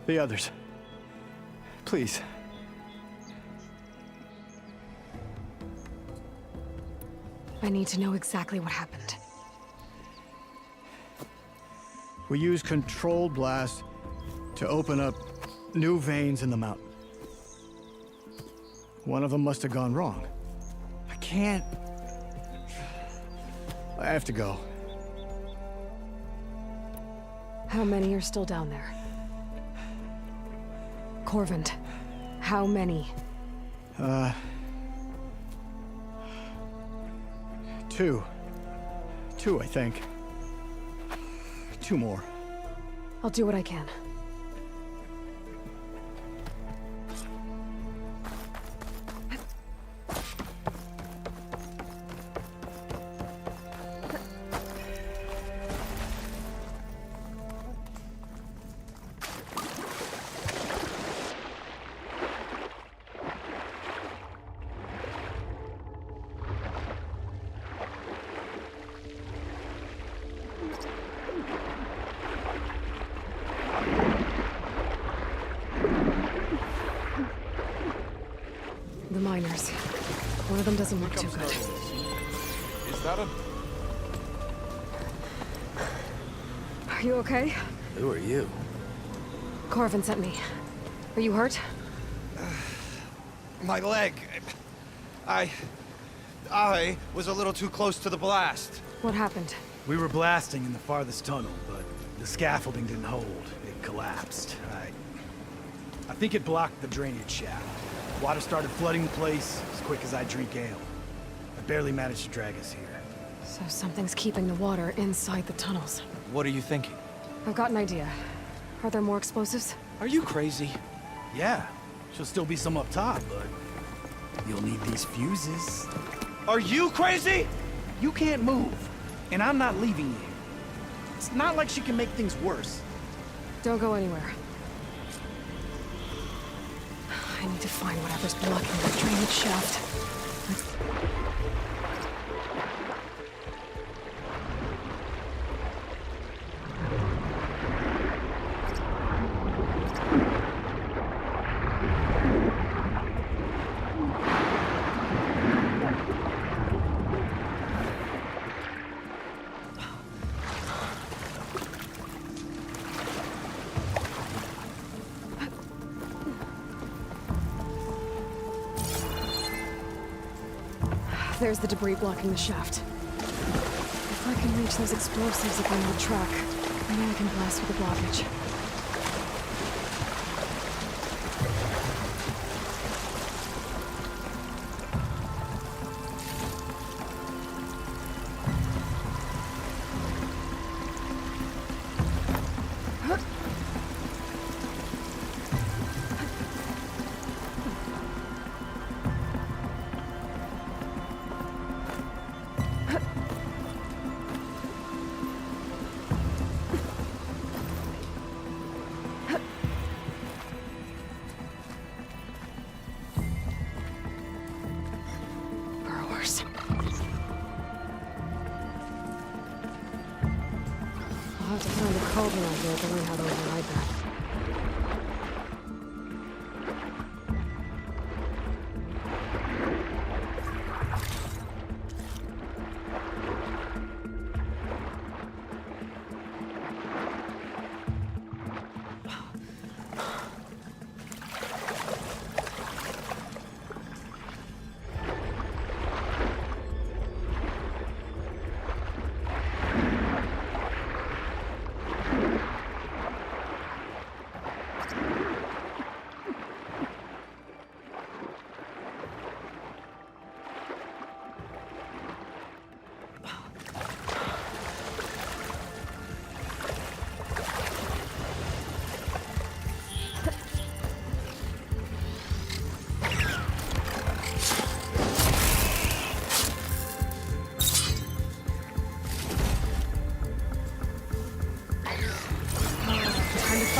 The others. Please. I need to know exactly what happened. We used controlled blast to open up new veins in the mountain. One of them must have gone wrong. I can't... I have to go. How many are still down there? Corvin, how many? Two. Two, I think. 2 more. I'll do what I can. The miners. One of them doesn't look too good. Is that a... Are you okay? Who are you? Corvin sent me. Are you hurt? My leg. I was a little too close to the blast. What happened? We were blasting in the farthest tunnel, but the scaffolding didn't hold. It collapsed. I think it blocked the drainage shaft. Water started flooding the place as quick as I drink ale. I barely managed to drag us here. So something's keeping the water inside the tunnels. What are you thinking? I've got an idea. Are there more explosives? Are you crazy? Yeah, she'll still be some up top, but you'll need these fuses. Are you crazy? You can't move, and I'm not leaving you. It's not like she can make things worse. Don't go anywhere. I need to find whatever's blocking the drainage shaft. There's the debris blocking the shaft. If I can reach those explosives up on the track, maybe I can blast through the blockage. I'll have to find a cauldron out there to learn how to override that.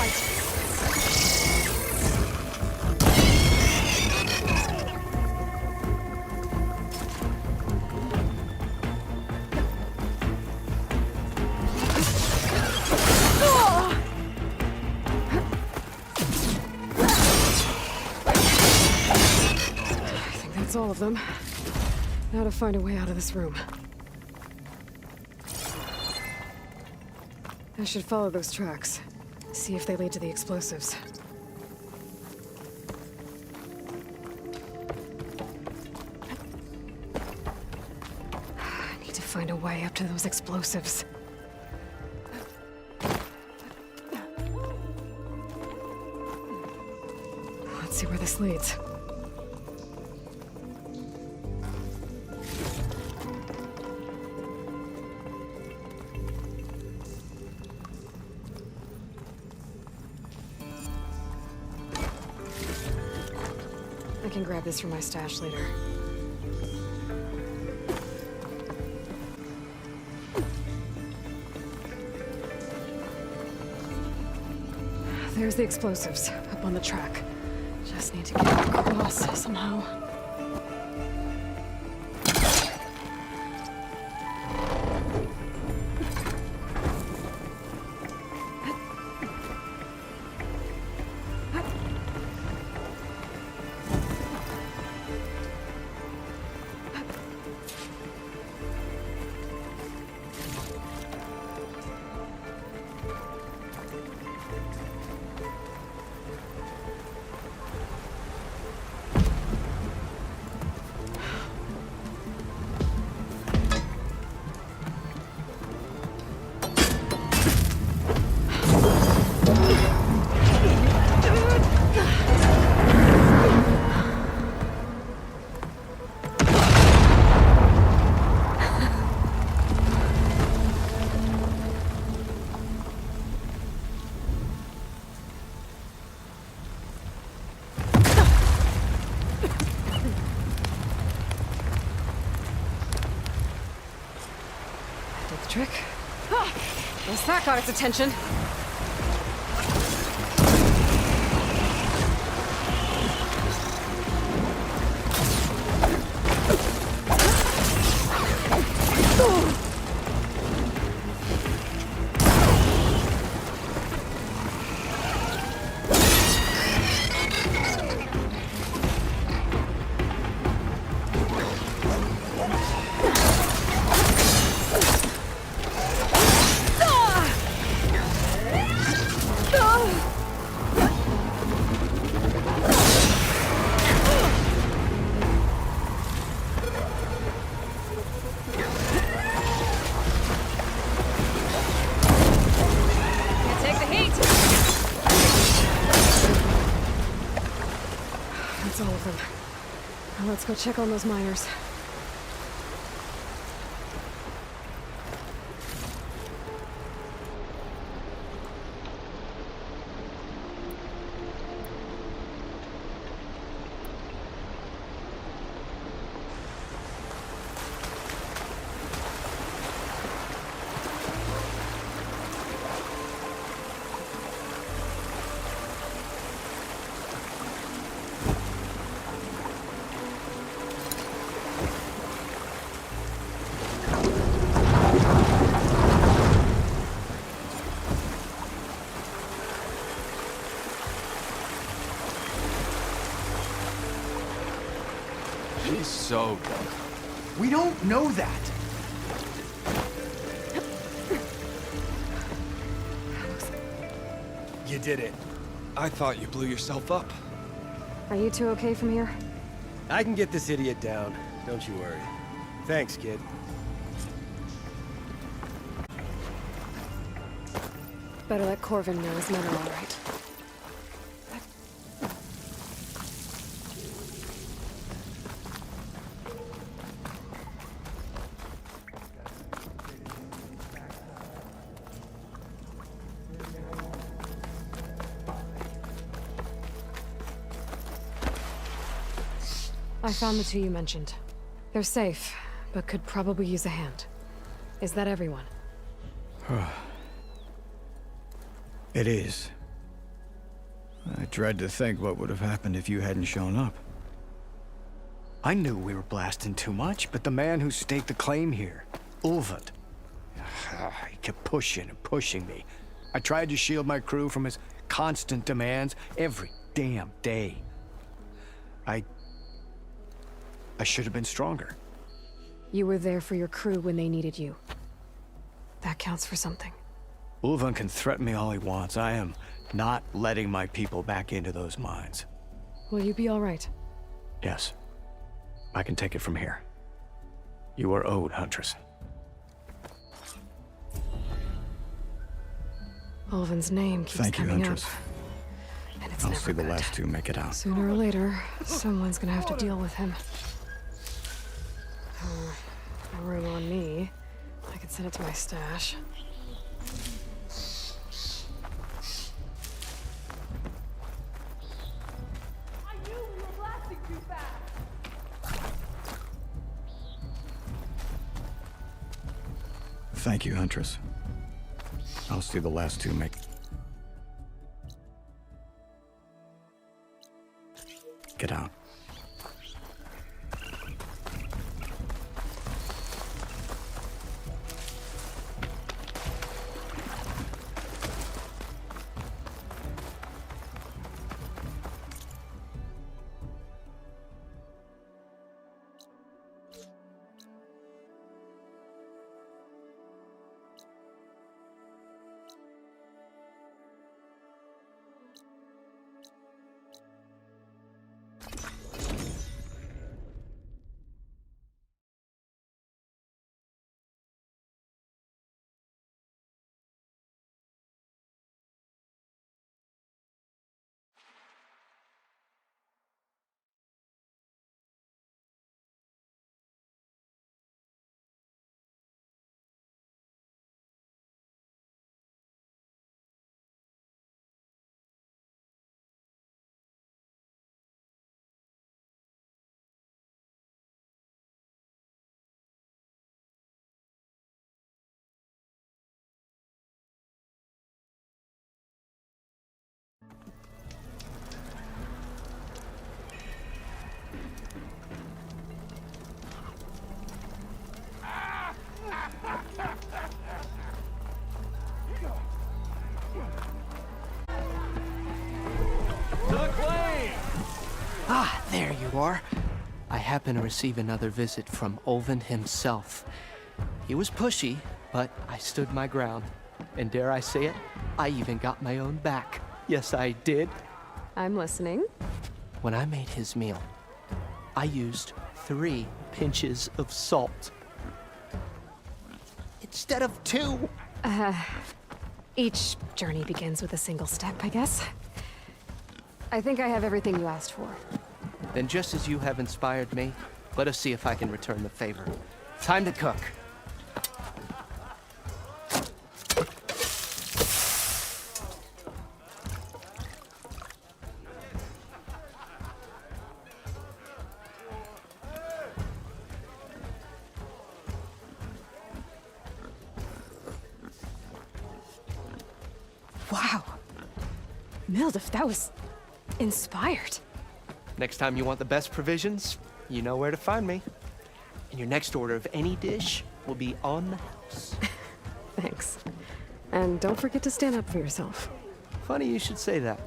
fight. I think that's all of them. Now to find a way out of this room. I should follow those tracks. See if they lead to the explosives. I need to find a way up to those explosives. Let's see where this leads. I can grab this from my stash later. There's the explosives, up on the track. Just need to get across somehow. Trick. Ah, guess that got its attention. That's all of them. Now let's go check on those miners. She's so dumb. We don't know that. You did it. I thought you blew yourself up. Are you two okay from here? I can get this idiot down. Don't you worry. Thanks, kid. Better let Corvin know his men are all right. I found the two you mentioned. They're safe, but could probably use a hand. Is that everyone? It is. I dread to think what would have happened if you hadn't shown up. I knew we were blasting too much, but the man who staked the claim here, Ulvund, he kept pushing and pushing me. I tried to shield my crew from his constant demands every damn day. I should have been stronger. You were there for your crew when they needed you. That counts for something. Ulvund can threaten me all he wants. I am not letting my people back into those mines. Will you be all right? Yes. I can take it from here. You are owed, Huntress. Ulvund's name keeps coming Huntress. up. And it's I'll never see the good. last two make it out. Sooner or later, someone's gonna have to deal with him. No room on me. I can send it to my stash. I knew we were blasting too fast. Thank you, Huntress. I'll see the last two make... Get out. Ah, there you are. I happen to receive another visit from Ulvund himself. He was pushy, but I stood my ground. And dare I say it, I even got my own back. Yes, I did. I'm listening. When I made his meal, I used 3 pinches of salt. Instead of 2. Each journey begins with a single step, I guess. I think I have everything you asked for. Then just as you have inspired me, let us see if I can return the favor. Time to cook. Wow. Mildif, that was inspired. Next time you want the best provisions, you know where to find me. And your next order of any dish will be on the house. Thanks. And don't forget to stand up for yourself. Funny you should say that.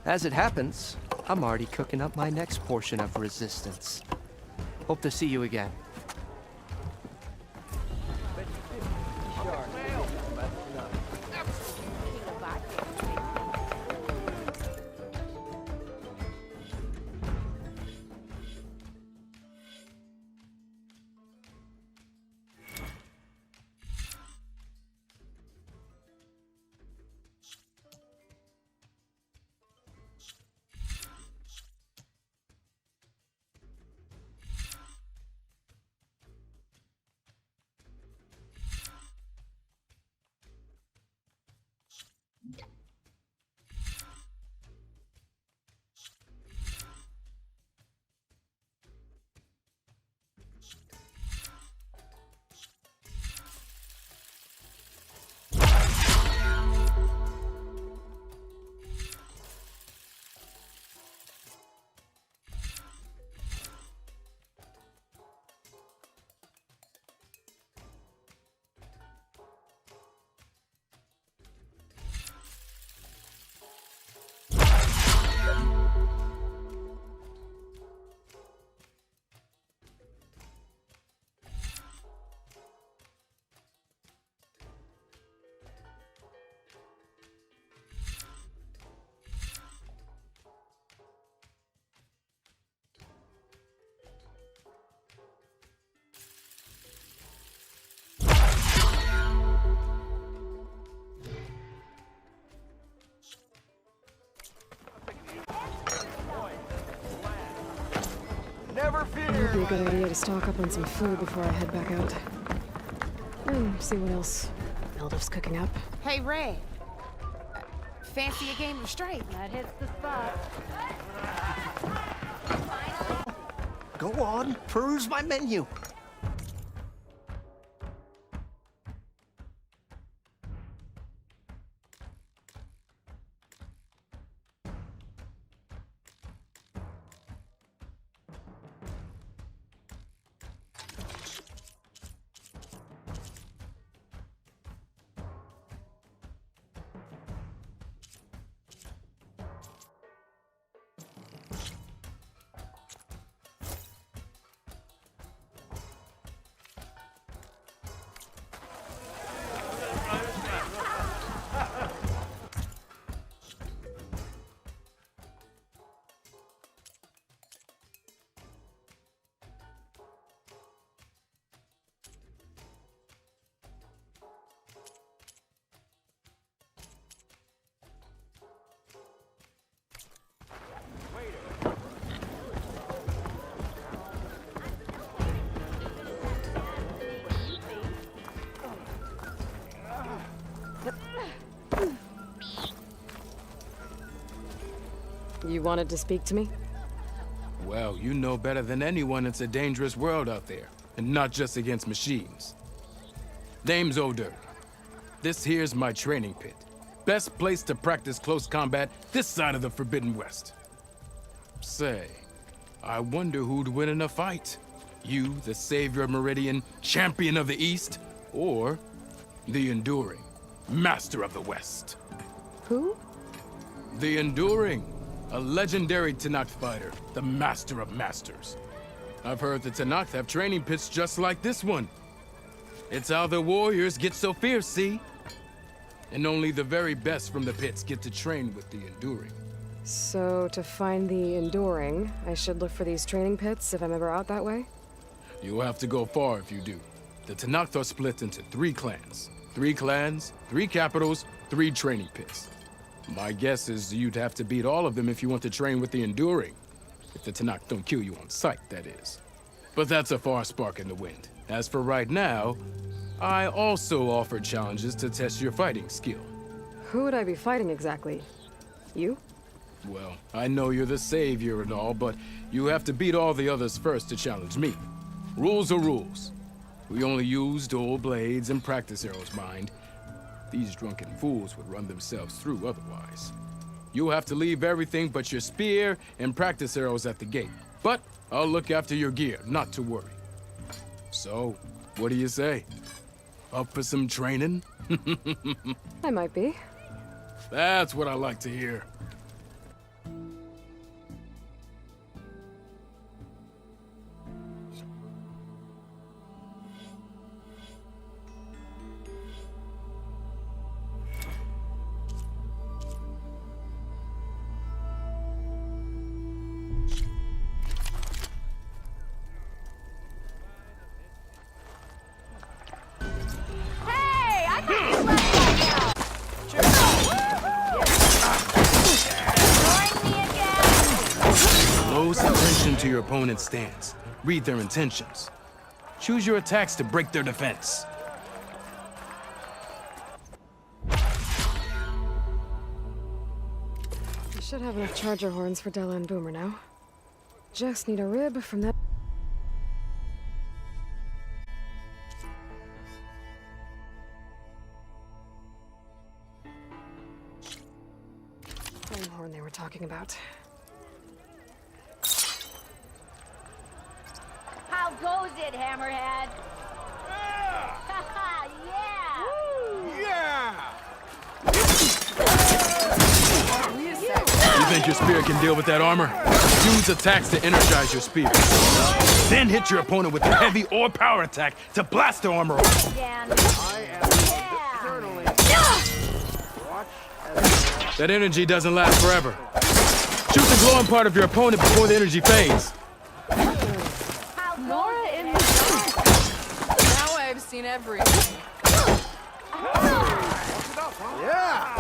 As it happens, I'm already cooking up my next portion of resistance. Hope to see you again. Might be a good idea to stock up on some food before I head back out. And see what else Ildif's cooking up. Hey, Ray. Fancy a game of straight? That hits the spot. Go on, peruse my menu. You wanted to speak to me? Well, you know better than anyone it's a dangerous world out there, and not just against machines. Name's Oder. This here's my training pit. Best place to practice close combat this side of the Forbidden West. Say, I wonder who'd win in a fight. You, the savior of Meridian, champion of the East, or the Enduring, master of the West. Who? The Enduring, a legendary Tenakth fighter, the master of masters. I've heard the Tenakth have training pits just like this one. It's how the warriors get so fierce, see? And only the very best from the pits get to train with the Enduring. So, to find the Enduring, I should look for these training pits if I'm ever out that way? You'll have to go far if you do. The Tenakth are split into 3 clans. 3 clans, 3 capitals, 3 training pits. My guess is you'd have to beat all of them if you want to train with the Enduring. If the Tenakth don't kill you on sight, that is. But that's a far spark in the wind. As for right now, I also offer challenges to test your fighting skill. Who would I be fighting exactly? You? Well, I know you're the savior and all, but you have to beat all the others first to challenge me. Rules are rules. We only use dual blades and practice arrows, mind. These drunken fools would run themselves through otherwise. You'll have to leave everything but your spear and practice arrows at the gate. But I'll look after your gear, not to worry. So, what do you say? Up for some training? I might be. That's what I like to hear. Close attention to your opponent's stance. Read their intentions. Choose your attacks to break their defense. I should have enough charger horns for Della and Boomer now. Just need a rib from that. Flame horn they were talking about. How goes it, Hammerhead? Yeah! You think your spear can deal with that armor? Use attacks to energize your spear. Then hit your opponent with a heavy or power attack to blast their armor off. That energy doesn't last forever. Shoot the glowing part of your opponent before the energy fades. Nora in the dark. Now I've seen everything. Yeah!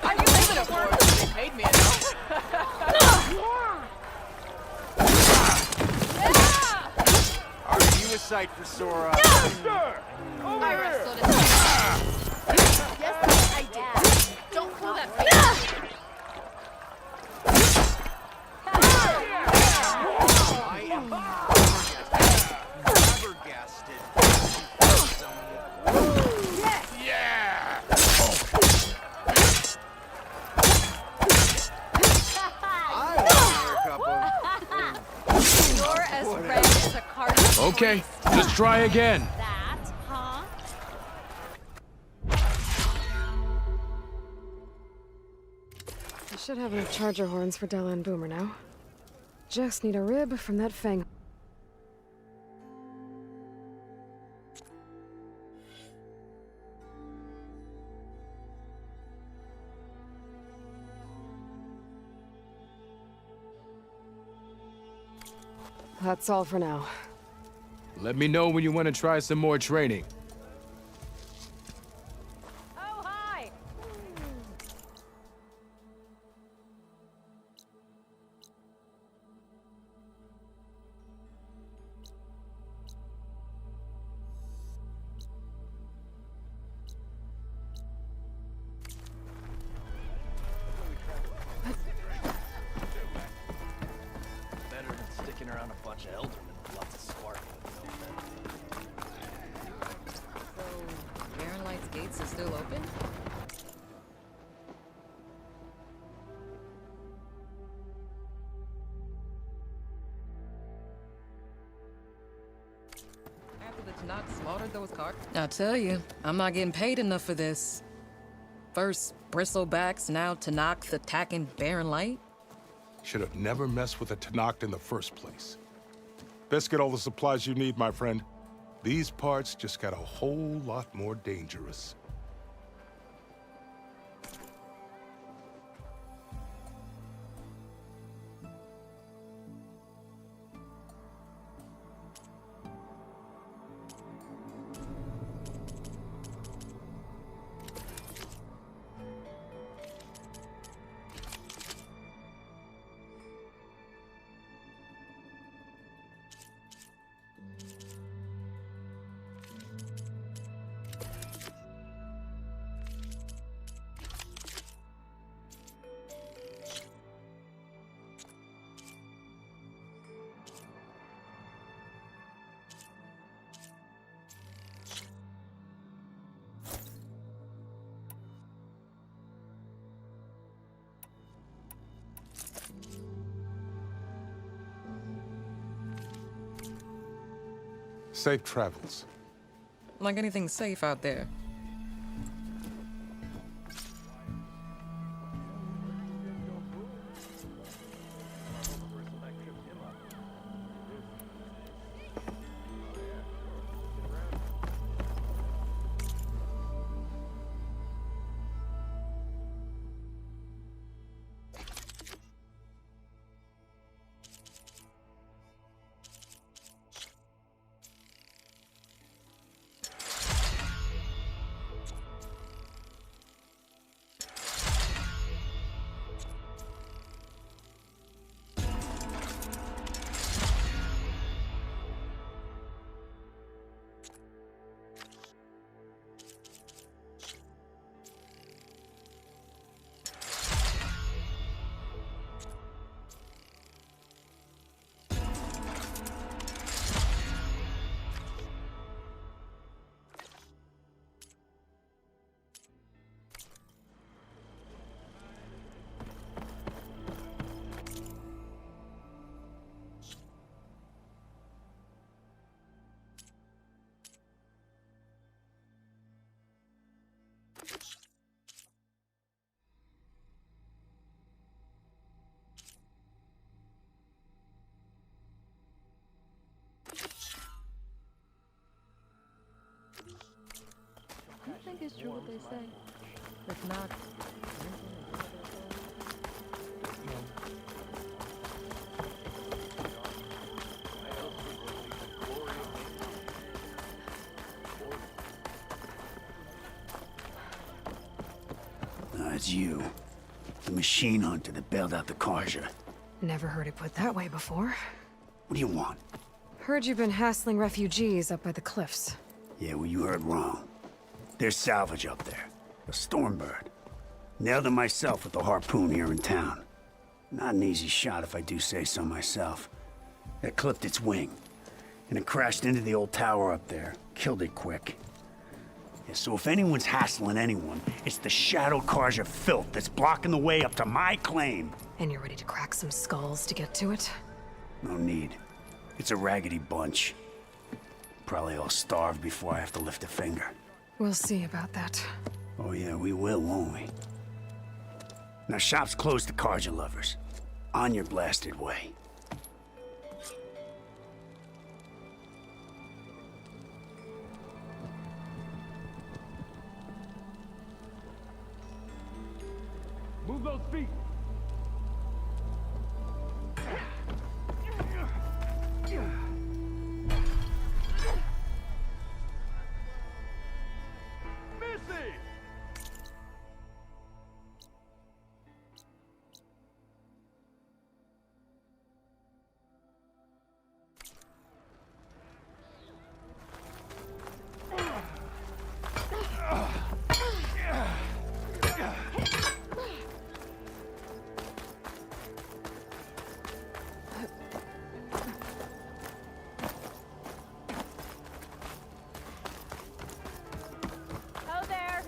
I can live in a world if they paid me enough. sight for sore I wrestled it. Yes, I did. Don't pull that face. I am flabbergasted. Yeah! You're as red as a cardinal. Okay, just try again. That, huh? I should have enough charger horns for Della and Boomer now. Just need a rib from that fang. That's all for now. Let me know when you want to try some more training. Oh, hi. Better than sticking around a bunch of eldermen with lots of spark. So, Baron Light's gates are still open? After the Tanakh slaughtered those carts? I tell you, I'm not getting paid enough for this. First, bristlebacks, now Tanakh attacking Baron Light? Should have never messed with a Tanakh in the first place. Best get all the supplies you need, my friend. These parts just got a whole lot more dangerous. Safe travels. Like anything safe out there. Do you think it's true what they say? If not, It's you. The machine hunter that bailed out the Karja. Never heard it put that way before. What do you want? Heard you've been hassling refugees up by the cliffs. Yeah, well, you heard wrong. There's salvage up there. A Stormbird. Nailed it myself with the harpoon here in town. Not an easy shot if I do say so myself. It clipped its wing, and it crashed into the old tower up there. Killed it quick. Yeah, so if anyone's hassling anyone, it's the Shadow Karja filth that's blocking the way up to my claim. And you're ready to crack some skulls to get to it? No need. It's a raggedy bunch. Probably all starved before I have to lift a finger. We'll see about that. Oh yeah, we will, won't we? Now shop's closed to Karja lovers. On your blasted way. Move those feet. Missy! Ho there.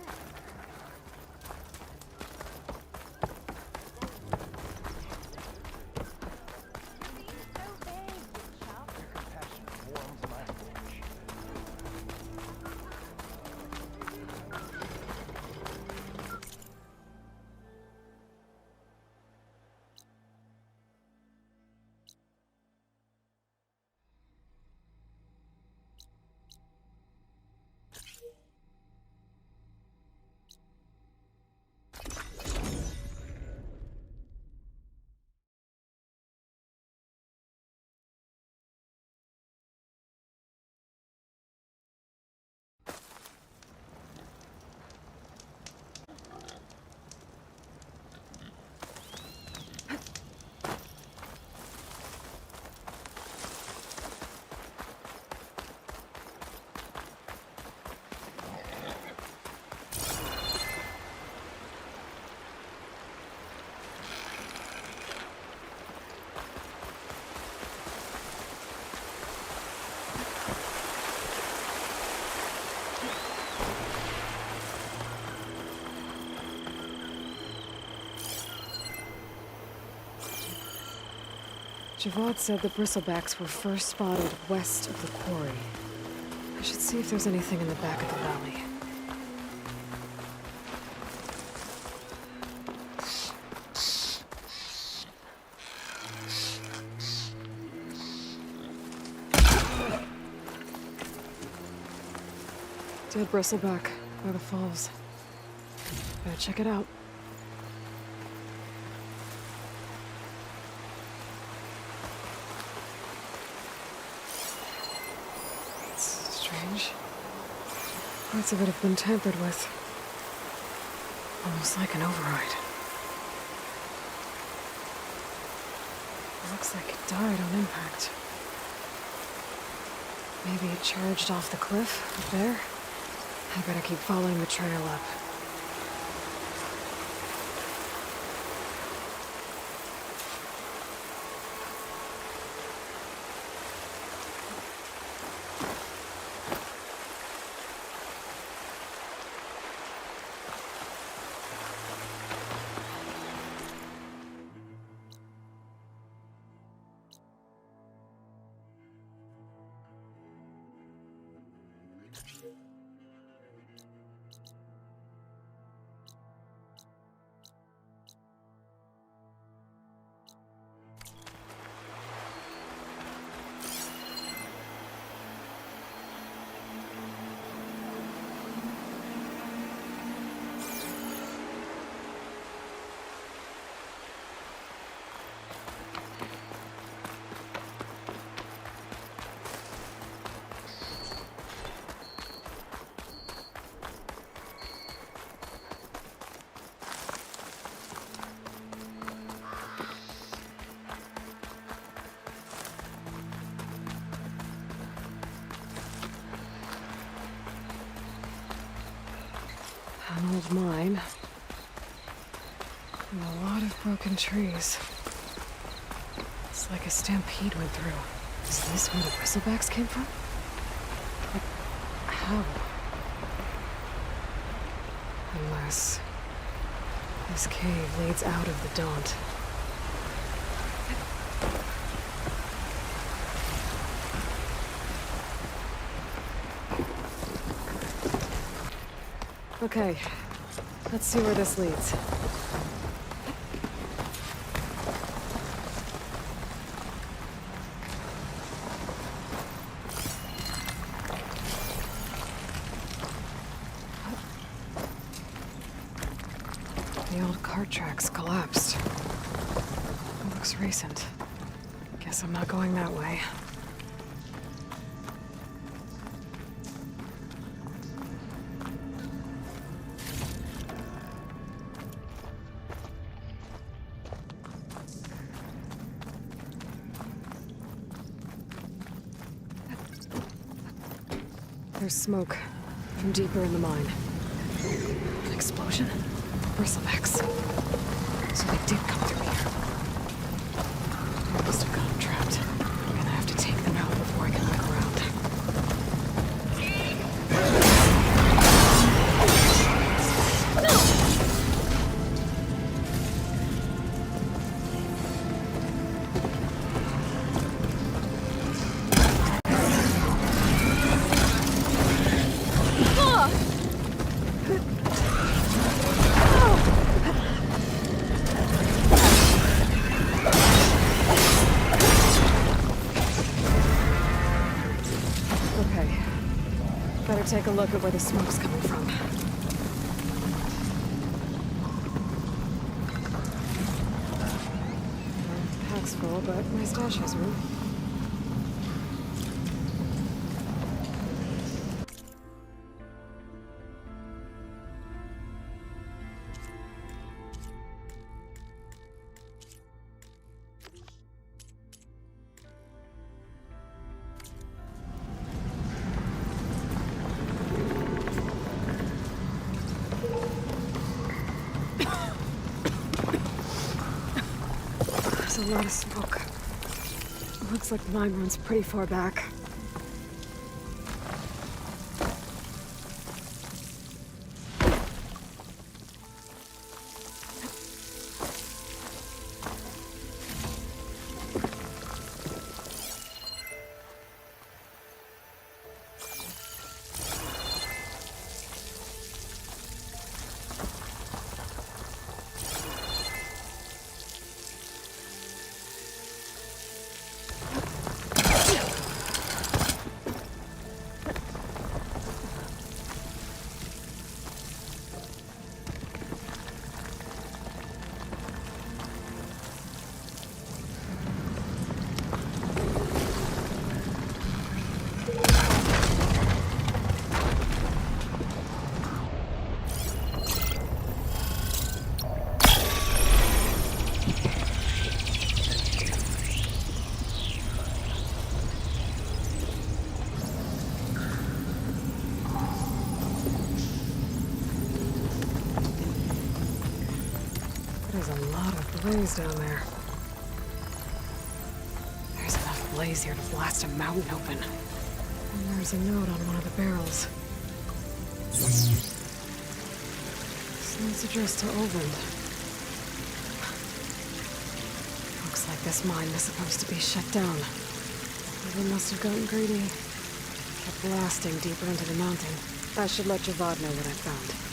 Javad said the bristlebacks were first spotted west of the quarry. I should see if there's anything in the back of the valley. Dead bristleback by the falls. Better check it out. Strange. Parts of it have been tampered with. Almost like an override. Looks like it died on impact. Maybe it charged off the cliff up there. I better keep following the trail up. An old mine. And a lot of broken trees. It's like a stampede went through. Is this where the bristlebacks came from? But how? Unless this cave leads out of the Daunt. Okay, let's see where this leads. The old cart tracks collapsed. It looks recent. Guess I'm not going that way. There's smoke from deeper in the mine. An explosion? Bristlebacks. So they did come through here. They must have gotten trapped. I'm gonna have to take them out before I can look around. Better take a look at where the smoke's coming from. Pack's full, but my stash has room. A lot of smoke. Looks like the mine runs pretty far back. There's a lot of blaze down there. There's enough blaze here to blast a mountain open. And there's a note on one of the barrels. This note's addressed to Olvend. Looks like this mine was supposed to be shut down. They must have gotten greedy. Kept blasting deeper into the mountain. I should let Javad know what I found.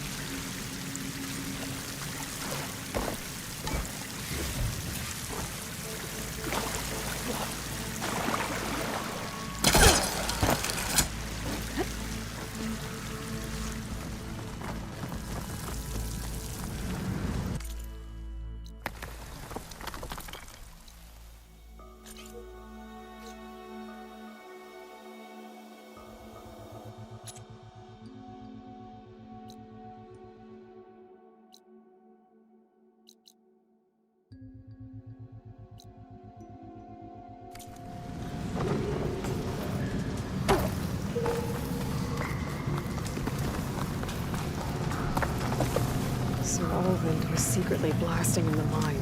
So Olvend was secretly blasting in the mine,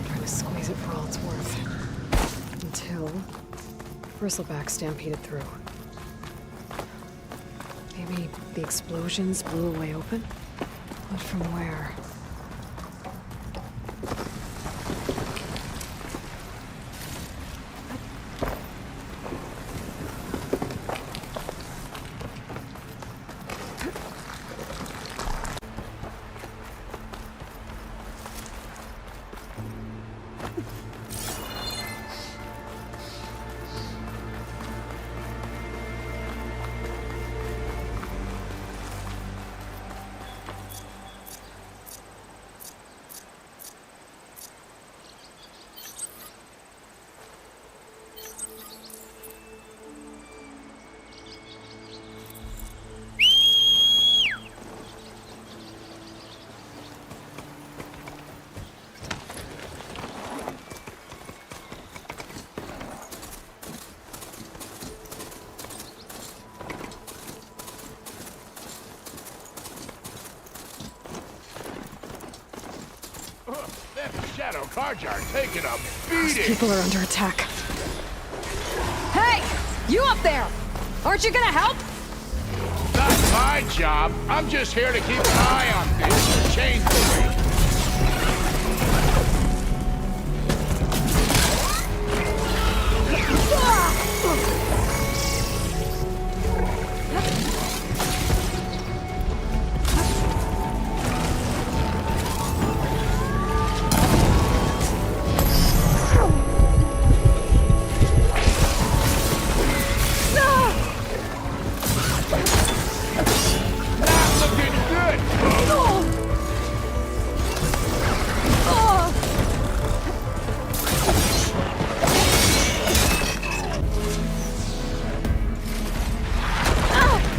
trying to squeeze it for all it's worth. Until Bristleback stampeded through. Maybe the explosions blew a way open? But from where? Shadow Carjar taking a Those beating. people are under attack. Hey! You up there! Aren't you gonna help? Not my job. I'm just here to keep an eye on things. Change the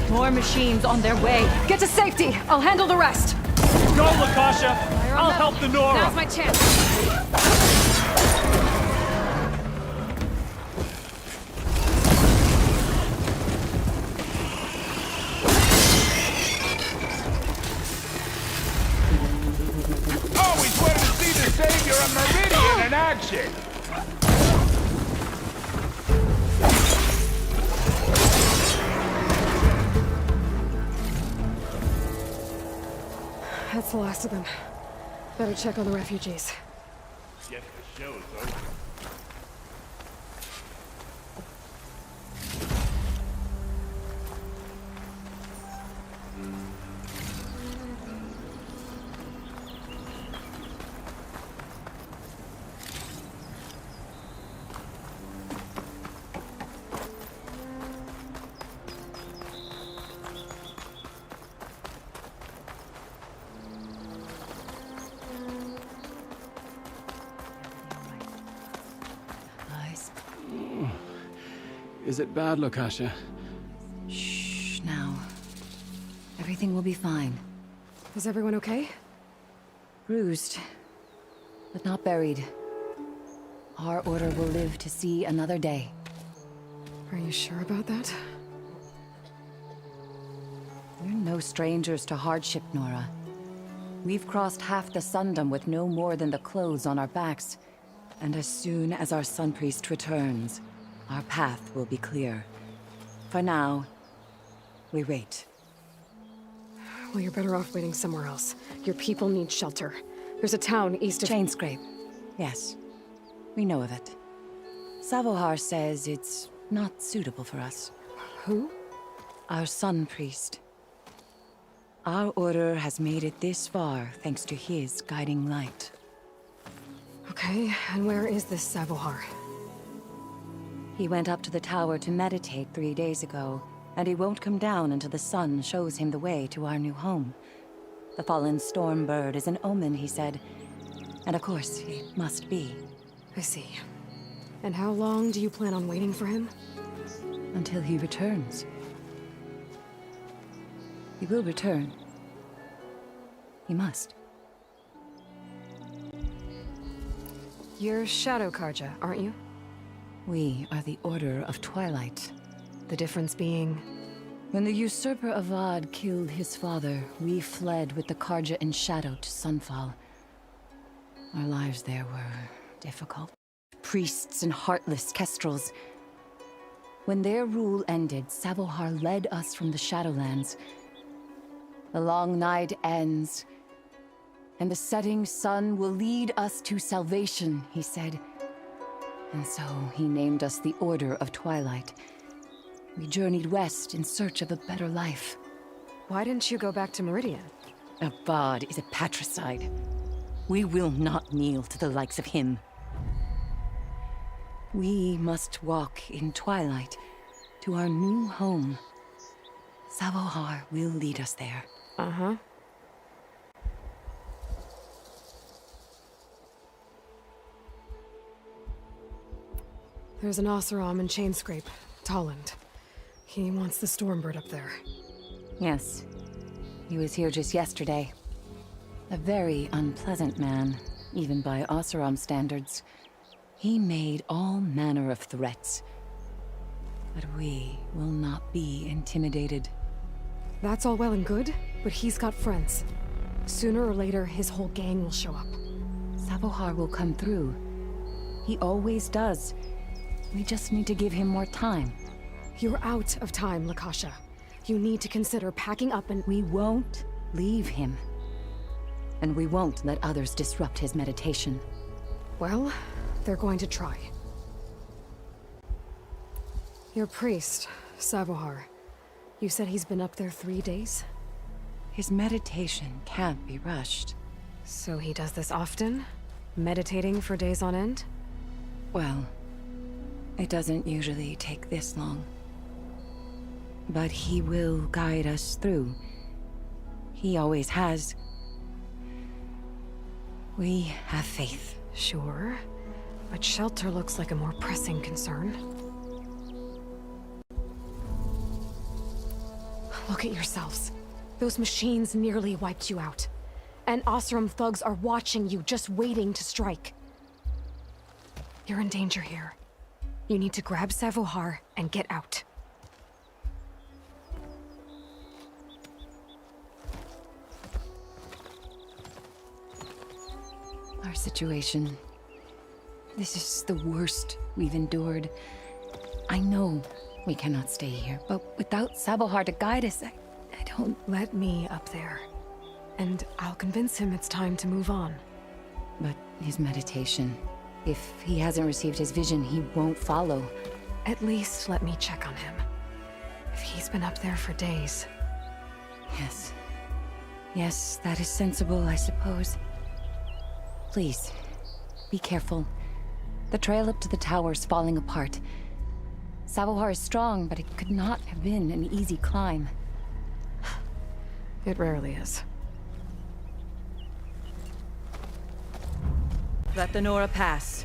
More machines on their way. Get to safety. I'll handle the rest. Go, Lakasha! I'll help the Nora! Now's my chance. Always wanted to see the savior of Meridian in action. That's the last of them. Better check on the refugees. Guess the show's over. Is it bad, Lakasha? Shh, now. Everything will be fine. Is everyone okay? Bruised, but not buried. Our order will live to see another day. Are you sure about that? We're no strangers to hardship, Nora. We've crossed half the Sundom with no more than the clothes on our backs. And as soon as our Sun Priest returns, our path will be clear. For now, we wait. Well, you're better off waiting somewhere else. Your people need shelter. There's a town east of... Chainscrape. Yes. We know of it. Savohar says it's not suitable for us. Who? Our Sun Priest. Our order has made it this far thanks to his guiding light. Okay, and where is this Savohar? He went up to the tower to meditate 3 days ago, and he won't come down until the sun shows him the way to our new home. The fallen storm bird is an omen, he said. And of course, it must be. I see. And how long do you plan on waiting for him? Until he returns. He will return. He must. You're Shadow Karja, aren't you? We are the Order of Twilight. The difference being... When the usurper Avad killed his father, we fled with the Karja in shadow to Sunfall. Our lives there were difficult. Priests and heartless kestrels. When their rule ended, Savohar led us from the Shadowlands. The long night ends, and the setting sun will lead us to salvation, he said. And so he named us the Order of Twilight. We journeyed west in search of a better life. Why didn't you go back to Meridian? Avad is a patricide. We will not kneel to the likes of him. We must walk in twilight to our new home. Savohar will lead us there. Uh-huh. There's an Oseram in Chainscrape, Tolland. He wants the Stormbird up there. Yes. He was here just yesterday. A very unpleasant man, even by Oseram standards. He made all manner of threats. But we will not be intimidated. That's all well and good, but he's got friends. Sooner or later, his whole gang will show up. Savohar will come through. He always does. We just need to give him more time. You're out of time, Lakasha. You need to consider packing up and— We won't leave him. And we won't let others disrupt his meditation. Well, they're going to try. Your priest, Savohar. You said he's been up there 3 days? His meditation can't be rushed. So he does this often? Meditating for days on end? Well, it doesn't usually take this long. But he will guide us through. He always has. We have faith. Sure, but shelter looks like a more pressing concern. Look at yourselves. Those machines nearly wiped you out. And Oseram thugs are watching you, just waiting to strike. You're in danger here. You need to grab Savohar and get out. Our situation. This is the worst we've endured. I know we cannot stay here, but without Savohar to guide us, I don't... Let me up there. And I'll convince him it's time to move on. But his meditation... If he hasn't received his vision, he won't follow. At least let me check on him. If he's been up there for days... Yes. Yes, that is sensible, I suppose. Please, be careful. The trail up to the tower's falling apart. Savohar is strong, but it could not have been an easy climb. It rarely is. Let the Nora pass.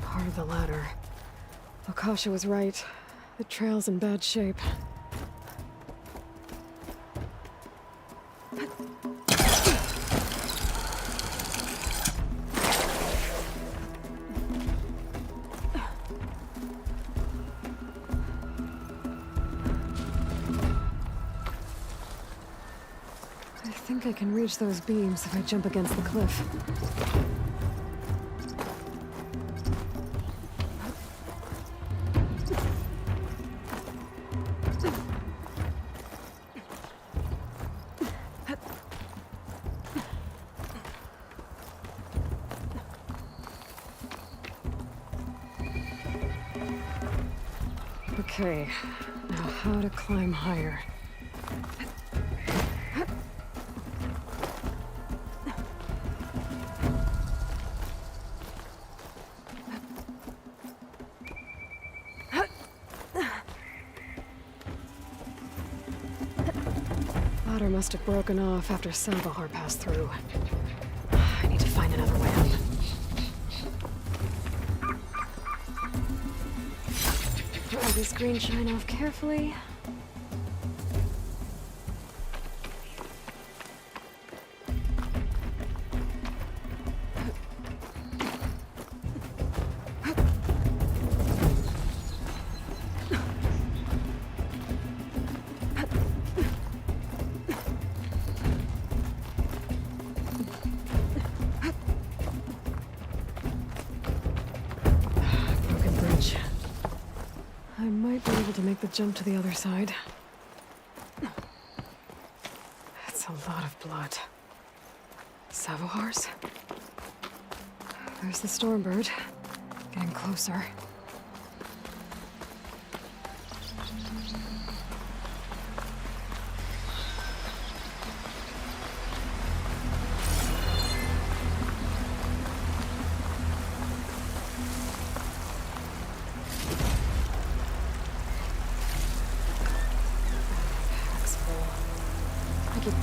Part of the ladder. Akasha was right. The trail's in bad shape. I think I can reach those beams if I jump against the cliff. Okay, now how to climb higher. Ladder must have broken off after Salvahar passed through. I need to find another way up. Dry this green shine off carefully. Broken bridge. I might be able to make the jump to the other side. That's a lot of blood. Savohars? There's the Stormbird. Getting closer.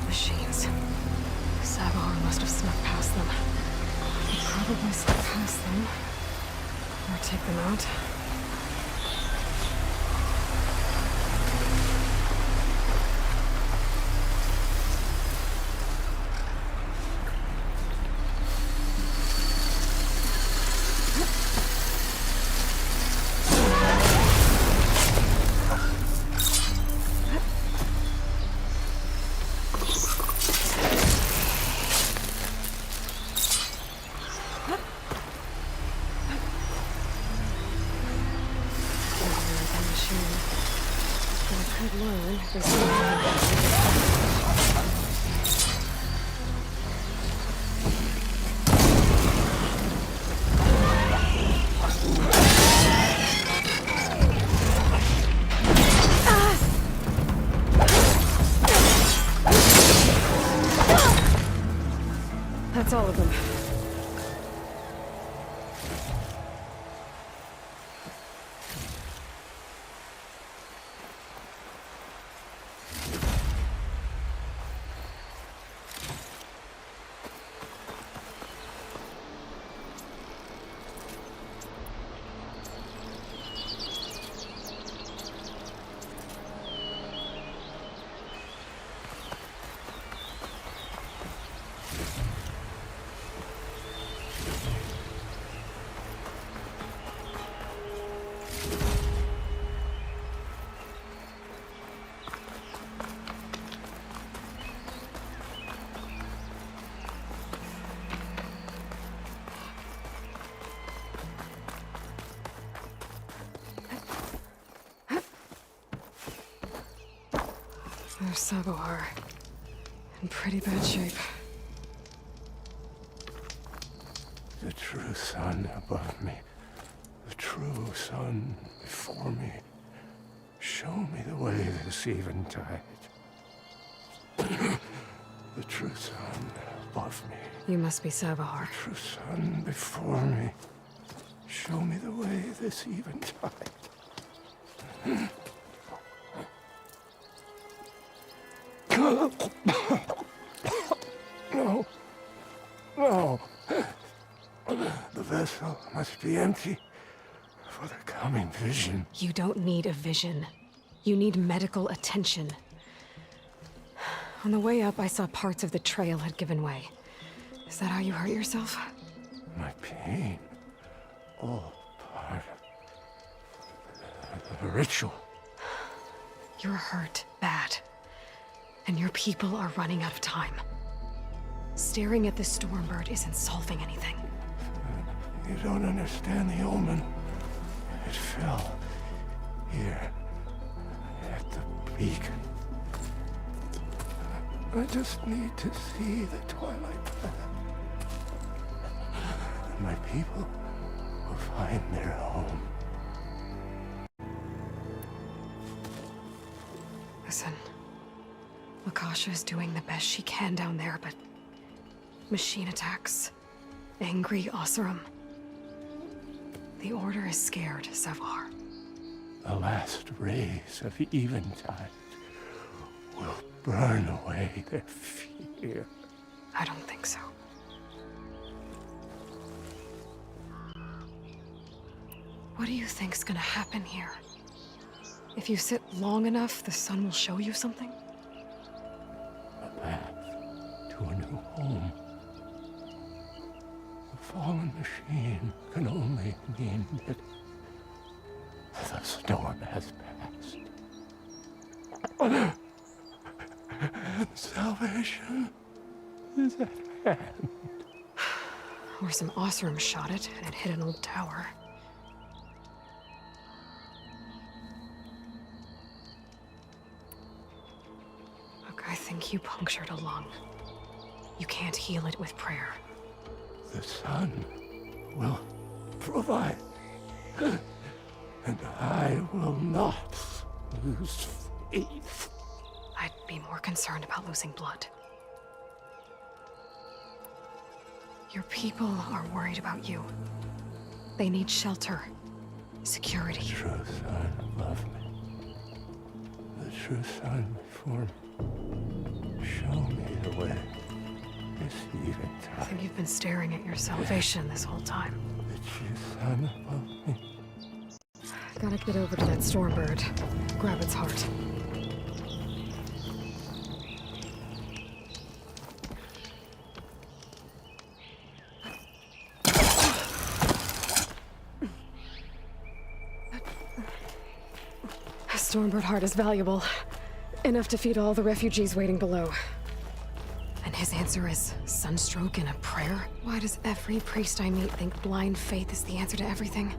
Machines. Savohar must have snuck past them. He probably slip past them. Or take them out. That's all of them. There's Savohar. In pretty bad shape. The true sun above me. The true sun before me. Show me the way this eventide. The true sun above me. You must be Savohar. The true sun before me. Show me the way this eventide. No. No. The vessel must be empty for the coming vision. You don't need a vision. You need medical attention. On the way up, I saw parts of the trail had given way. Is that how you hurt yourself? My pain. All part of the ritual. You're hurt bad. And your people are running out of time. Staring at the Stormbird isn't solving anything. You don't understand the omen. It fell here at the beacon. I just need to see the twilight path. And my people will find their home. Listen, Lakasha is doing the best she can down there, but machine attacks, angry Oseram. The Order is scared, Savar. The last rays of eventide will burn away their fear. I don't think so. What do you think's gonna happen here? If you sit long enough, the sun will show you something? A path to a new home. The fallen machine can only mean that the storm has passed. And salvation is at hand. Or some Oseram shot it, and it hit an old tower. Look, I think you punctured a lung. You can't heal it with prayer. The sun will provide. And I will not lose faith. I'd be more concerned about losing blood. Your people are worried about you. They need shelter, security. The true sun above me. The true sun before me. Show me the way. This eventide. I think you've been staring at your salvation this whole time. The true sun above me. Gotta get over to that Stormbird. Grab its heart. A Stormbird heart is valuable. Enough to feed all the refugees waiting below. And his answer is sunstroke and a prayer? Why does every priest I meet think blind faith is the answer to everything?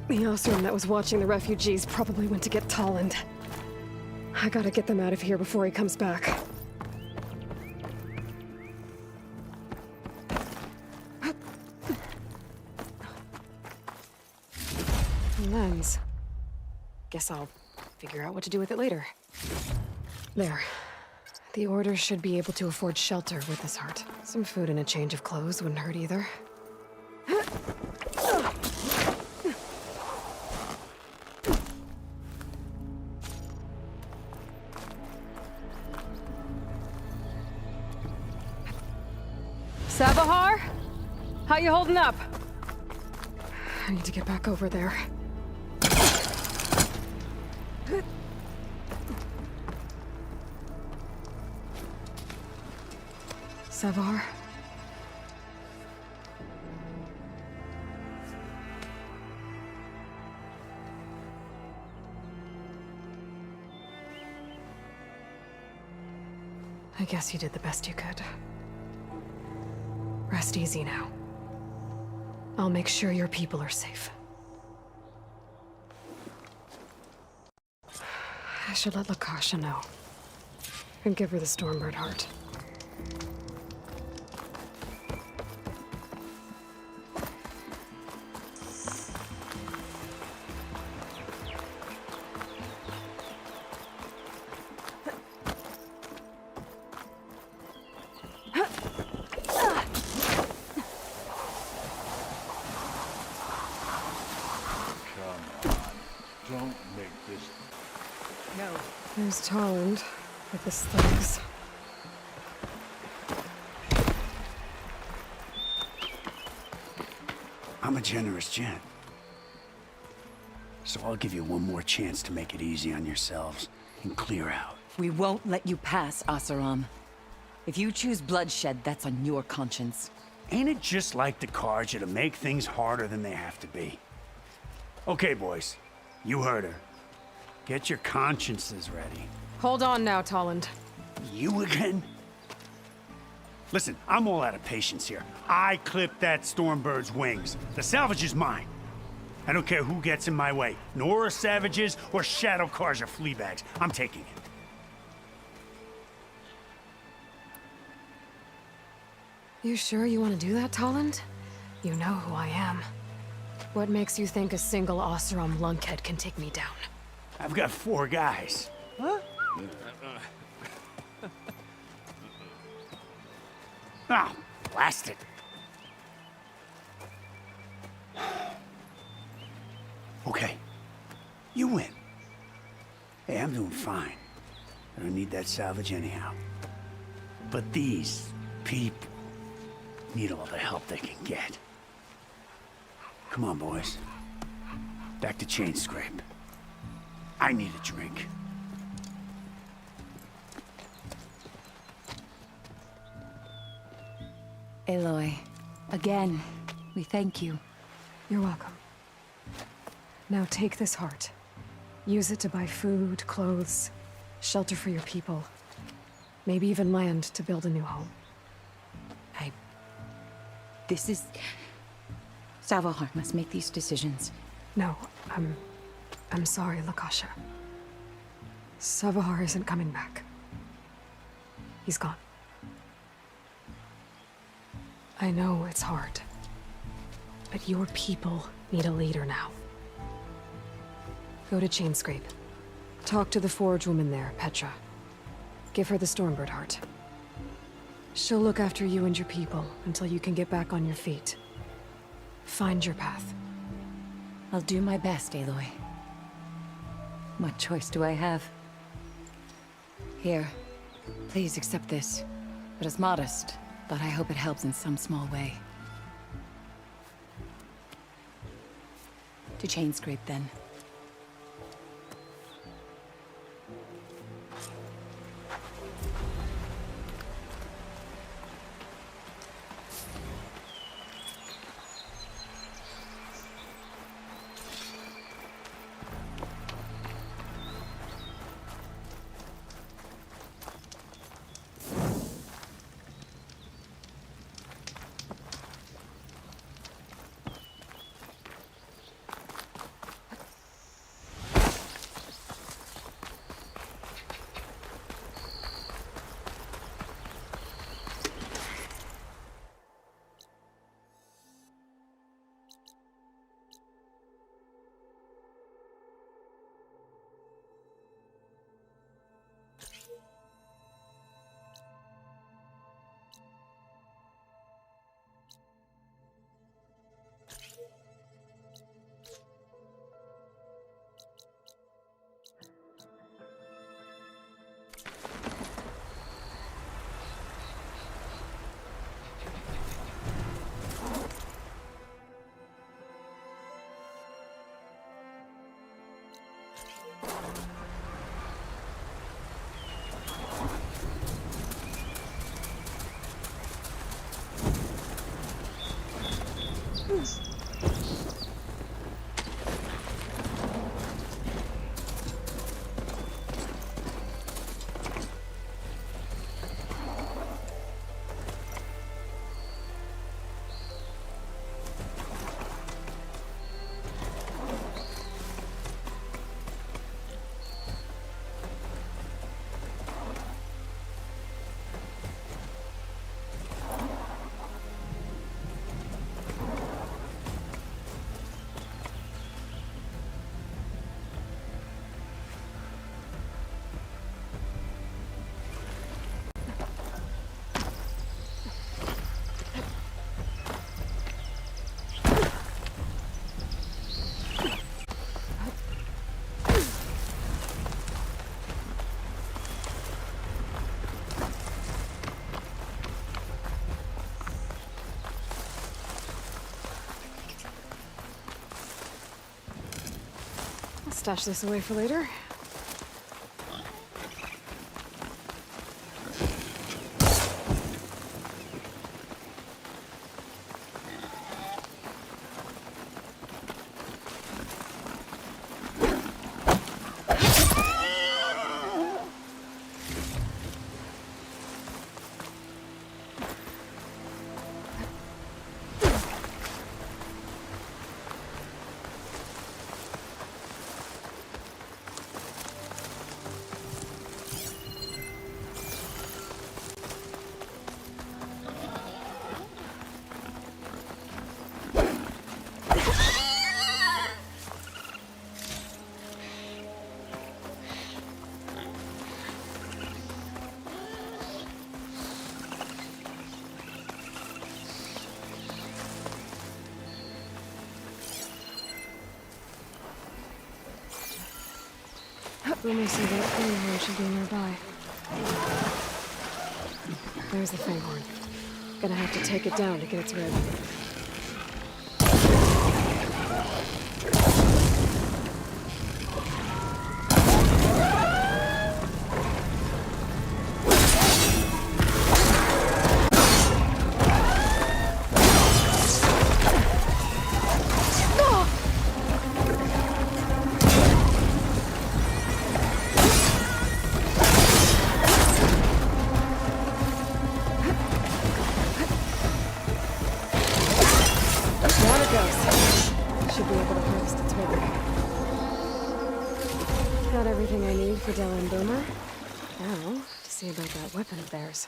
The Oseram that was watching the refugees probably went to get Tolland. I gotta get them out of here before he comes back. Lens. Guess I'll figure out what to do with it later. There. The Order should be able to afford shelter with this heart. Some food and a change of clothes wouldn't hurt either. Sabahar? How you holding up? I need to get back over there. Savar? I guess you did the best you could. Rest easy now. I'll make sure your people are safe. I should let Lakasha know. And give her the Stormbird heart. Don't make this. No. There's Tolland with his thugs. I'm a generous gent. So I'll give you one more chance to make it easy on yourselves and clear out. We won't let you pass, Asaram. If you choose bloodshed, that's on your conscience. Ain't it just like the Karja to make things harder than they have to be? Okay, boys. You heard her. Get your consciences ready. Hold on now, Tolland. You again? Listen, I'm all out of patience here. I clipped that Stormbird's wings. The salvage is mine. I don't care who gets in my way. Nora savages or Shadow Karja fleabags. I'm taking it. You sure you want to do that, Tolland? You know who I am. What makes you think a single Oseram lunkhead can take me down? I've got 4 guys. Huh? Ah, blast it. Okay, you win. Hey, I'm doing fine. I don't need that salvage anyhow. But these people need all the help they can get. Come on, boys. Back to Chain Scrape. I need a drink. Aloy, again, we thank you. You're welcome. Now take this heart. Use it to buy food, clothes, shelter for your people. Maybe even land to build a new home. This is... Savahar must make these decisions. No, I'm sorry, Lakasha. Savahar isn't coming back. He's gone. I know it's hard, but your people need a leader now. Go to Chainscrape. Talk to the Forge woman there, Petra. Give her the Stormbird heart. She'll look after you and your people until you can get back on your feet. Find your path. I'll do my best, Aloy. What choice do I have? Here, please accept this. It is modest, but I hope it helps in some small way. To Chainscrape, then. stash this away for later. Rumors say that Fanghorn should be nearby. There's the Fanghorn. Gonna have to take it down to get its rib. Got everything I need for Dell and Boomer. Now, to see about that weapon of theirs.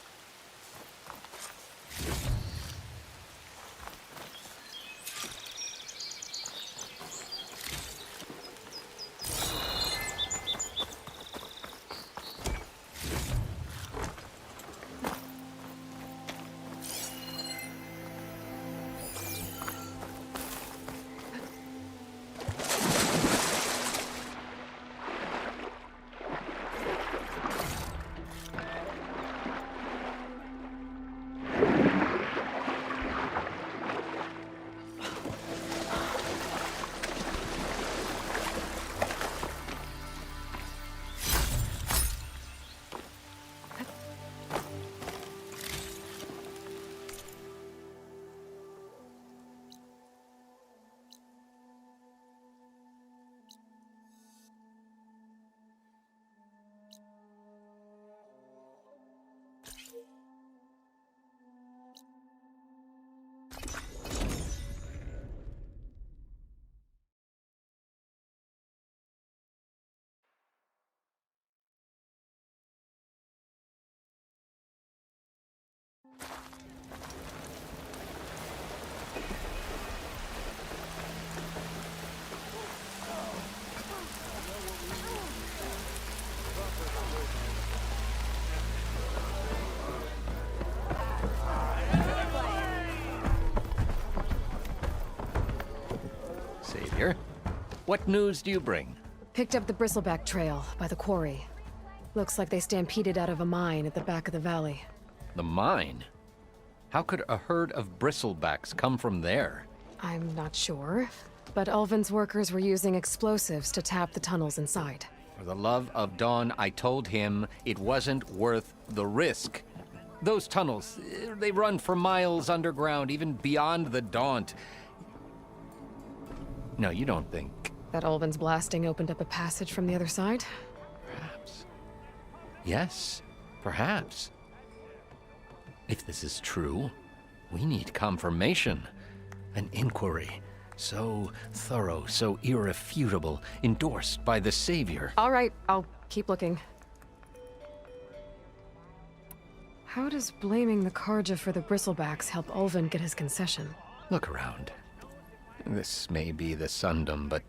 Savior, what news do you bring? Picked up the bristleback trail by the quarry. Looks like they stampeded out of a mine at the back of the valley. The mine? How could a herd of bristlebacks come from there? I'm not sure, but Ulvin's workers were using explosives to tap the tunnels inside. For the love of Dawn, I told him it wasn't worth the risk. Those tunnels, they run for miles underground, even beyond the Daunt. No, you don't think... That Ulvin's blasting opened up a passage from the other side? Perhaps. Yes, perhaps. If this is true, we need confirmation. An inquiry. So thorough, so irrefutable, endorsed by the Savior. All right, I'll keep looking. How does blaming the Karja for the bristlebacks help Ulvin get his concession? Look around. This may be the Sundom, but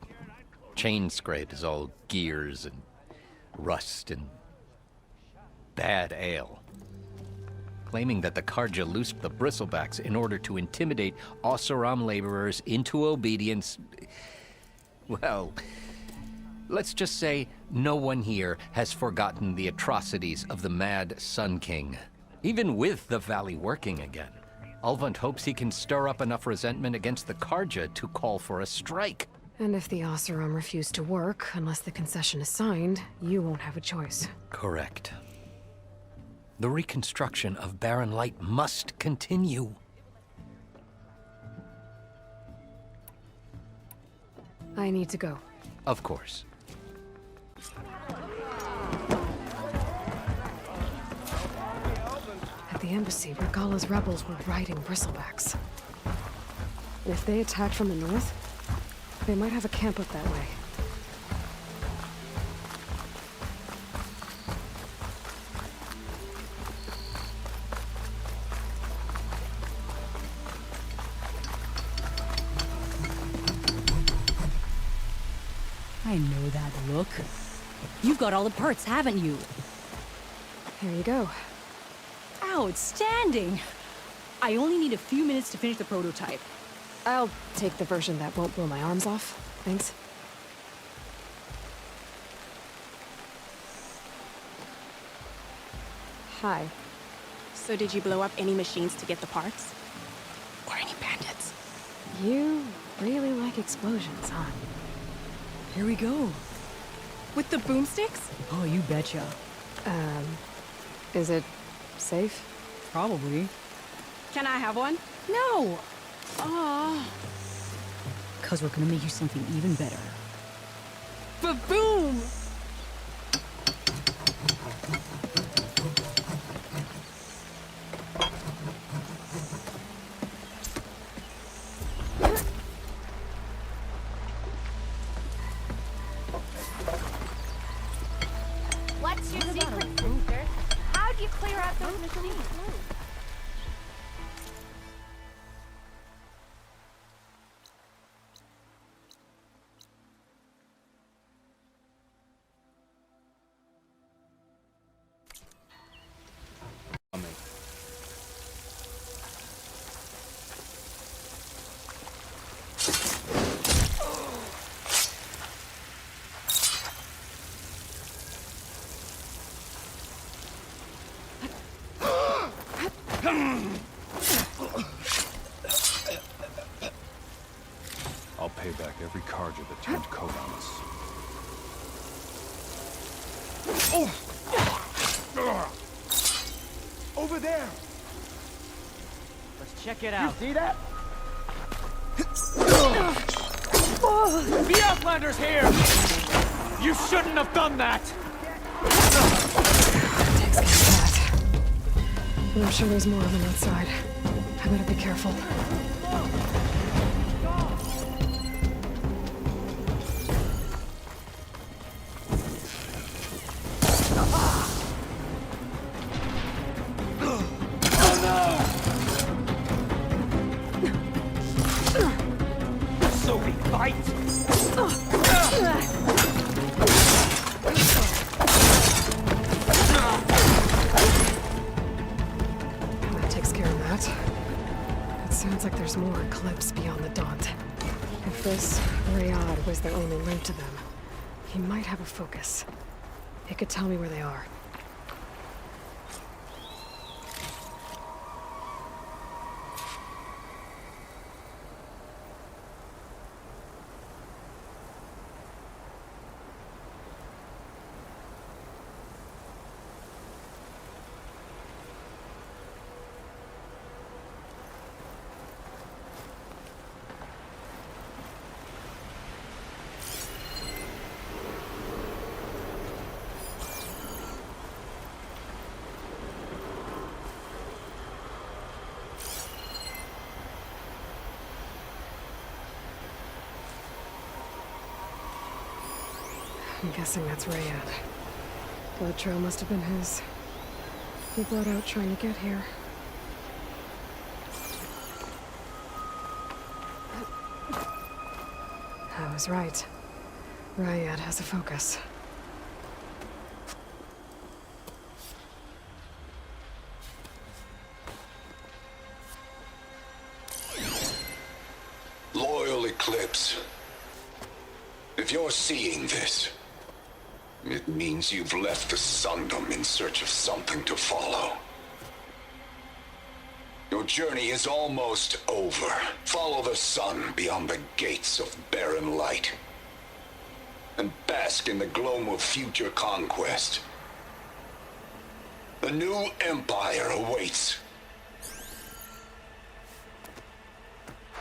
Chainscrape is all gears and rust and bad ale. Claiming that the Karja loosed the bristlebacks in order to intimidate Oseram laborers into obedience. Well, let's just say no one here has forgotten the atrocities of the Mad Sun King, even with the Valley working again. Ulvund hopes he can stir up enough resentment against the Karja to call for a strike. And if the Oseram refused to work, unless the concession is signed, you won't have a choice. Correct. The reconstruction of Barren Light must continue. I need to go. Of course. At the embassy, Regalla's rebels were riding bristlebacks. And if they attacked from the north, they might have a camp up that way. I know that look. You've got all the parts, haven't you? Here you go. Outstanding! I only need a few minutes to finish the prototype. I'll take the version that won't blow my arms off. Thanks. Hi. So did you blow up any machines to get the parts? Or any bandits? You really like explosions, huh? Here we go. With the boomsticks? Oh, you betcha. Is it safe? Probably. Can I have one? No! Aw. 'Cause we're gonna make you something even better. Ba-boom! What's your secret, sister? How do you clear out those machines? I'll pay back every Karja that turned coat on us. Over there! Let's check it out. You see that? The Outlander's here! You shouldn't have done that! I'm sure there's more of them outside. I better be careful. So we fight! That takes care of that. It sounds like there's more clips beyond the Daunt. If this Rayad was the only link to them, he might have a focus. He could tell me where they are. I'm guessing that's Rayad. Blood trail must have been his. He bled out trying to get here. I was right. Rayad has a focus. Loyal Eclipse. If you're seeing this, it means you've left the Sundom in search of something to follow. Your journey is almost over. Follow the sun beyond the gates of barren light. And bask in the glow of future conquest. The new empire awaits.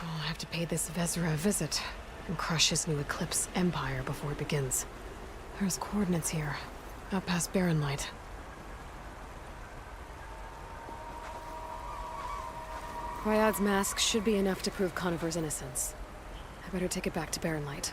I'll have to pay this Vezra a visit and crush his new Eclipse empire before it begins. There's coordinates here, out past Barren Light. Ryad's mask should be enough to prove Conover's innocence. I better take it back to Barren Light.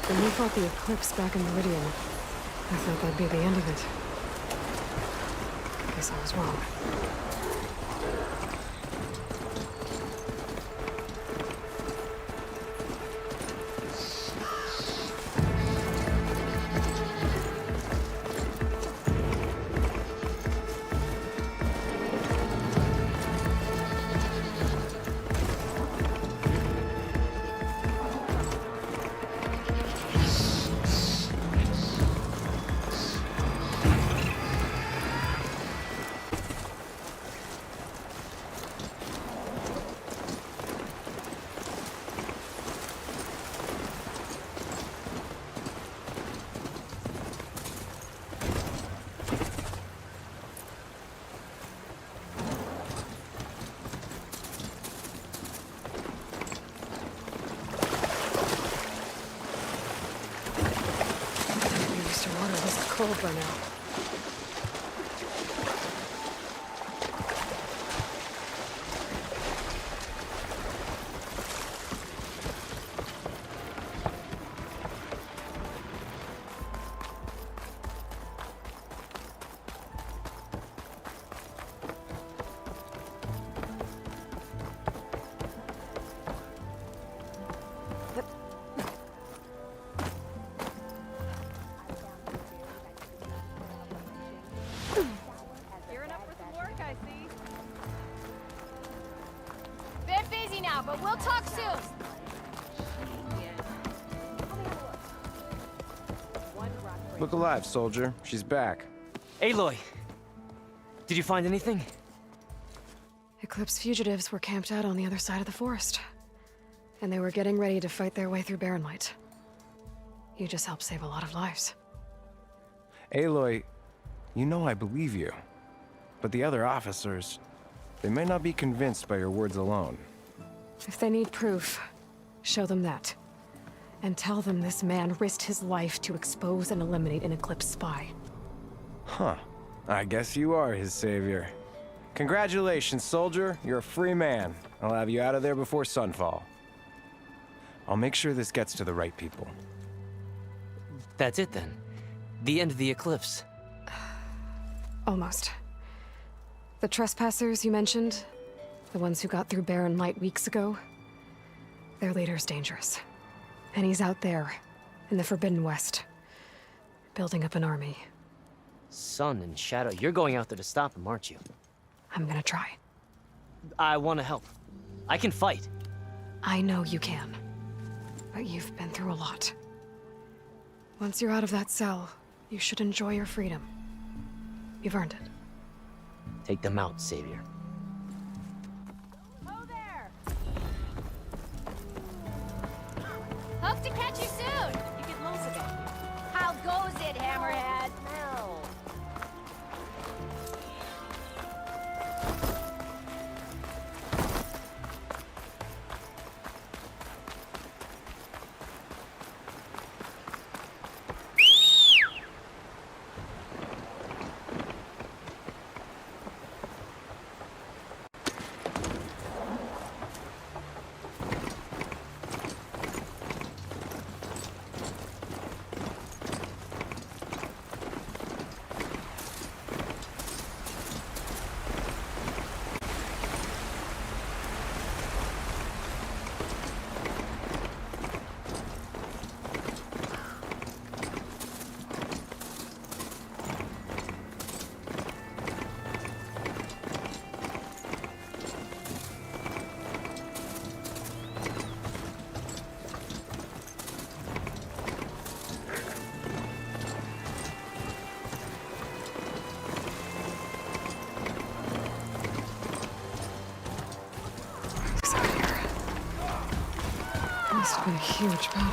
When we fought the Eclipse back in Meridian, I thought that'd be the end of it. Guess I was wrong. Cold by now. But we'll talk soon. Look alive, soldier. She's back. Aloy! Did you find anything? Eclipse fugitives were camped out on the other side of the forest. And they were getting ready to fight their way through Barren Light. You just helped save a lot of lives. Aloy, you know I believe you. But the other officers, they may not be convinced by your words alone. If they need proof, show them that. And tell them this man risked his life to expose and eliminate an Eclipse spy. Huh. I guess you are his savior. Congratulations, soldier. You're a free man. I'll have you out of there before sunfall. I'll make sure this gets to the right people. That's it then. The end of the Eclipse. Almost. The trespassers you mentioned, the ones who got through Barren Light weeks ago, their leader's dangerous. And he's out there, in the Forbidden West, building up an army. Sun and Shadow, you're going out there to stop him, aren't you? I'm gonna try. I want to help. I can fight. I know you can. But you've been through a lot. Once you're out of that cell, you should enjoy your freedom. You've earned it. Take them out, Savior. Hope to catch you soon! You get loads of it. How goes it, Hammerhead? huge battle.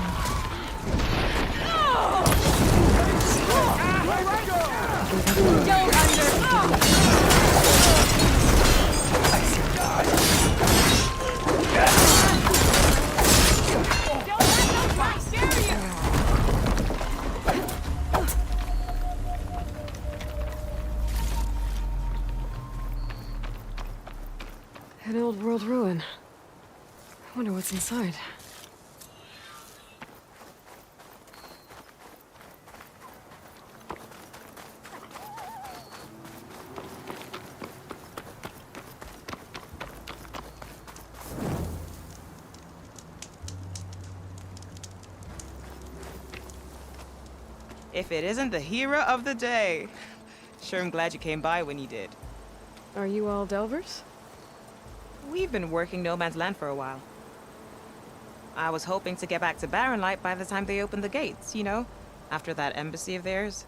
An old world ruin. I wonder what's inside. If it isn't the hero of the day. Sure, I'm glad you came by when you did. Are you all Delvers? We've been working No Man's Land for a while. I was hoping to get back to Barren Light by the time they opened the gates, you know? After that embassy of theirs.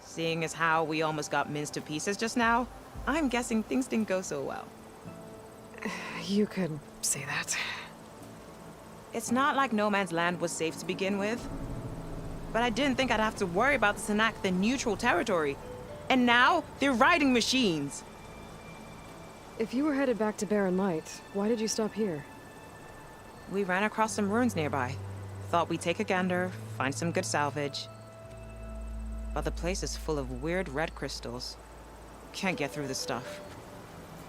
Seeing as how we almost got minced to pieces just now, I'm guessing things didn't go so well. You could say that. It's not like No Man's Land was safe to begin with. But I didn't think I'd have to worry about the Tanakh, the neutral territory. And now, they're riding machines. If you were headed back to Barren Light, why did you stop here? We ran across some ruins nearby. Thought we'd take a gander, find some good salvage. But the place is full of weird red crystals. Can't get through the stuff.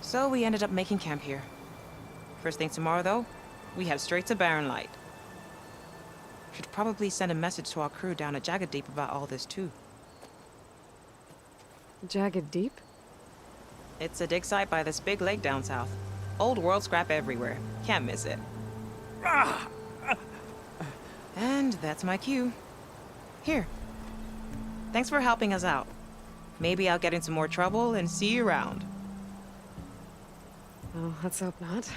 So we ended up making camp here. First thing tomorrow, though, we head straight to Barren Light. Should probably send a message to our crew down at Jagged Deep about all this, too. Jagged Deep? It's a dig site by this big lake down south. Old world scrap everywhere. Can't miss it. And that's my cue. Here. Thanks for helping us out. Maybe I'll get into more trouble and see you around. Well, let's hope not.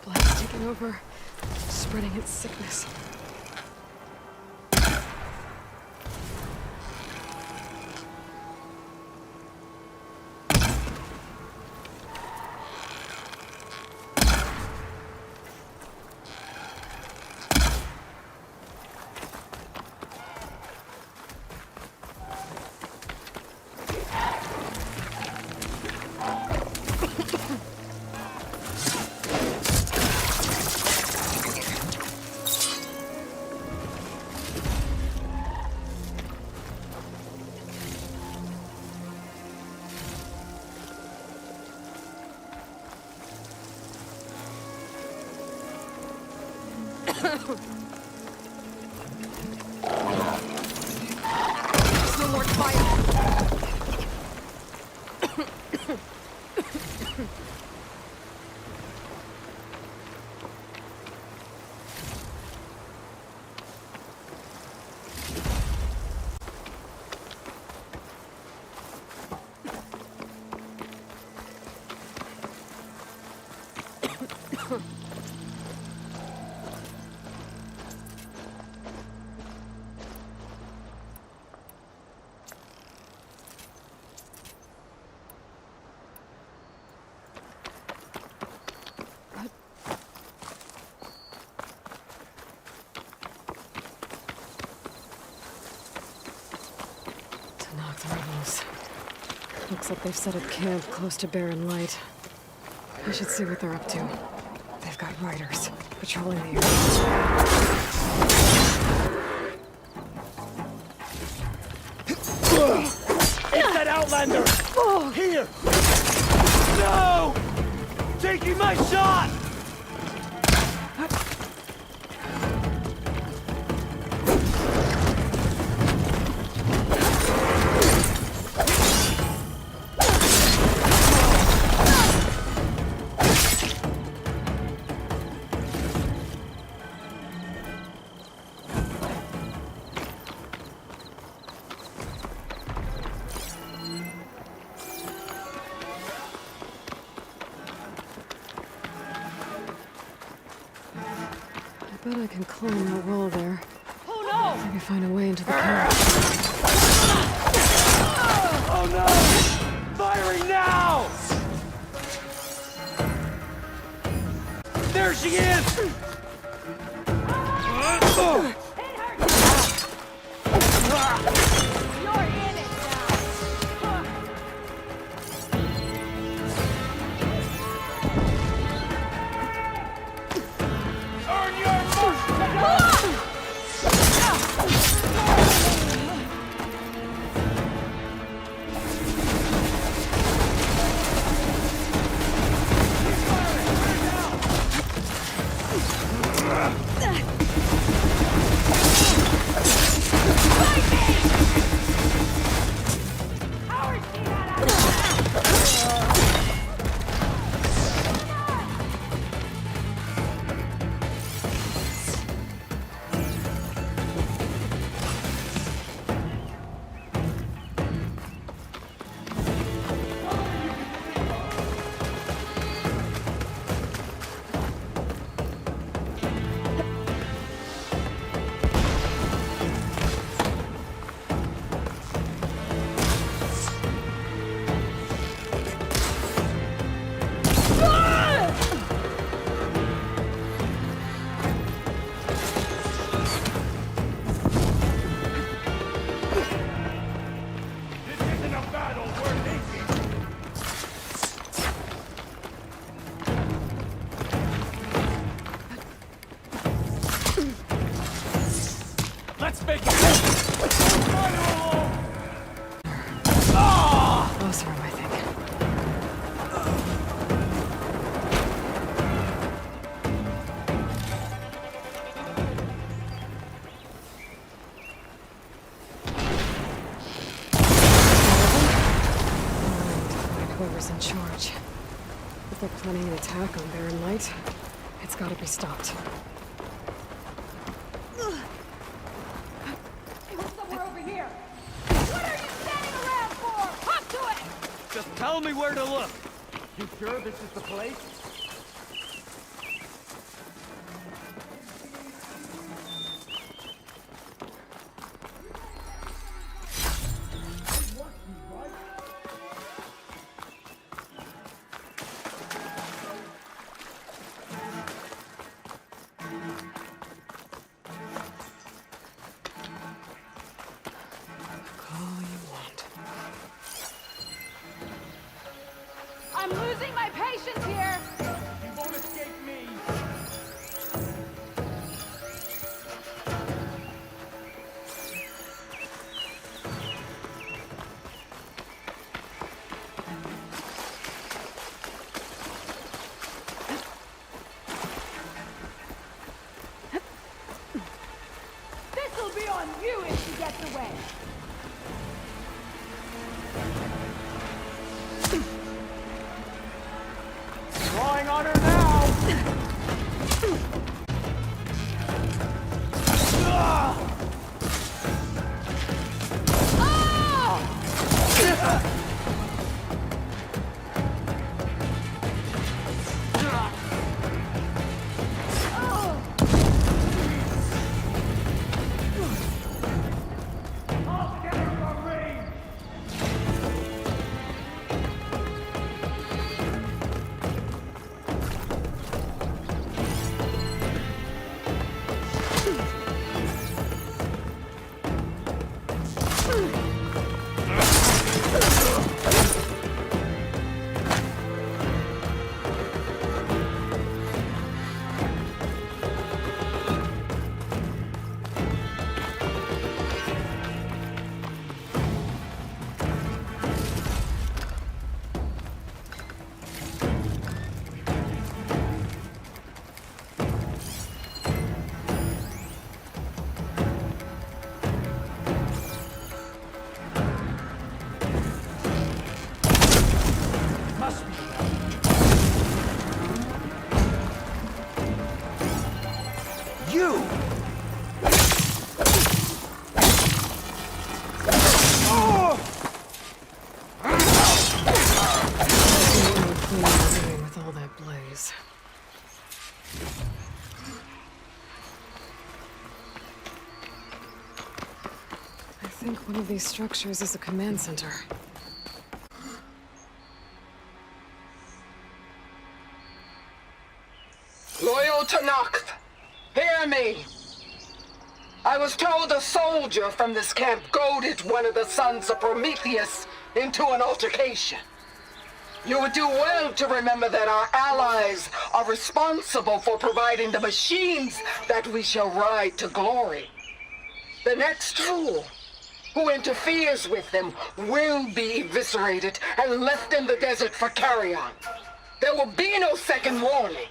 Blood's taking over, spreading its sickness. Still more fire. Looks like they've set up camp close to Barren Light. I should see what they're up to. They've got riders. patrolling the area. It's that Outlander! Here! No! Taking my shot! I bet I can climb that wall there. Oh no! Maybe find a way into the cave. Oh no! Firing now! There she is! You're in it now. Earn your mercy! Let's make it! Closer, I think. Whoever's in charge. If they're planning an attack on Barren Light, it's gotta be stopped. Somewhere over here! What are you standing around for? Hop to it! Just tell me where to look! You sure this is the place? All you want. I'm losing my patience here. You won't escape me! This'll be on you if she gets away. Drawing on her now! think one of these structures is a command center. Loyal to Noct, hear me. I was told a soldier from this camp goaded one of the sons of Prometheus into an altercation. You would do well to remember that our allies are responsible for providing the machines that we shall ride to glory. The next fool who interferes with them will be eviscerated and left in the desert for carrion. There will be no second warning.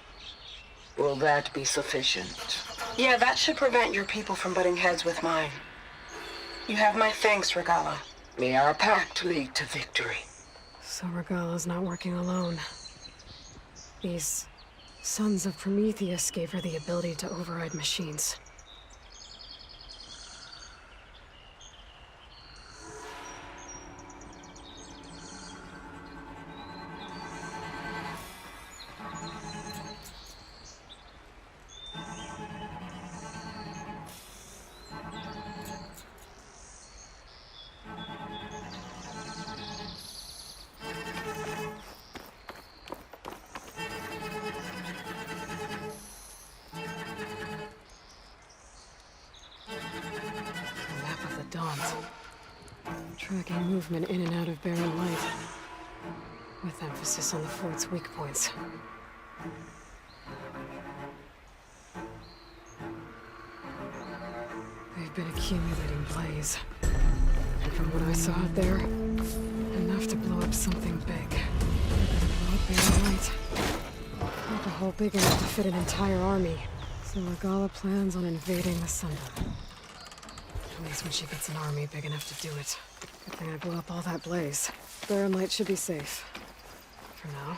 Will that be sufficient? Yeah, that should prevent your people from butting heads with mine. You have my thanks, Regala. May our pact lead to victory. So Regala's not working alone. These sons of Prometheus gave her the ability to override machines. Dawns. Tracking movement in and out of barren light, with emphasis on the fort's weak points. They've been accumulating blaze. And from what I saw out there, enough to blow up something big. They're gonna blow up barren light. Not a hole big enough to fit an entire army. So Regala plans on invading the Sundom. At least when she gets an army big enough to do it. Good thing I blew up all that blaze. Barren light should be safe. For now.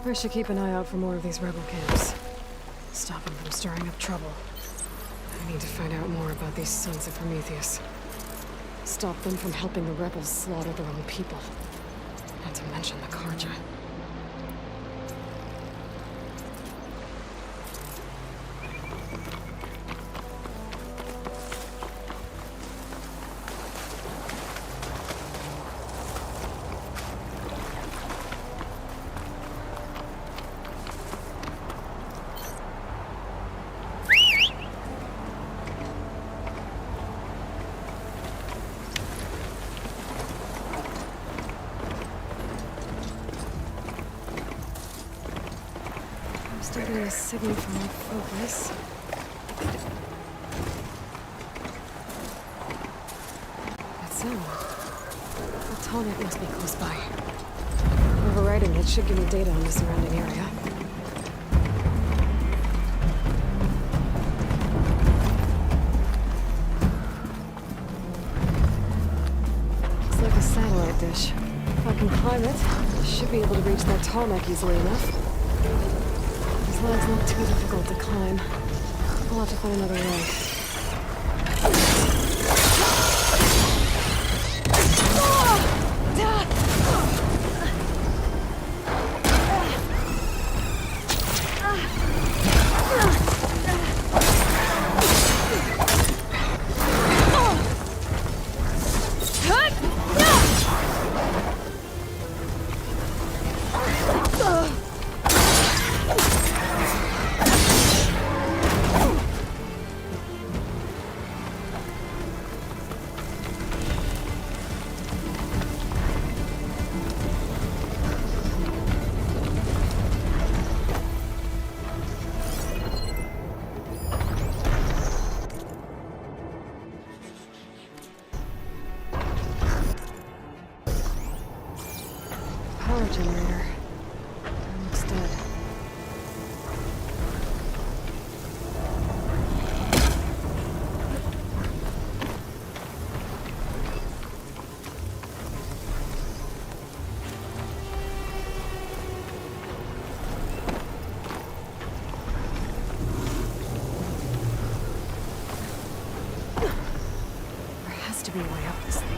I should keep an eye out for more of these rebel camps. Stop them from stirring up trouble. I need to find out more about these sons of Prometheus. Stop them from helping the rebels slaughter their own people. Not to mention the Karja. Still getting a signal from my focus. That's it. The tonic must be close by. Overriding it should give me data on the surrounding area. Looks like a satellite dish. If I can climb it, I should be able to reach that tonic easily enough. These legs look too difficult to climb. I'll have to find another way. Power generator. Looks dead. There has to be a way up this thing.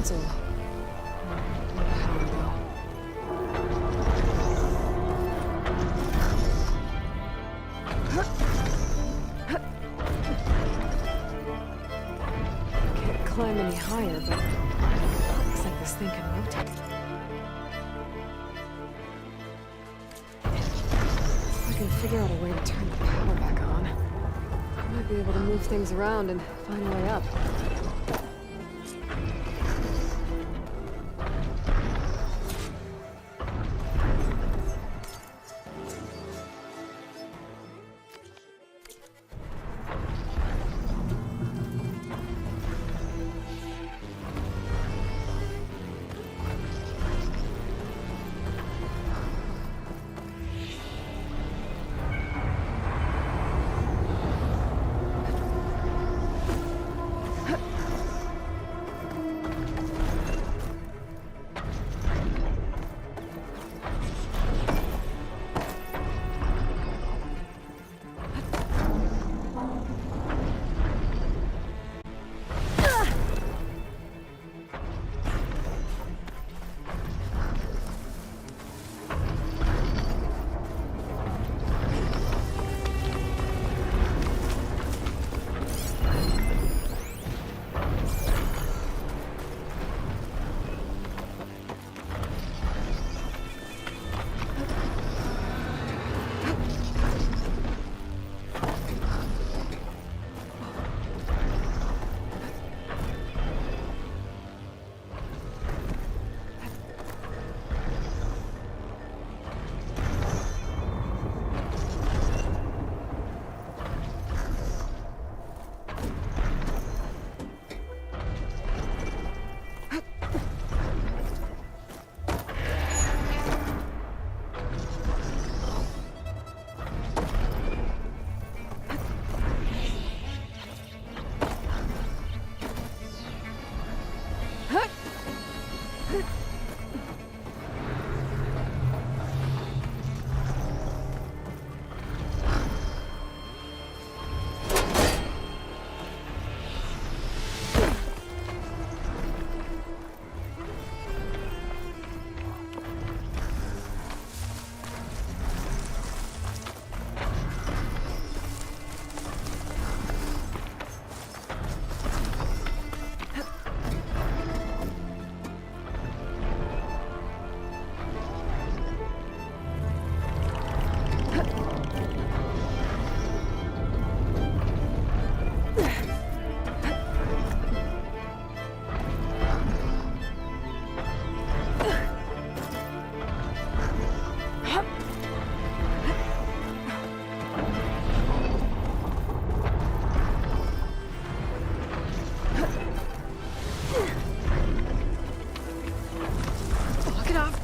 console. Where'd the power go? Can't climb any higher, but looks like this thing can rotate. If I can figure out a way to turn the power back on, I might be able to move things around and find a way up.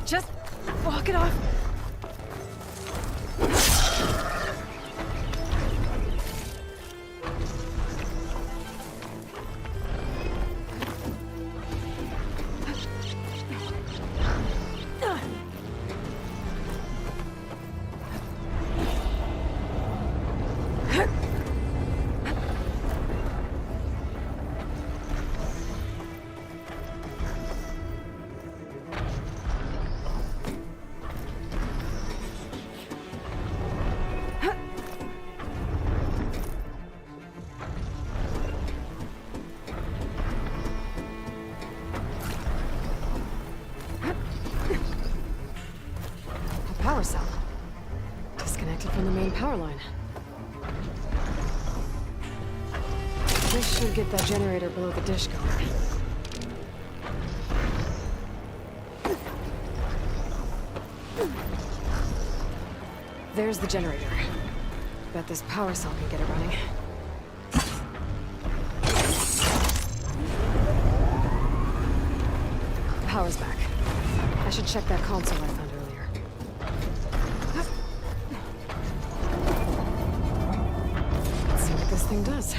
Just walk it off. Power cell. Disconnected from the main power line. This should get that generator below the dish going. There's the generator. Bet this power cell can get it running. Power's back. I should check that console I found earlier. Let's see what this thing does.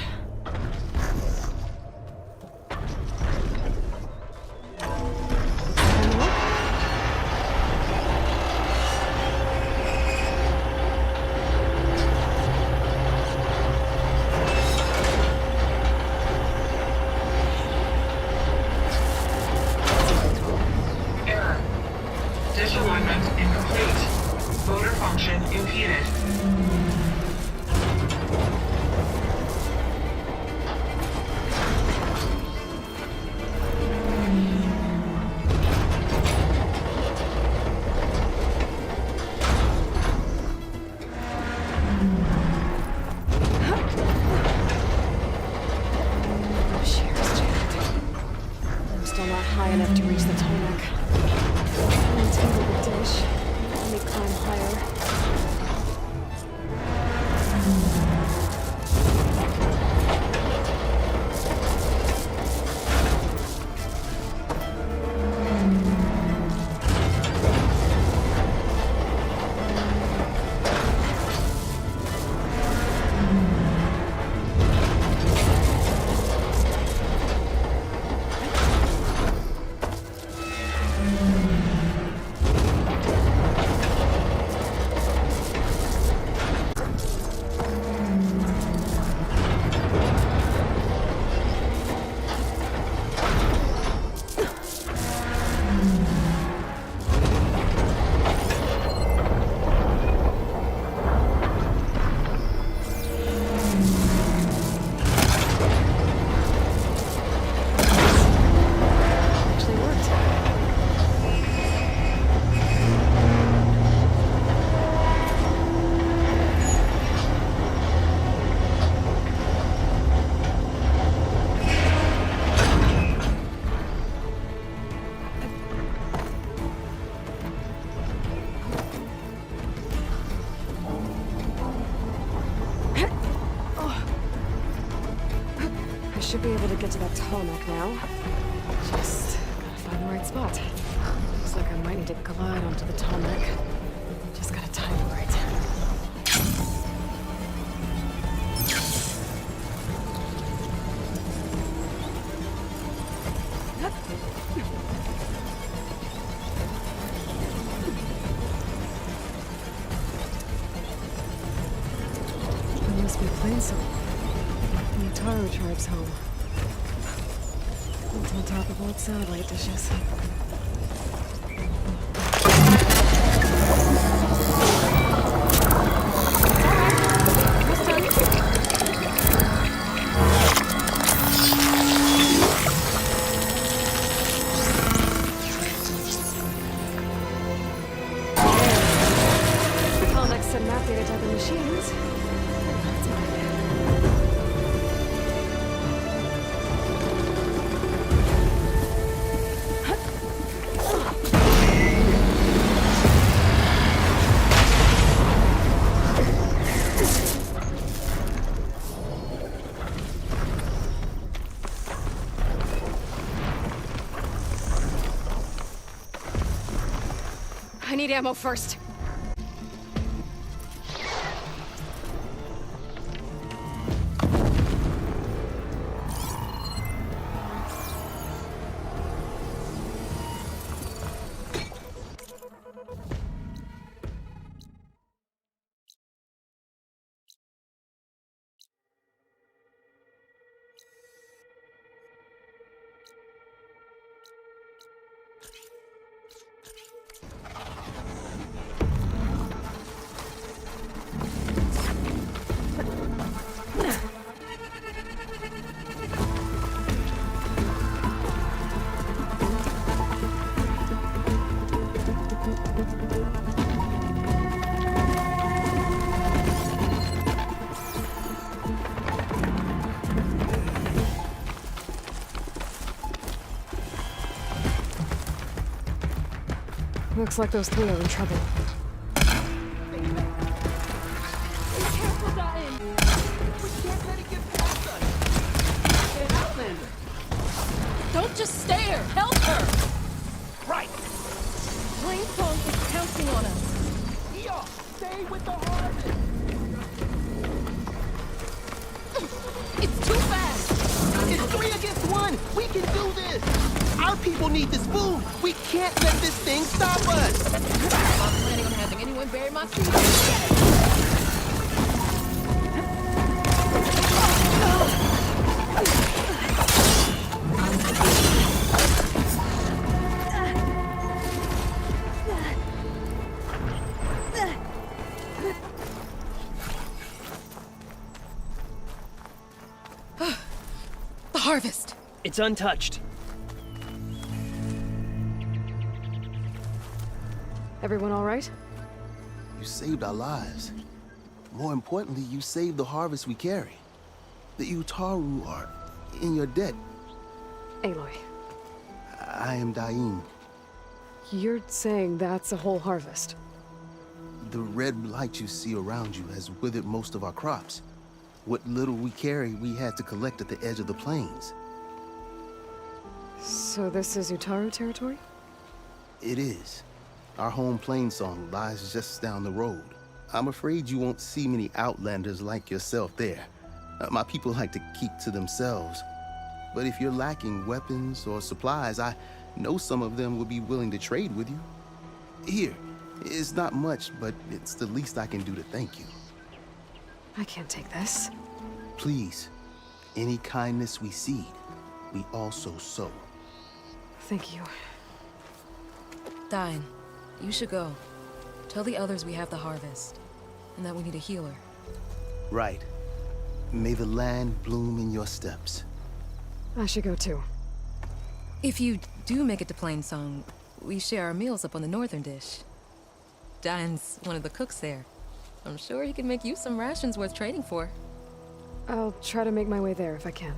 still not high enough to reach the tarmac. I'll untangle the dish. Let me climb higher. Should be able to get to that tarmac now. Just gotta find the right spot. Looks like I might need to glide onto the tarmac. Just gotta time it right. There must be a plane somewhere. The Taro tribe's home. Built on top of old satellite dishes. I'll next send map data to other machines. That's mine. I need ammo first. Looks like those three are in trouble. Be careful, Dotton! We can't let it get past us! Hey, Outlander! Don't just stare! Help her! Right! Plainsong is counting on us. Yo, stay with the harvest! It's too fast! It's 3 against 1! We can do this! Our people need this food! We can't let this thing stop us! I'm planning on having anyone bury my food. The harvest! It's untouched. Everyone all right? You saved our lives. More importantly, you saved the harvest we carry. The Utaru are in your debt. Aloy. I am Daim. You're saying that's a whole harvest? The red light you see around you has withered most of our crops. What little we carry, we had to collect at the edge of the plains. So this is Utaru territory? It is. Our home plain song lies just down the road. I'm afraid you won't see many outlanders like yourself there. My people like to keep to themselves. But if you're lacking weapons or supplies, I know some of them would be willing to trade with you. Here, it's not much, but it's the least I can do to thank you. I can't take this. Please, any kindness we seed, we also sow. Thank you. Dine, you should go. Tell the others we have the harvest, and that we need a healer. Right. May the land bloom in your steps. I should go too. If you do make it to Plainsong, we share our meals up on the northern dish. Dine's one of the cooks there. I'm sure he can make you some rations worth trading for. I'll try to make my way there if I can.